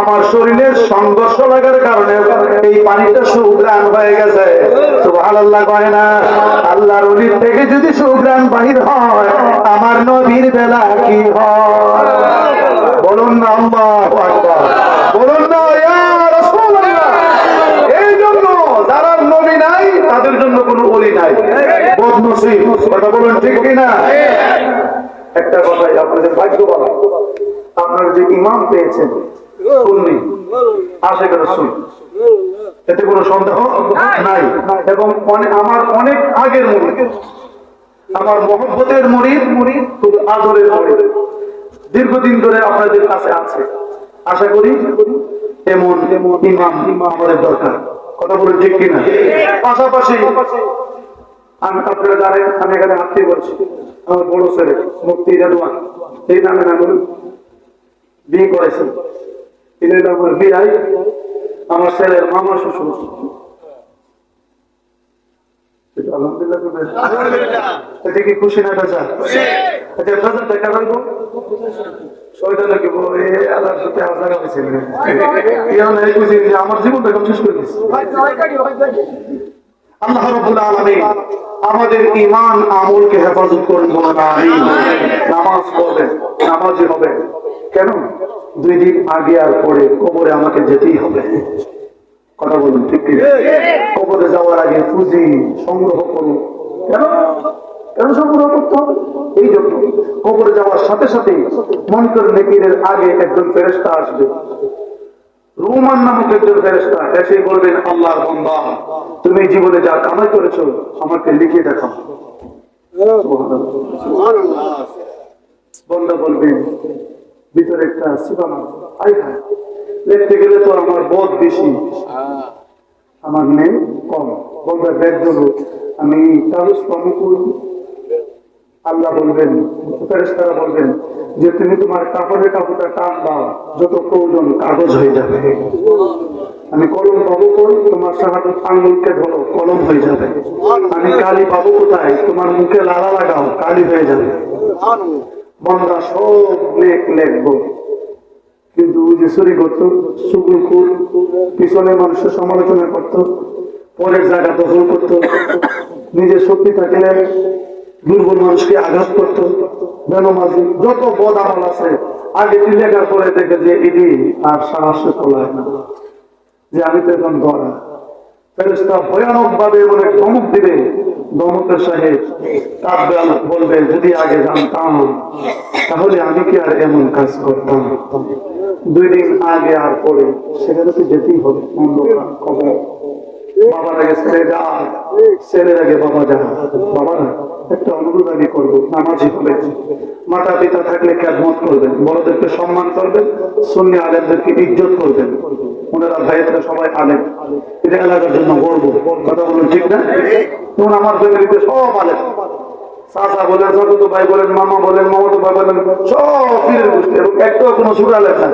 আমার শরীরের সংঘর্ষ লাগার কারণে এই পানিটা সুগ্রাণ হয়ে গেছে সুবহানাল্লাহ কয় না আল্লাহর ওলির থেকে যদি সুগ্রাণ বাহির হয় আমার নবীর বেলা কি হয় বলুন না আল্লাহু আকবার বলুন না ইয়া রাসূলুল্লাহ এই জন্য যারা নবী নাই তাদের জন্য কোনো ওলি নাই বদনসিব কথা বলেন ঠিক কিনা একটা কথাই আপনাদের ভাগ্যবান আপনারা যে ইমাম পেয়েছেন সুন্নি আশিক রাসূল এতে কোনো সন্দেহ নাই এবং আমার অনেক আগের মুরিদ আমার মহব্বতের মুরিদ খুব আদরের মুরিদ দীর্ঘদিন ধরে আপনাদের কাছে আছে আশা করি এমন ইমাম আমাদের দরকার কথা বলে ঠিক কিনা পাশাপাশি আপনারা জানেন আমি এখানে হাত দিয়ে বলছি, আমার বড় ছেলে মুফতি রেদওয়ান এই নামে আমি বিয়ে করেছেন। তিনি আমার বিয়াই আমার ছেলের মামা শ্বশুর। আলহামদুলিল্লাহ, কি খুশি না বেচা? আচ্ছা বাজার টাকা রাখবো আমার জীবনটা শেষ করে দিচ্ছে। আল্লাহ রাব্বুল আলামিন আমাদের ঈমান আমলকে হেফাজত করুন, বলুন আমিন। নামাজ পড়বেন, নামাজি হবে কেন? 2 দিন আগে আর পরে কবরে আমাকে যেতেই হবে। কথা বলুন ঠিক ঠিক? কবরে যাওয়ার আগে পুঁজি সংগ্রহ করুন। কেন কেন সংগ্রহ করতে হবে? এই জন্য কবরে যাওয়ার সাথে সাথে মুনকার নাকিরের আগে একজন ফেরেশতা আসবে, রোমান নামক একজন ফেরেশতা এসে বলবেন, আল্লাহর বান্দা তুমি জীবনে যা কামাই করেছো আমাকে লিখে দেখাও। সুবহানাল্লাহ। বান্দা বলবেন ভিতরে একটা সুবহান আই হায়, লিখতে গেলে তো আমার বোধ বেশি, আমার নেই কম। বান্দা দেখ দেবো আমি কাগজ কম করি। আল্লাহ বলবেন, ফেরেশতারা বলবেন যে তুমি তোমার কাপড়ের কাপড়টা টান দাও, যত প্রয়োজন কাগজ হয়ে যাবে। আমি কলম পাবো কই? তোমার শাহাদাত আঙ্গুলকে ধরো, কলম হয়ে যাবে। আমি কালি পাবো কোথায়? তোমার মুখে লালা লাগাও, কালি হয়ে যাবে। বান্দা সব লেখবো, কিন্তু ওই যে চুরি করতো, সুগুলখোর, পিছনে মানুষের সমালোচনা করতো, পরের জায়গা দখল করতো, নিজের শক্তি থাকলে দুর্বল মানুষকে আঘাত করতো, বেনমাজি, যত বদ আমল আছে আগে লেখার পরে দেখে যে এটি আর সাহসে তোলায় না, যে আমি তো এখন ধরা। ফেরেশতা ভয়ানক ভাবে অনেক ধমক দিবে। ধমকের সাহেব কাঁদবে, বলবে যদি আগে জানতাম তাহলে আমি কি আর এমন কাজ করতাম। 2 দিন আগে আর পরে সেখানে তো যেতেই হবে। অন্ধকার কবর, বাবার আগে ছেলে যা, ছেলের আগে বাবা যা। বাবা একটা অনুরোধ আগে করবো, নামাজি হলে মাতা পিতা থাকলে খেদমত করবেন, বড়দেরকে সম্মান করবেন, সুন্নি আলেমদেরকে ইজ্জত করবেন। ওনারা ভাইয়েরা সবাই আলেম, এটা এলাকার জন্য গর্ব। কথা বলুন ঠিক না? যেমন আমার ফ্যামিলিতে সব আলেম, চাচা বলেন, চাচাতো ভাই বলেন, মামা বলেন, মামাতো ভাই বলেন, সব পীরের গোষ্ঠী, এবং একটাও কোনো ছোট আলেম না,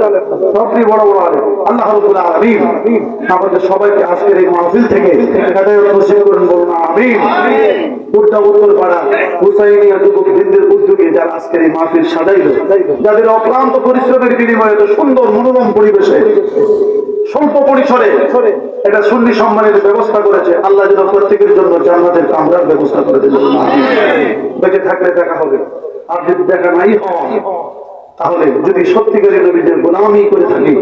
সবই বড় বড় আলেম। আল্লাহ রাব্বুল আলামিন আমাদের সবাইকে আজকের এই মাহফিল থেকে হেদায়েত নসিব করুন, বলুন আমিন। উত্তর পাড়া হুসাইনিয়া যুবক বৃন্দের উদ্যোগে যারা আজকের এই মাহফিল সাজাইল, যাদের অক্লান্ত পরিশ্রমের বিনিময়ে এত সুন্দর মনোরম পরিবেশে স্বল্প পরিসরে একটা সুন্নি সম্মানের ব্যবস্থা করেছে, আল্লাহ যেন প্রত্যেকের জন্য জান্নাতের কামরার ব্যবস্থা করে দেন। বেঁচে থাকলে দেখা হবে, আর যদি দেখা নাই হয় তাহলে যদি সত্যিকারের নবীদের গোলামি করে থাকি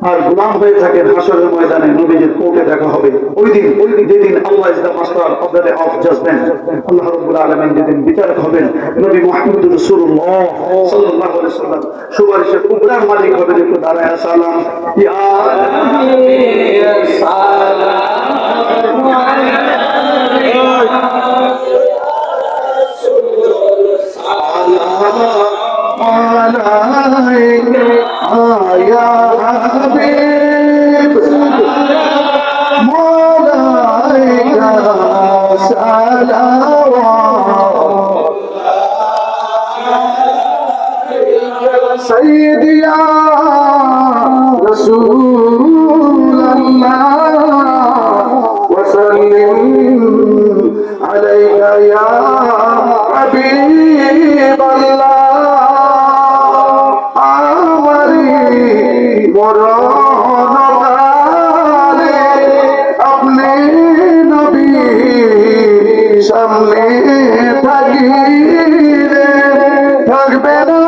আর গোলাম হয়ে থাকেন, হাসরের ময়দানে নবীদের কোর্টে দেখা হবে। ওই দিন যেদিন Allah is the master of the day of judgement, আল্লাহ রাব্বুল আলামিন যেদিন বিচারক হবেন, নবী মুহাম্মদ রাসূলুল্লাহ সাল্লাল্লাহু আলাইহি ওয়াসাল্লাম সুপারিশের কুবরার মালিক হবেন। একটু দাঁড়ায় সালাম ইয়া সালাম আলাইকা ইয়া হাবিব মালাইকা সালাওয়াত সাইয়্যিদি ইয়া রাসূলুল্লাহ ওয়া সাল্লিম আলাইকা ইয়া হাবিবাল্লাহ। আপনি নবী সামনে থাকিলে থাকবে না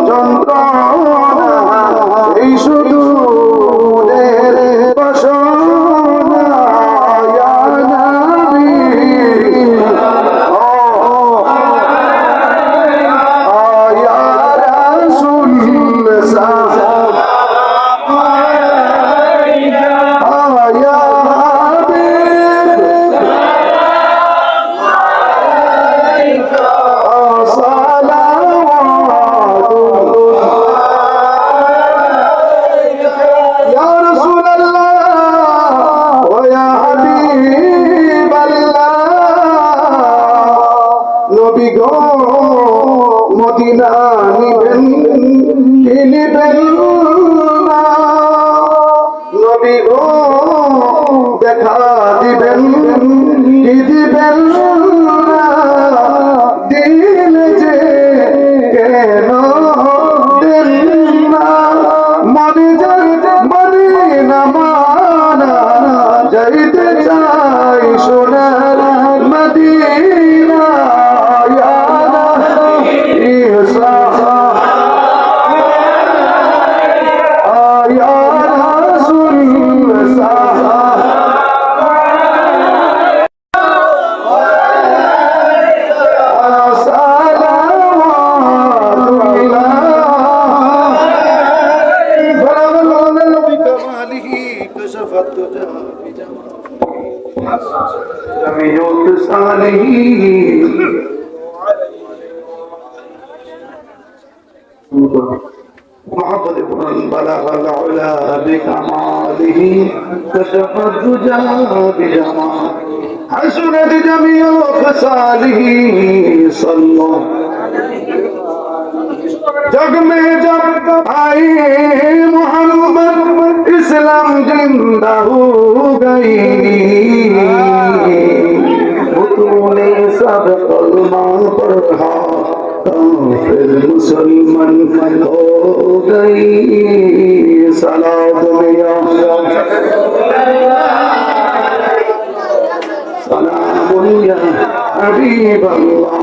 যন্ত্রণা, এই শুধু বাসনা ইয়া নবী। محمد من بلغ العلا بكماله كشف الدجى بجماله حسنت جميع خصاله صلى जग में जब आए मोहम्मद इस्लाम जिंदा हो गई तूने सब कलमा पढ़ा फिर मुसलमान हो गई सलाम या सलाम या हबीब अल्लाह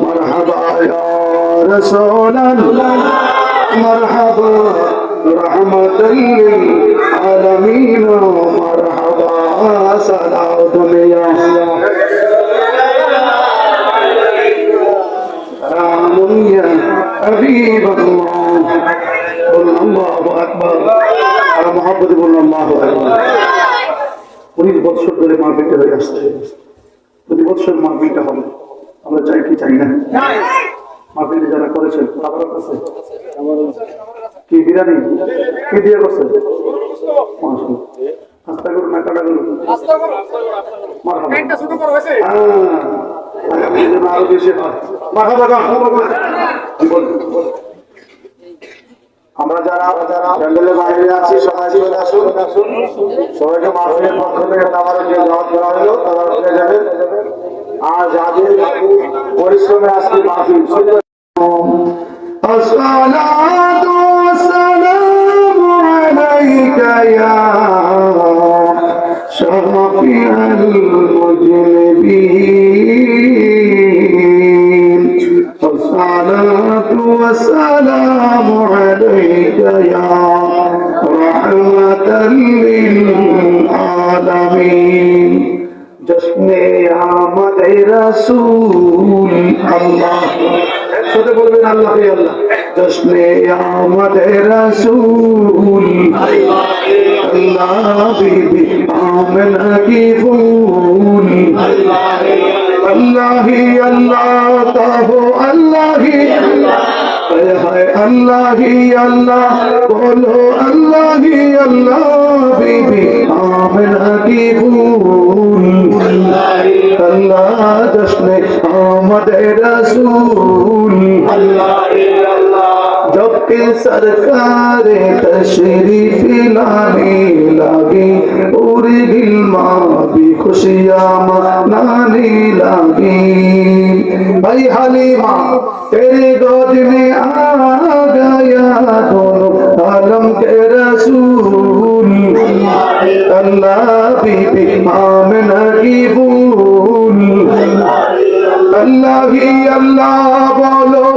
मरहबा या रसूल अल्लाह मरहबा रहमतल लिल आलमीन मरहबा सलाम या सलाम या हबीब अल्लाह अल्लाहु আকবার আর মুহাম্মদ আল্লাহু আকবার 19 বছর ধরে মাহফিলটা হয়ে আসছে 20 বছর মাহফিলটা হবে আমরা চাই কি চাই না মাহফিল যারা করেছেন তাদের কাছে কি বিরানি কি দিয়ে করছে মাশাআল্লাহ আস্তা করুন না কাটা করুন আস্তা করুন মারহাবা একটা ছোট বড় হয়েছে আগামী দিনে আরো বেশি হয় মারহাবা আমরা যারা প্যান্ডেলের বাইরে আছি সবাই চলে আসুন সবাইকে মাহফিলের পক্ষ থেকে তাবারক দিয়ে দাওয়াত করা হলো তাবারক পেয়ে যাবেন আর যাদের পরিশ্রমে আজকে মাহফিল আসসালাতু ওয়াসসালামু আলাইকা ইয়া শাফিউল মুজনিবিন আসসালাতু ওয়াসসালামু আলাইকা ইয়া রাহমাতাল লিল আলামিন জশ্নে আমদ রাসূল আল্লাহ একসাথে বলবেন আল্লাহ হে আল্লাহ জশ্নে আমদ রাসূল আল্লাহ আল্লাহ বিবি আমিনা কি ফুল আল্লাহ আল্লাহ হি আল্লাহ তাহু আল্লাহ হি আল্লাহ হায় আল্লাহ হি আল্লাহ বলো আল্লাহ হি আল্লাহ বিবি আমিনা কি ফুল अल्लाह जश्ने आमद रसूल जब के सरकार तशरीफ लाने लगे और गिलमा भी खुशियां मनाने लगी भाई हलीमा तेरे गोद में आ गया दोनों आलम के रसूल अल्लाह बीबी आमिना की फूल अल्लाह ही अल्लाह बोलो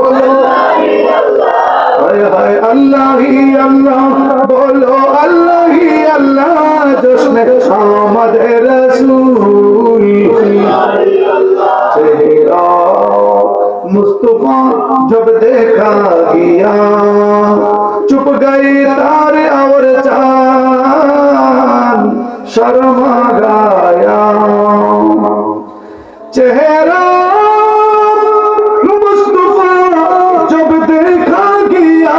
हाय हाय अल्लाह ही अल्लाह बोलो अल्लाह ही अल्लाह जश्न आमद रसूल चेहरा मुस्तफा जब देखा गया चुप गई तारे और चांद शर्मा गया चेहरा मुस्तफा जब देखा गया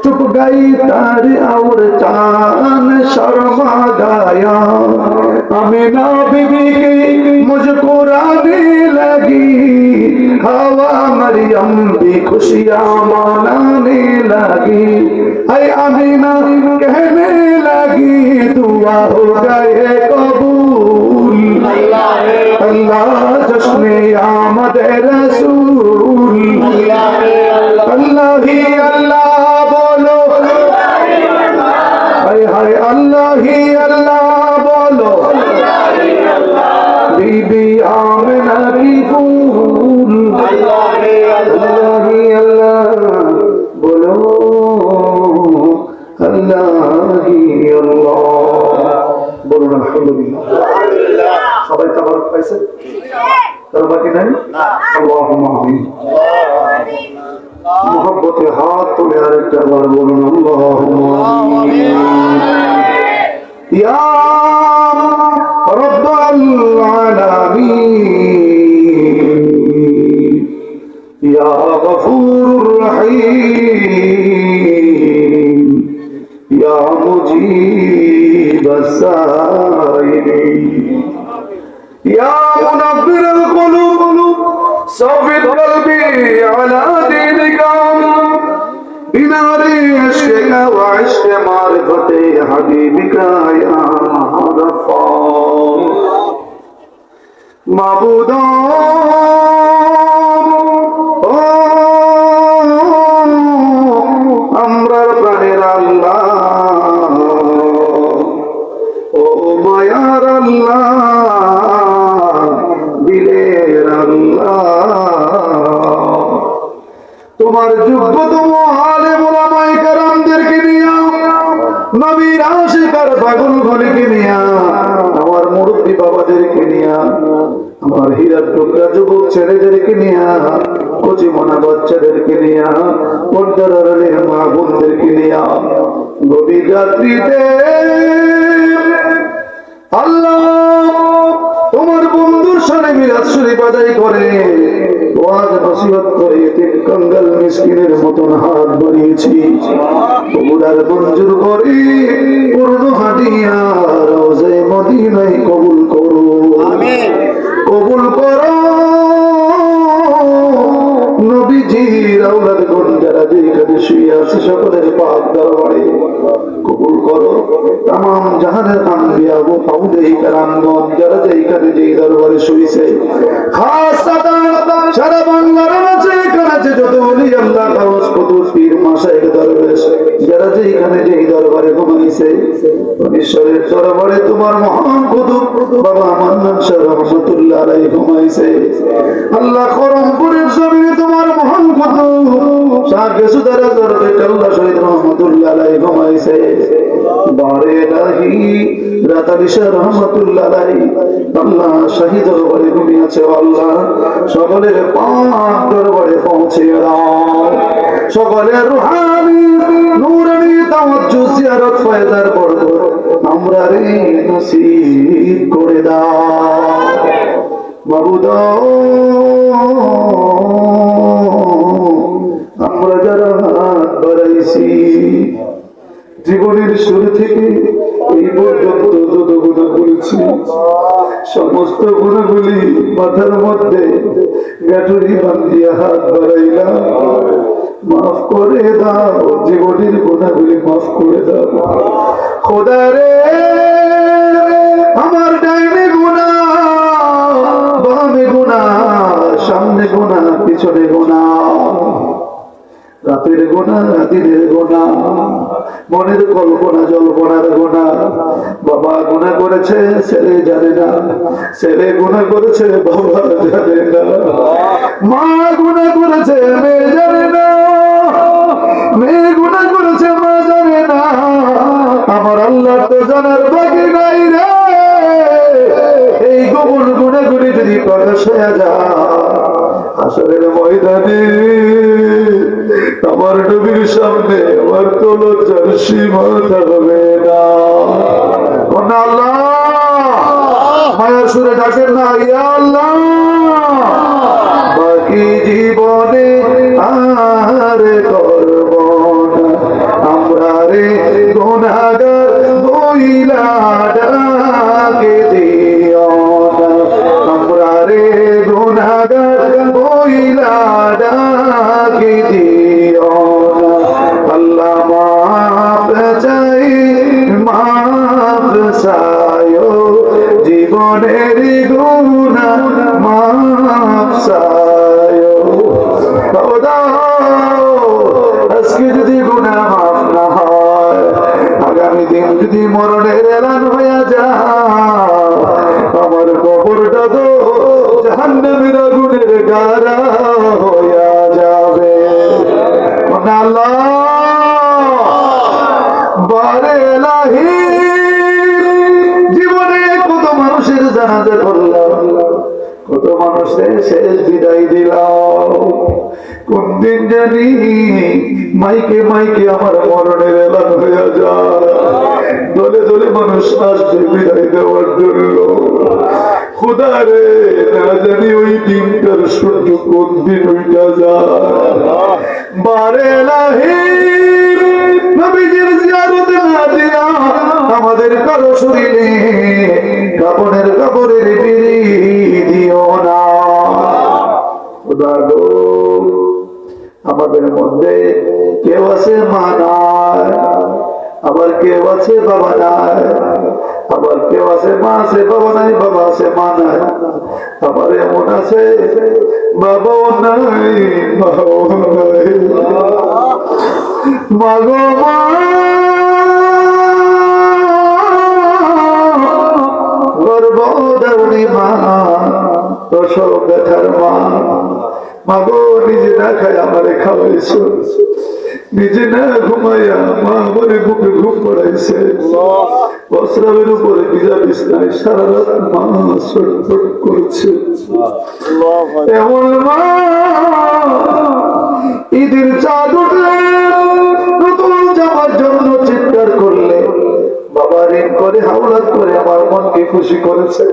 चुप गई तारे और चांद शर्मा गया अमीना बीबी की मुझको रानी लगी हवा मरियम भी खुशियां मनाने लगी ऐ अमीना कहने लगी दुआ हो गए कबूल अल्लाह जश्ने आमद रसूल अल्लाह ही अल्लाह बोलो हाय हाय अल्लाह ही अल्लाह बोलो बीबी आमिना की फूल अल्लाह ही अल्लाह बोलो अल्लाह ही अल्लाह बोलो अल्हम्दुलिल्लाह সবাই তাবারক পাইছে তার বাকি নাই আল্লাহুম্মা আমিন মোহাব্বতে হাত তুলে আরেকটা বার বলুন আল্লাহুম্মা আমিন ইয়া ইয়া গফুরুর রহিম ইয়া মুজিবাস সাইলিন ইয়া মুনাব্বিরুল কুলুব সাফিল কলবি আলা দীনিকা بنار عشقك وعشق معرفة حبيبك يا غفار معبود আমরার প্রাণের আল্লাহ ও মায়ার আল্লাহ দিলের আল্লাহ তোমার যোগ্যতম আলেম ওলামায়ে কেরামদেরকে নিয়া নবীর আশিক আর পাগলগণকে নিয়া আমার মুরব্বী বাবাদেরকে নিয়া আমার হীরার টুকরা যুবক ছেলেদেরকে নিয়া কচি মনা বাচ্চাদেরকে নিয়া পর্দার আড়ালের মা বোনদেরকে নিয়া গভীর রাত্রিতে আল্লাহ তোমার বন্ধুর সাথে মিলাদ শরীফ আদায় করে ওয়াজ নসিহত করে তিন কঙ্গাল মিসকিনের মতন হাত বাড়িয়েছি কবুলার মঞ্জুর করে পূর্ণ হাদিয়া রওজে মদিনায় কবুল করো আমিন কবুল করো নবীজির আওলাদগণ যারা যেখানে শুয়ে আছে সকলের পাক দরবারে কবুল করো तमाम জাহানের আম্বিয়া ও আউলিয়া কেরামগণ যারা যেখানে যে দরবারে শুয়েছে খাসতান সারা বাংলার মাঝে কাছে যত ওলি আল্লাহ গাউস কুতুব পীর মাশায়েখ দরবেশ যারা যেখানে যে দরবারে ঘুমাইছে ঈশ্বরের দরবারে তোমার মহান কুতুব বাবা মান্নান শাহ রহমাতুল্লাহ আলাইহি ঘুমাইছে আল্লাহ করমপুরের জমিনে তোমার মহান কুতুব শাহ গেসুদারা দরবেশ আল্লাহ শহীদ রহমাতুল্লাহ আলাইহি ঘুমাইছে বারে লাহি রাতালি শাহ রহমাতুল্লাহ আলাইহি আল্লাহ শহীদ দরবারে ঘুমিয়েছে আল্লাহ সকলের পাক দরবারে পৌঁছে দাও সকলের রুহানি নূরানি তাওয়াজ্জু জিয়ারত ফায়দার বরকত আমরা রে নসিব করে দাও মাবুদ আমরা যারা হাত বাড়াইছি জীবনের শুরু থেকে এই পর্যন্ত যত গুনাহ করেছি সমস্ত গুনাহগুলি মাথার মধ্যে গাঁটুরি বান্ধিয়া হাত বাড়াইলাম মাফ করে দাও জীবনের গুনাহগুলি মাফ করে দাও খোদা রে আমার ডাইনে গুনাহ বামে গুনাহ সামনে গুনাহ পিছনে গুনাহ রাতের গোনা দিনের গোনা মনের কল্পনা জল্পনার গোনা বাবা গুনাহ করেছে ছেলে জানে না ছেলে গুনাহ করেছে বাবা জানে না মা গুনাহ করেছে মেয়ে জানে না মেয়ে গুনাহ করেছে মা জানে না আমার আল্লাহ তো জানার বাকি নাই রে এই গোপন গুনাহগুলি যদি প্রকাশ হয়ে যায় আসরের ময়দানে আমার নবীর সামনে আমার তো লজ্জার সীমা থাকবে না আল্লাহ মায়া সুরে ডাকেন না ইয়া আল্লাহ বাকি জীবনে আর করব না আমরা রে গুনাহগার বইলা ডাকে দিও না আমরা রে গুনাহগার বইলা ডাকে দিও না আল্লাহ মাফ চাই মাফ চাইও জীবনের গুনাহ মাফ চাইও খোদা আজকে যদি গুনাহ মাফ না হয় আগামী দিন যদি মরণের এলান হয়ে যায় আমার কবরটা তো জাহান্নামের আগুনের গাড়া হয়ে যাবে আল্লাহ বারে লাহি জীবনে কত মানুষের জানাজা করলাম কত মানুষের শেষ বিদায় দিলাম কোন দিন জানি মাইকে মাইকে আমার মরণের এলান হয়ে যায় দলে দলে মানুষ আসবে বিদায় দেওয়ার জন্য খোদা রে, না জানি ওই দিনটার সূর্য কোন দিন ওইটা যায়। বারে লাহির নবীজির জিয়ারতে না দিয়া আমাদের কারো শরীরে কাপড়ের কাপড়ের বিড়ি দিও না। খোদা গো, আমাদের মধ্যে কেউ আছে মা নাই, আবার কেউ আছে বাবা নাই, আবার কেউ আছে মা আছে বাবা নাই, বাবা আছে মা নাই, আবার এমন আছে বাবাও নাই মাও নাই। মাগো মা, গর্ভধারিণী মা, প্রসব ব্যথার মা, মাগো নিজে না খায় আমারে খাওয়াইছো, নিজে না ঘুমাইয়া মা আমারে বুকে ঘুম পড়াইছে, বস্ত্রের উপরে ভিজা বিছনায় সারা রাত মা ছটফট করছে। এমন মা ঈদের চাঁদ উঠলে নতুন জামার জন্য চিৎকার করলে বাবা ঋণ করে হাওলাত করে আমার মনকে খুশি করেছে।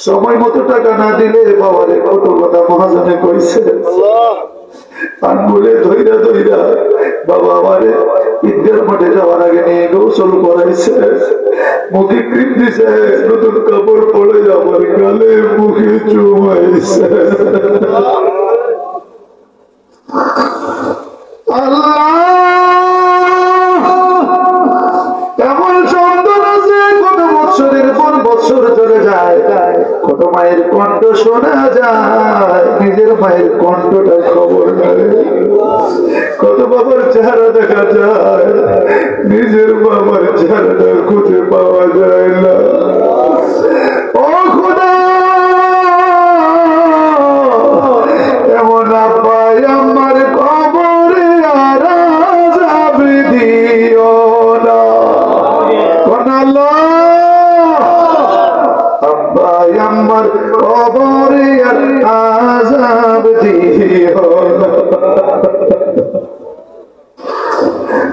সময় মতো টাকা না দিলে বাবারে কত কথা মহাজনে কইছে। আঙ্গুলে ধইরা ধইরা বাবা আমারে ঈদের মাঠে যাওয়ার আগে নিয়ে গোসল করাইছে, মুখে ক্রিম দিছে, নতুন কাপড় পরে আমার গালে মুখে চুমাইছে। আল্লাহ, এমন সন্তান আছে কত বৎসরের পর বৎসর চলে যায়, কত মায়ের কণ্ঠ শোনা যায়, নিজের মায়ের কণ্ঠটা খবর নাই, কত বাবার চেহারা দেখা যায়, নিজের বাবার চেহারাটা খুঁজে পাওয়া যায় না। ও খোদা, এমন আব্বাই আমার কবরে আর আযাব দিও না। আব্বাই আমার কবরে আর আযাব দিও না।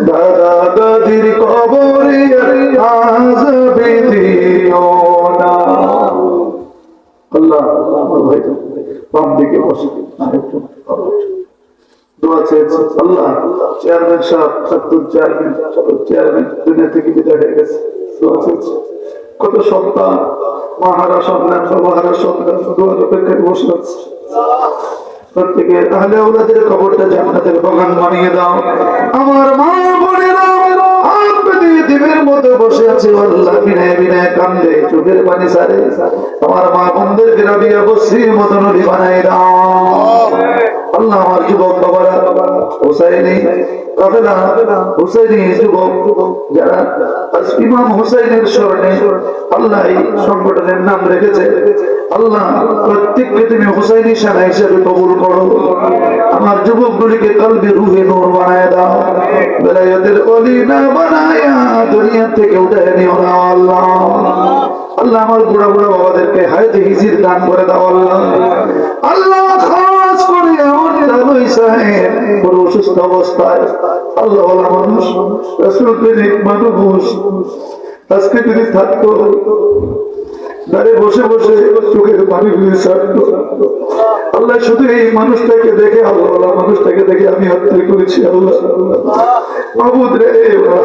দাদা দাদির কবরে আর আযাব দিও না। আল্লাহ, আমার ভাই বাম দিকে বসে দোয়া চেয়েছে। আল্লাহ, চেয়ারম্যান সাহেব, ছাত্র চেয়ারম্যান, চেয়ারম্যান দুনিয়া থেকে বিদায় হয়ে গেছে, দোয়া চেয়েছে। কত সন্তান, মাহারা সন্তান, বাবাহারা সন্তান দোয়ার অপেক্ষায় বসে আছে। প্রত্যেকের আহলে আওলাদের কবরটা জান্নাতের বাগান বানিয়ে দাও। আমার মা বোনেরা হাত পেতে দিবের মতো বসে আছে, আল্লাহ বিনয় বিনয় কান্দে, চোখের পানি সারে। আমার মা বোনদেরকে রাবিয়া বসরির মতো নদী বানাই দাও। আল্লাহ, আমার যুবক বাবারা, হুসাইনি কাফেলা, হুসাইনি যুবক যারা ইমাম হুসাইনের স্মরণে আল্লাহ এই সংগঠনের নাম রেখেছে, আল্লাহ প্রত্যেককে তুমি হুসাইনি শানা হিসেবে কবুল করো। আমার যুবকগুলিকে কলবে রুহে নূর বানায় দাও, বেলায়েতের ওলি না বানায়া দুনিয়া থেকে উঠায় নিও না আল্লাহ। আল্লাহ, আমার বুড়া বুড়া বাবাদেরকে হায়াতে হিজির দান করে দাও আল্লাহ। আল্লাহ, খাস করে আমার দাদুই সাহেব বড় অসুস্থ অবস্থায়, আল্লাহ ওয়ালা মানুষ, রাসূল প্রেমিক মানুষ, আজকে যদি থাকতো দাঁড়ে বসে বসে চোখের পানি গুলি ছাড়তো। আল্লাহ, শুধু এই মানুষটাকে দেখে, আল্লাহ মানুষটাকে দেখে আমি হত্যা করেছি। আল্লাহ মাবুদ রে,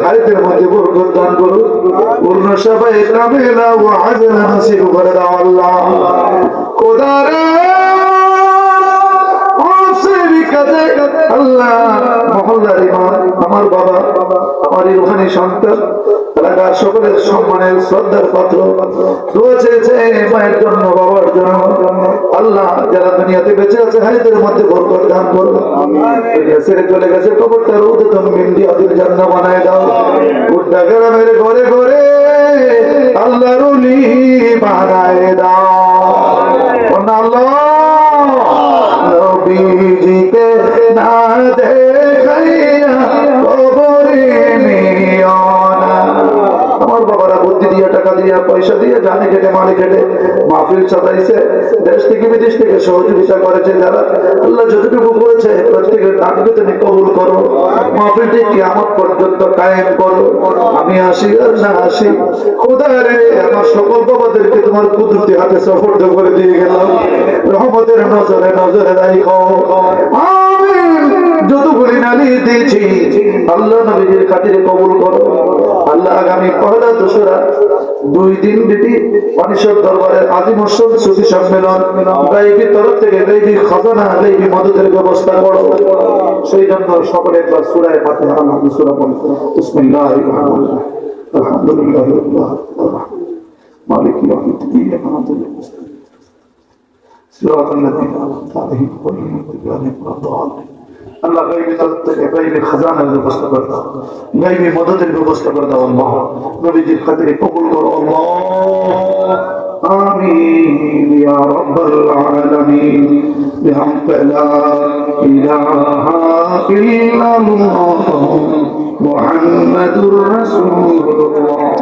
হায়াতের মধ্যে বরকত দান করো, পূর্ণ সবাই কামেলা ও আজলা নসিব করে দাও আল্লাহ। খোদা রে, আল্লাহ মহল্লার ইমাম, আমার বাবা, আমার রুহানি সন্তান, এলাকার সকলের সম্মানের শ্রদ্ধার পাত্র, দোয়া চেয়েছে মায়ের জন্য, বাবার জন্য। আল্লাহ, যারা দুনিয়াতে বেঁচে আছে হায়াতের মধ্যে বরকত দান করো। দুনিয়া ছেড়ে চলে গেছে, কবরটা রৌদাতুম মিন রিয়াদিল জান্নাহ বানায় দাও। উড্ডা গ্রামের ঘরে ঘরে আল্লাহর ওলি বানায় দাও। আল্লাহ, নবীজিকে না দেখাইয়া কবরে নিও না। আমার বাবারা বুদ্ধি দিয়ে টাকা দিয়া পয়সা দিয়ে জানি খেটে মালি খেটে মাহফিল সাজাইছে, দেশ থেকে বিদেশ থেকে সহযোগিতা করেছে যারা, আল্লাহ যতটুকু করেছে প্রত্যেকের দানকে তুমি কবুল করো, মাহফিলটি কিয়ামত পর্যন্ত কায়েম করো। আমি আসি আর না আসি, খোদা রে আমার সকল বাবাদেরকে তোমার কুদরতি হাতে সফর করে দিয়ে গেলাম, রহমতের নজরে নজরে রাখো। আমিন। যতগুলি নালি দিয়েছি আল্লাহ নবীর খাতিরে কবুল করো। আল্লাহ আগামী পহেলা দোসরা 2 দিন ব্যাপী পানিশ্বর দরবারের আজিম হোসেন সুফি সম্মেলন, গাইবী তরফ থেকে গাইবী খাজানা গাইবী মদতের ব্যবস্থা করো। সেই জন্য সকলে একবার সূরা ফাতিহা নাম সূরা পড়ুন। বিসমিল্লাহির রহমানির রহিম। আলহামদুলিল্লাহি রাব্বিল আলামিন মালিকি ইয়াউমিদ্দিন সিরাতাল লাযীনা আন'আমতা আলাইহিম গায়রিল মাগদুবি আলাইহিম ওয়ালাদ-দাল্লিন। আল্লাহ গাইবী তরফ থেকে গাইবী খাজানার ব্যবস্থা করে দাও, গাইবী মদতের ব্যবস্থা করে দাও আল্লাহ, নবীজির খাতিরে কবুল করো আল্লাহ। آمين يا رب العالمين بحق لا إله إلا الله محمد رسول الله.